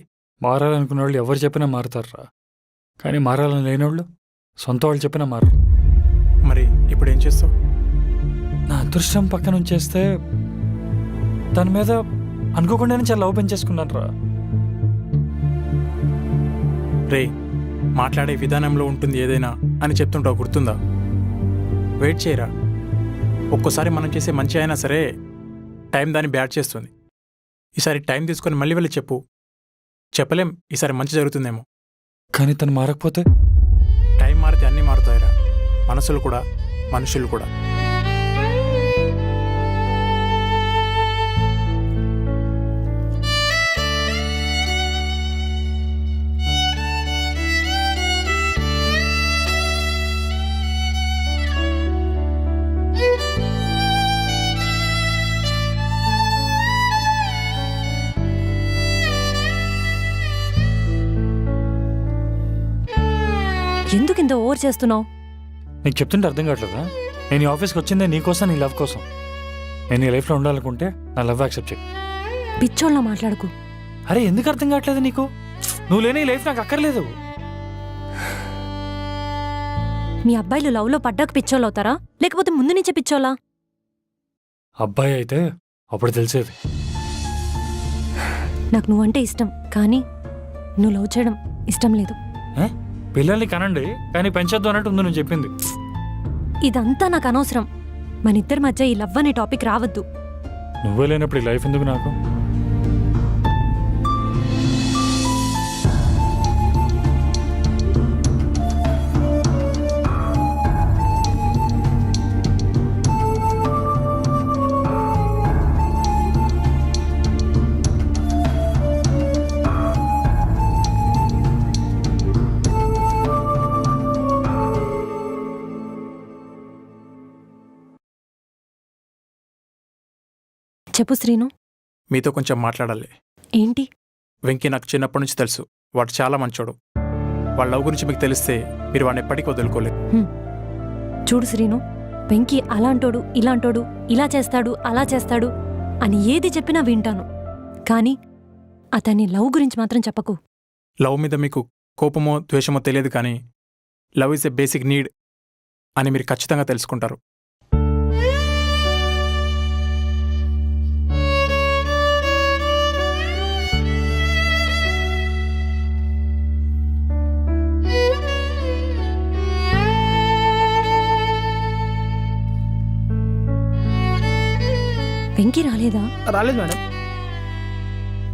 మారాలనుకున్న వాళ్ళు ఎవరు చెప్పినా మారుతారా, కానీ మారాలని లేనోళ్ళు సొంత వాళ్ళు చెప్పినా మారరు. మరి ఇప్పుడు ఏం చేస్తావు? నా అదృష్టం పక్కన ఉంచేస్తే దాని మీద అనుకోకుండానే చాలా లవ్ పెంచేసుకున్నాను రా. రేయ్, మాట్లాడే విధానంలో ఉంటుంది ఏదైనా అని చెప్తుంటావు, గుర్తుందా? వెయిట్ చేయరా. ఒక్కోసారి మనం చేసే మంచి అయినా సరే టైం దాన్ని బ్యాడ్ చేస్తుంది. ఈసారి టైం తీసుకొని మళ్ళీ వెళ్ళి చెప్పు. చెప్పలేం, ఈసారి మంచి జరుగుతుందేమో. కానీ తను మారకపోతే? టైం మారితే అన్నీ మారుతాయిరా, మనసులు కూడా, మనుషులు కూడా. ఎందుకు ఇంత ఓవర్ చేస్తున్నావు? నీకు చెప్తుంటే అర్థం కావట్లేదా? నేను ఈ ఆఫీస్కి వచ్చిందే నీకోసం, నీ లవ్ కోసం. నేను నీ లైఫ్లో ఉండాలనుకుంటే నా లవ్ యాక్సెప్ట్ చేయి. పిచ్చోళ్ళ మాట్లాడకు. అరే, ఎందుకు అర్థం కావట్లేదు నీకు? నువ్వు లేని ఈ లైఫ్ నాకు అక్కర్లేదు. మీ అబ్బాయిలు లవ్లో పడ్డాక పిచ్చోళ్ళు అవుతారా, లేకపోతే ముందు నుంచే పిచ్చోళ్ళా? అబ్బాయి అయితే అప్పుడు తెలిసేది. నాకు నువ్వంటే ఇష్టం, కానీ నువ్వు లవ్ చేయడం ఇష్టం లేదు. పిల్లల్ని కనండి కానీ పెంచొద్దు అన్నట్టు ఉంది నువ్వు చెప్పింది. ఇదంతా నాకు అనవసరం. మన ఇద్దరి మధ్య ఈ లవ్ అనే టాపిక్ రావద్దు. నువ్వే లేనప్పుడు ఈ లైఫ్ ఎందుకు నాకు? చెప్పు శ్రీను. మీతో కొంచెం మాట్లాడాలి. ఏంటి? వెంకీ నాకు చిన్నప్పటి నుంచి తెలుసు. వాడు చాలా మంచోడు. వాళ్ళ లవ్ గురించి మీకు తెలిస్తే మీరు వాడిని ఎప్పటికీ వదులుకోలేదు. చూడు శ్రీను, వెంకీ అలాంటోడు ఇలాంటోడు, ఇలా చేస్తాడు అలా చేస్తాడు అని ఏది చెప్పినా వింటాను. కానీ అతని లవ్ గురించి మాత్రం చెప్పకు. లవ్ మీద మీకు కోపమో ద్వేషమో తెలియదు, కానీ love is a basic need అని మీరు ఖచ్చితంగా తెలుసుకుంటారు. వెంకీ రాలేదా? రాలేదు మేడం.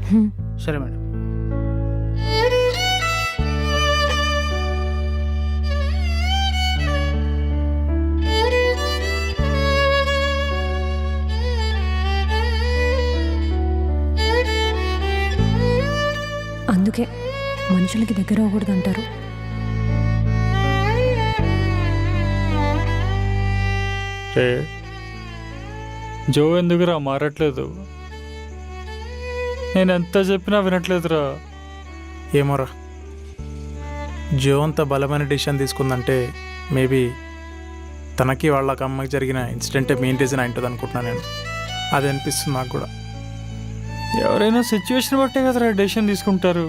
హ్మ్. సరే మేడం. అందుకే మనుషులకి దగ్గర అవ్వకూడదు అంటారు. జో ఎందుకురా మారట్లేదు? నేను ఎంత చెప్పినా వినట్లేదురా. ఏమోరా, జో అంత బలమైన డిసిషన్ తీసుకుందంటే మేబీ తనకి వాళ్ళ అమ్మకి జరిగిన ఇన్సిడెంటే మెయిన్ రీజన్ అయింటుంది అనుకుంటున్నాను నేను. అది అనిపిస్తుంది నాకు కూడా. ఎవరైనా సిచ్యువేషన్ బట్టే కదరా డెసిషన్ తీసుకుంటారు.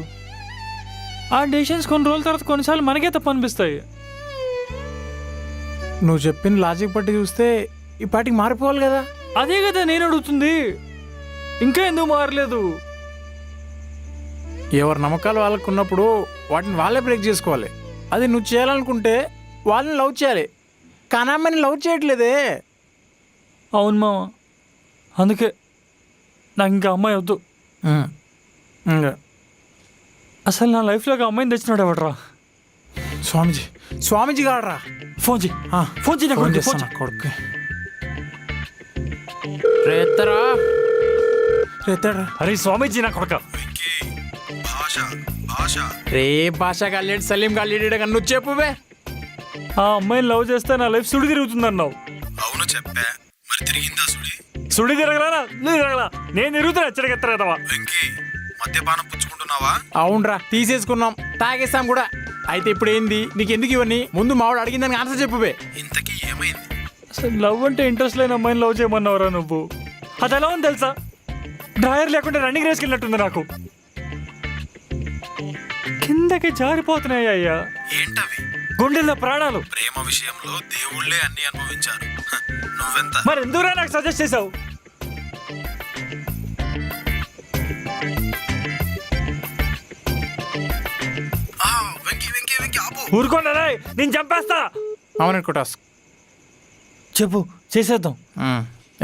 ఆ డెసిషన్స్ కొన్ని రోజుల తర్వాత కొన్నిసార్లు మనకే తప్పు అనిపిస్తాయి. నువ్వు చెప్పిన లాజిక్ బట్టి చూస్తే ఈ పాటికి మారిపోవాలి కదా. అదే కదా నేను అడుగుతుంది. ఇంకా ఎందుకు మారలేదు? ఎవరి నమ్మకాలు వాళ్ళకు ఉన్నప్పుడు వాటిని వాళ్ళే బ్రేక్ చేసుకోవాలి. అది నువ్వు చేయాలనుకుంటే వాళ్ళని లవ్ చేయాలి, కానీ అమ్మాయిని లవ్ చేయట్లేదే. అవును మామ, అందుకే నాకు ఇంకా అమ్మాయి వద్దు. ఇంకా అసలు నా లైఫ్లోకి అమ్మాయిని తెచ్చినాడు ఎవడరా? స్వామీజీ గాడరా. ఫోన్ చేయి, ఫోన్ చేయి, ఫోన్ చేస్తాను కొడుకు. రేతరా అరే స్వామీజీ నా కొడుక. రే భాష కాలేడు, సలీం కాలేడు కానీ నువ్వు చెప్పువే. ఆ అమ్మాయిని లవ్ చేస్తే నా లైఫ్ సుడి తిరుగుతుందన్నావు. అవును చెప్పా, మరి తిరిగిందా సుడి? సుడి తిరగలా, తిరగలా, నేను తిరుగుతున్నా ఎచ్చడికెత్తరా. వెంకీ, మద్యపానం పుచ్చుకుంటున్నావా? అవునరా, తీసేసుకున్నాం, తాగేస్తాం కూడా. అయితే ఇప్పుడు ఏంది నీకు? ఎందుకు ఇవన్నీ? ముందు మావాడు అడిగిందని ఆన్సర్ చెప్పువే. ఇంతకీ ఏమైంది? అసలు లవ్ అంటే ఇంట్రెస్ట్ లేని అమ్మాయిని లవ్ చేయమన్నావురా నువ్వు. అది ఎలా ఉంది తెలుసా? డ్రాయర్ లేకుండా రన్నింగ్ రేస్కి వెళ్ళినట్టుంది నాకు. కిందకి జారిపోతున్నాయి అయ్యా. ఏంటవి? గుండెల్లో ప్రాణాలు. ప్రేమ విషయంలో దేవుళ్ళే అన్ని అనుభవించారు, నువ్వెంత? మరి ఎందుకురా నాకు సజెస్ట్ చేసావు? ఊరుకోండి, నేను చంపేస్తా. అవుననుకుంటా. చెప్పు, చేసేద్దాం.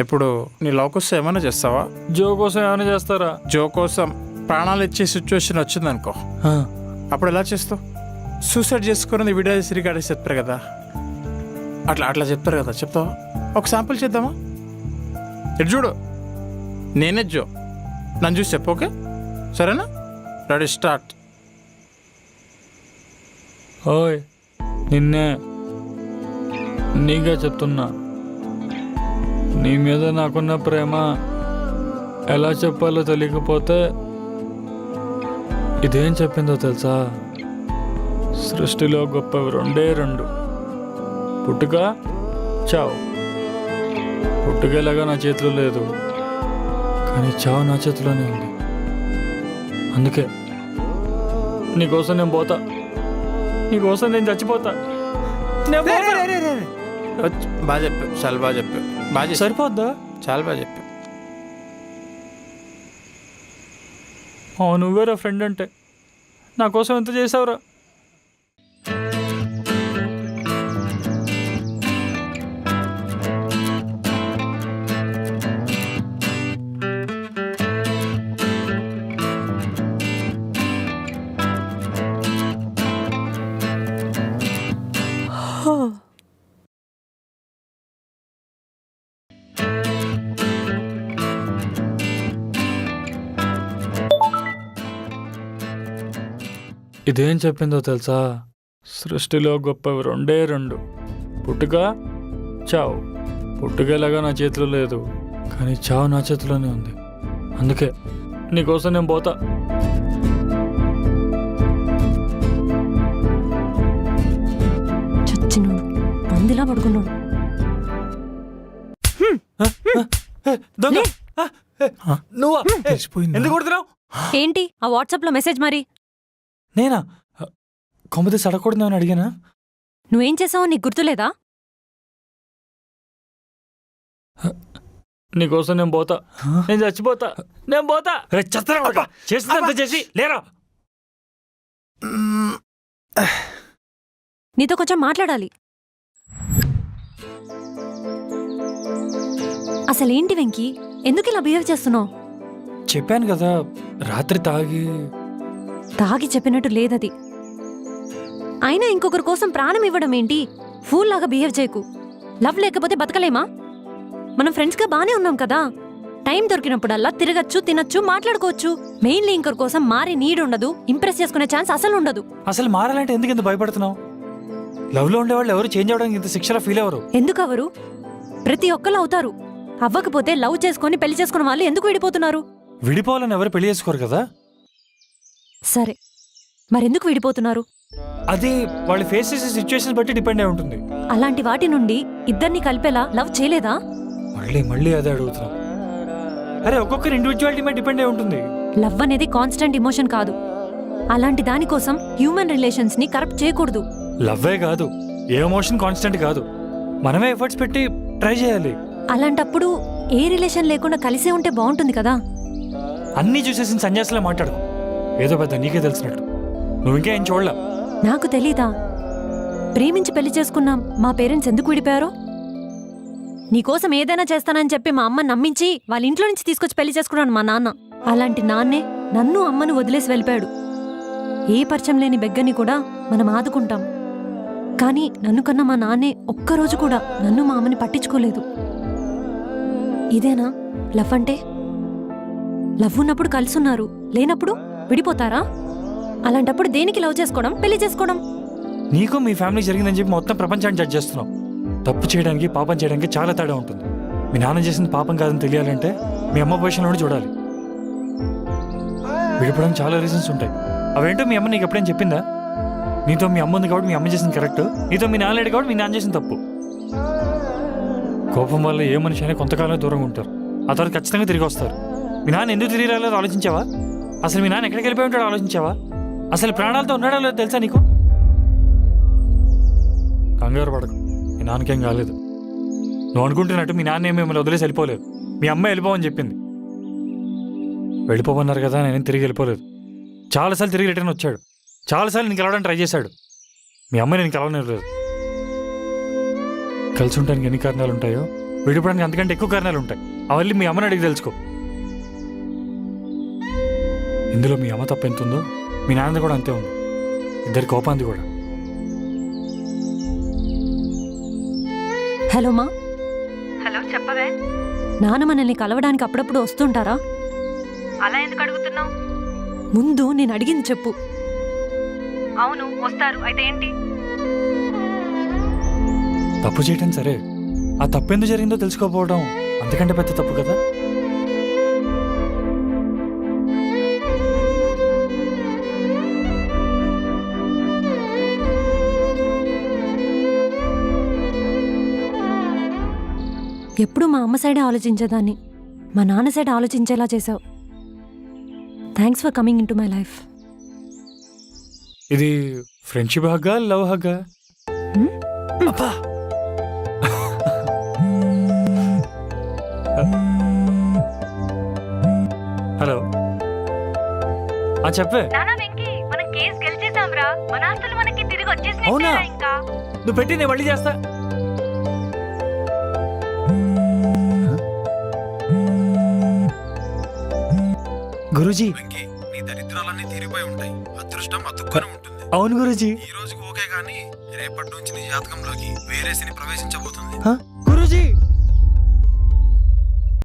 ఇప్పుడు నీ లవ్ కోసం ఏమైనా చేస్తావా? జో కోసం ఏమైనా చేస్తారా? జో కోసం ప్రాణాలు ఇచ్చే సిచ్యువేషన్ వచ్చిందనుకో, అప్పుడు ఎలా చేస్తావు? సూసైడ్ చేసుకుని వీడియో చేసి రికార్డేసి చెప్తారు కదా, అట్లా చెప్తారు కదా. చెప్తావా? ఒక శాంపుల్ చేద్దామా? ఇటు చూడు, నేనే జో, నన్ను చూసి చెప్పు. ఓకే సరేనా? Ready, start. ఓయ్, నిన్నే నీగా చెప్తున్నా. నీ మీద నాకున్న ప్రేమ ఎలా చెప్పాలో తెలియకపోతే ఇదేం చెప్పిందో తెలుసా? సృష్టిలో గొప్పవి రెండే రెండు, పుట్టుక, చావు. పుట్టుకేలాగా నా చేతిలో లేదు, కానీ చావు నా చేతిలోనే ఉంది. అందుకే నీకోసం నేను పోతా, నీకోసం నేను చచ్చిపోతా. బాగా చెప్పావు, చాలా బాగా చెప్పావు. బాగా సరిపోద్దా? చాలా బాగా చెప్పావు. నువ్వేరా ఫ్రెండ్ అంటే. నా కోసం ఎంత చేసావురా? ఇదేం చెప్పిందో తెలుసా? సృష్టిలో గొప్పవి రెండే రెండు, పుట్టుక, చావు. పుట్టుక ఎలాగా నా చేతిలో లేదు, కానీ చావు నా చేతిలోనే ఉంది. అందుకే నీకోసం నేను పోతా. చచ్చినోడు పందిలా పడుకున్నాడు. దొంగ! నువ్వా? తెలిసిపోయిందా? ఎందుకు కొడుతున్నావు? ఏంటి ఆ వాట్సాప్ లో మెసేజ్ మరి? నేనా? కొమ్మతి సడకూడదు అని అడిగానా? నువ్వేం చేసావో నీకు గుర్తులేదా? నీకోసం నేను పోతా. నేను చచ్చిపోతా. నేను పోతా. చేసిందంత చేసి లేరా. నీతో కొంచెం మాట్లాడాలి. అసలేంటి వెంకీ, ఎందుకు ఇలా బిహేవ్ చేస్తున్నావు? చెప్పాను కదా, రాత్రి తాగి చెప్పినట్టు లేదది. అయినా ఇంకొకరి కోసం ప్రాణం ఇవ్వడం ఏంటి? ఫూల్ లాగా బిహేవ్ చేయకు. లవ్ లేకపోతే బతకలేమా? మనం ఫ్రెండ్స్గా బానే ఉన్నాం కదా. టైం దొరికినప్పుడల్లా తిరగచ్చు, తినచ్చు, మాట్లాడుకోవచ్చు. మెయిన్లీ ఇంకొకరి కోసం మారే నీడ్ ఉండదు, ఇంప్రెస్ చేసుకునే ఛాన్స్ అసలు ఉండదు. అసలు మారాలంటే ఎందుకు ఇంత భయపడుతున్నావు? లవ్ లో ఉండేవాళ్ళు ఎవరు చేంజ్ అవడానికి ఇంత శిక్షలా ఫీల్ అవ్వరు. ఎందుకు అవరు? ప్రతి ఒక్కరు అవుతారు. అవ్వకపోతే లవ్ చేసుకొని పెళ్లి చేసుకున్న వాళ్ళు ఎందుకు విడిపోతున్నారు? విడిపోవాలని ఎవరు పెళ్లి చేసుకోరు కదా. సరే, మరెందుకు విడిపోతున్నారు? అది వాళ్ళు ఫేస్ చేసే సిచ్యువేషన్ బట్టి డిపెండ్ అయి ఉంటుంది. అలాంటి వాటి నుండి ఇద్దరిని కలిపేలా లవ్ చేయలేదా? మళ్ళీ అదే అడుగుతున్నాం. అరే, ఒక్కొక్కరి ఇండివిజువాలిటీ మీద డిపెండ్ అయి ఉంటుంది. లవ్ అనేది కాన్స్టెంట్ ఎమోషన్ కాదు. అలాంటి దానికోసం హ్యూమన్ రిలేషన్స్ ని కరప్ట్ చేయకూడదు. లవ్వే కాదు, ఏ ఎమోషన్ కాన్స్టెంట్ కాదు. మనమే ఎఫర్ట్స్ పెట్టి ట్రై చేయాలి. అలాంటప్పుడు ఏ రిలేషన్ లేకుండా కలిసే ఉంటే బాగుంటుంది కదా. అన్నీ చూసేసిన సన్యాసిలా మాట్లాడుకో. ఏదో పెద్ద నీకే తెలిసినట్టు. నువ్వు ఇంకా ఏం చూడలా. నాకు తెలీదా? ప్రేమించి పెళ్లి చేసుకున్నాం, మా పేరెంట్స్ ఎందుకు విడిపోయారో? నీకోసం ఏదైనా చేస్తానని చెప్పి మా అమ్మ నమ్మించి వాళ్ళ ఇంట్లో నుంచి తీసుకొచ్చి పెళ్లి చేసుకున్నాను మా నాన్న. అలాంటి నాన్నే నన్ను అమ్మను వదిలేసి వెళ్ళిపోయాడు. ఏ పరిచయం లేని బెగ్గని కూడా మనం ఆదుకుంటాం. కానీ నన్ను కన్నా మా నాన్నే ఒక్కరోజు కూడా నన్ను మా అమ్మని పట్టించుకోలేదు. ఇదేనా లవ్ అంటే? లవ్ ఉన్నప్పుడు కలుసున్నారు, లేనప్పుడు విడిపోతారా? అలాంటప్పుడు దేనికి లవ్ చేసుకోవడం, పెళ్లి చేసుకోవడం? నీకు మీ ఫ్యామిలీ జరిగిందని చెప్పి మొత్తం ప్రపంచాన్ని జడ్జ్ చేస్తున్నావు. తప్పు చేయడానికి పాపం చేయడానికి చాలా తేడా ఉంటుంది. మీ నాన్న చేసిన పాపం కాదని తెలియాలంటే మీ అమ్మ పొజిషన్లోనే చూడాలి. విడిపోవడానికి చాలా రీజన్స్ ఉంటాయి. అవేంటో మీ అమ్మ నీకు ఎప్పుడైనా చెప్పిందా? నీతో మీ అమ్మ ఉంది కాబట్టి మీ అమ్మ చేసింది కరెక్ట్, నీతో మీ నాన్న లేడు కాబట్టి మీ నాన్న చేసిన తప్పు. కోపం వల్ల ఏ మనిషి అయినా కొంతకాలం దూరంగా ఉంటారు, ఆ తర్వాత ఖచ్చితంగా తిరిగి వస్తారు. మీ నాన్న ఎందుకు తిరిగి రాలేదో ఆలోచించావా? అసలు మీ నాన్న ఎక్కడికి వెళ్ళిపోయి ఉంటాడో ఆలోచించావా? అసలు ప్రాణాలతో ఉన్నాడో లేదో తెలుసా నీకు? కంగారు పడకు, మీ నాన్నకేం కాలేదు. నువ్వు అనుకుంటున్నట్టు మీ నాన్న ఏమి మిమ్మల్ని వదిలేసి వెళ్ళిపోలేదు. మీ అమ్మ వెళ్ళిపోవని చెప్పింది. వెళ్ళిపోమన్నారు కదా, నేనేం తిరిగి వెళ్ళిపోలేదు. చాలాసార్లు తిరిగి రిటర్న్ వచ్చాడు. చాలాసార్లు నేను కలవడానికి ట్రై చేశాడు. మీ అమ్మ నేను కలవలేదు. కలిసి ఉండడానికి ఎన్ని కారణాలు ఉంటాయో విడిపోవడానికి అంతకంటే ఎక్కువ కారణాలు ఉంటాయి. అవన్నీ మీ అమ్మని అడిగి తెలుసుకో. ఇందులో మీ అమ్మ తప్పు ఎంత ఉందో మీ నాన్నది కూడా అంతే ఉంది. ఇద్దరి కోపాంది కూడా. హలో మా. హలో, చెప్పవే. నాన్న మనల్ని కలవడానికి అప్పుడప్పుడు వస్తుంటారా? అలా ఎందుకు అడుగుతున్నావు? ముందు నేను అడిగింది చెప్పు. అవును, వస్తారు. అయితే ఏంటి? తప్పు చేయటం సరే, ఆ తప్పు ఎందుకు జరిగిందో తెలుసుకోకపోవడం అంతకంటే పెద్ద తప్పు కదా. ఎప్పుడు మా అమ్మ సైడే ఆలోచించేదాన్ని, మా నాన్న సైడ్ ఆలోచించేలా చేశావు. Thanks for coming in to my life. ఇది ఫ్రెండ్షిప్ హగ్గా, లవ్ హగ్గా? అబ్బా, హలో, చెప్పే. నానా వెంకీ, మనం కేసు గెలిచేసాంరా. మన ఆస్తులు మనకి తిరిగి వచ్చేసినాయి. అవునా? ఇంకా నువ్వు పెట్టి నేను మళ్ళీ చేస్తా. గురూజీ, నీ దరిద్రాలన్నీ తీరిపోయి ఉంటాయి. అదృష్టం అతుక్కొని ఉంటుంది. అవును గురూజీ. ఈ రోజుకి ఓకే, కానీ రేపటి నుంచి నీ జాతకంలోకి వేరే శని ప్రవేశించబోతుంది. గురూజీ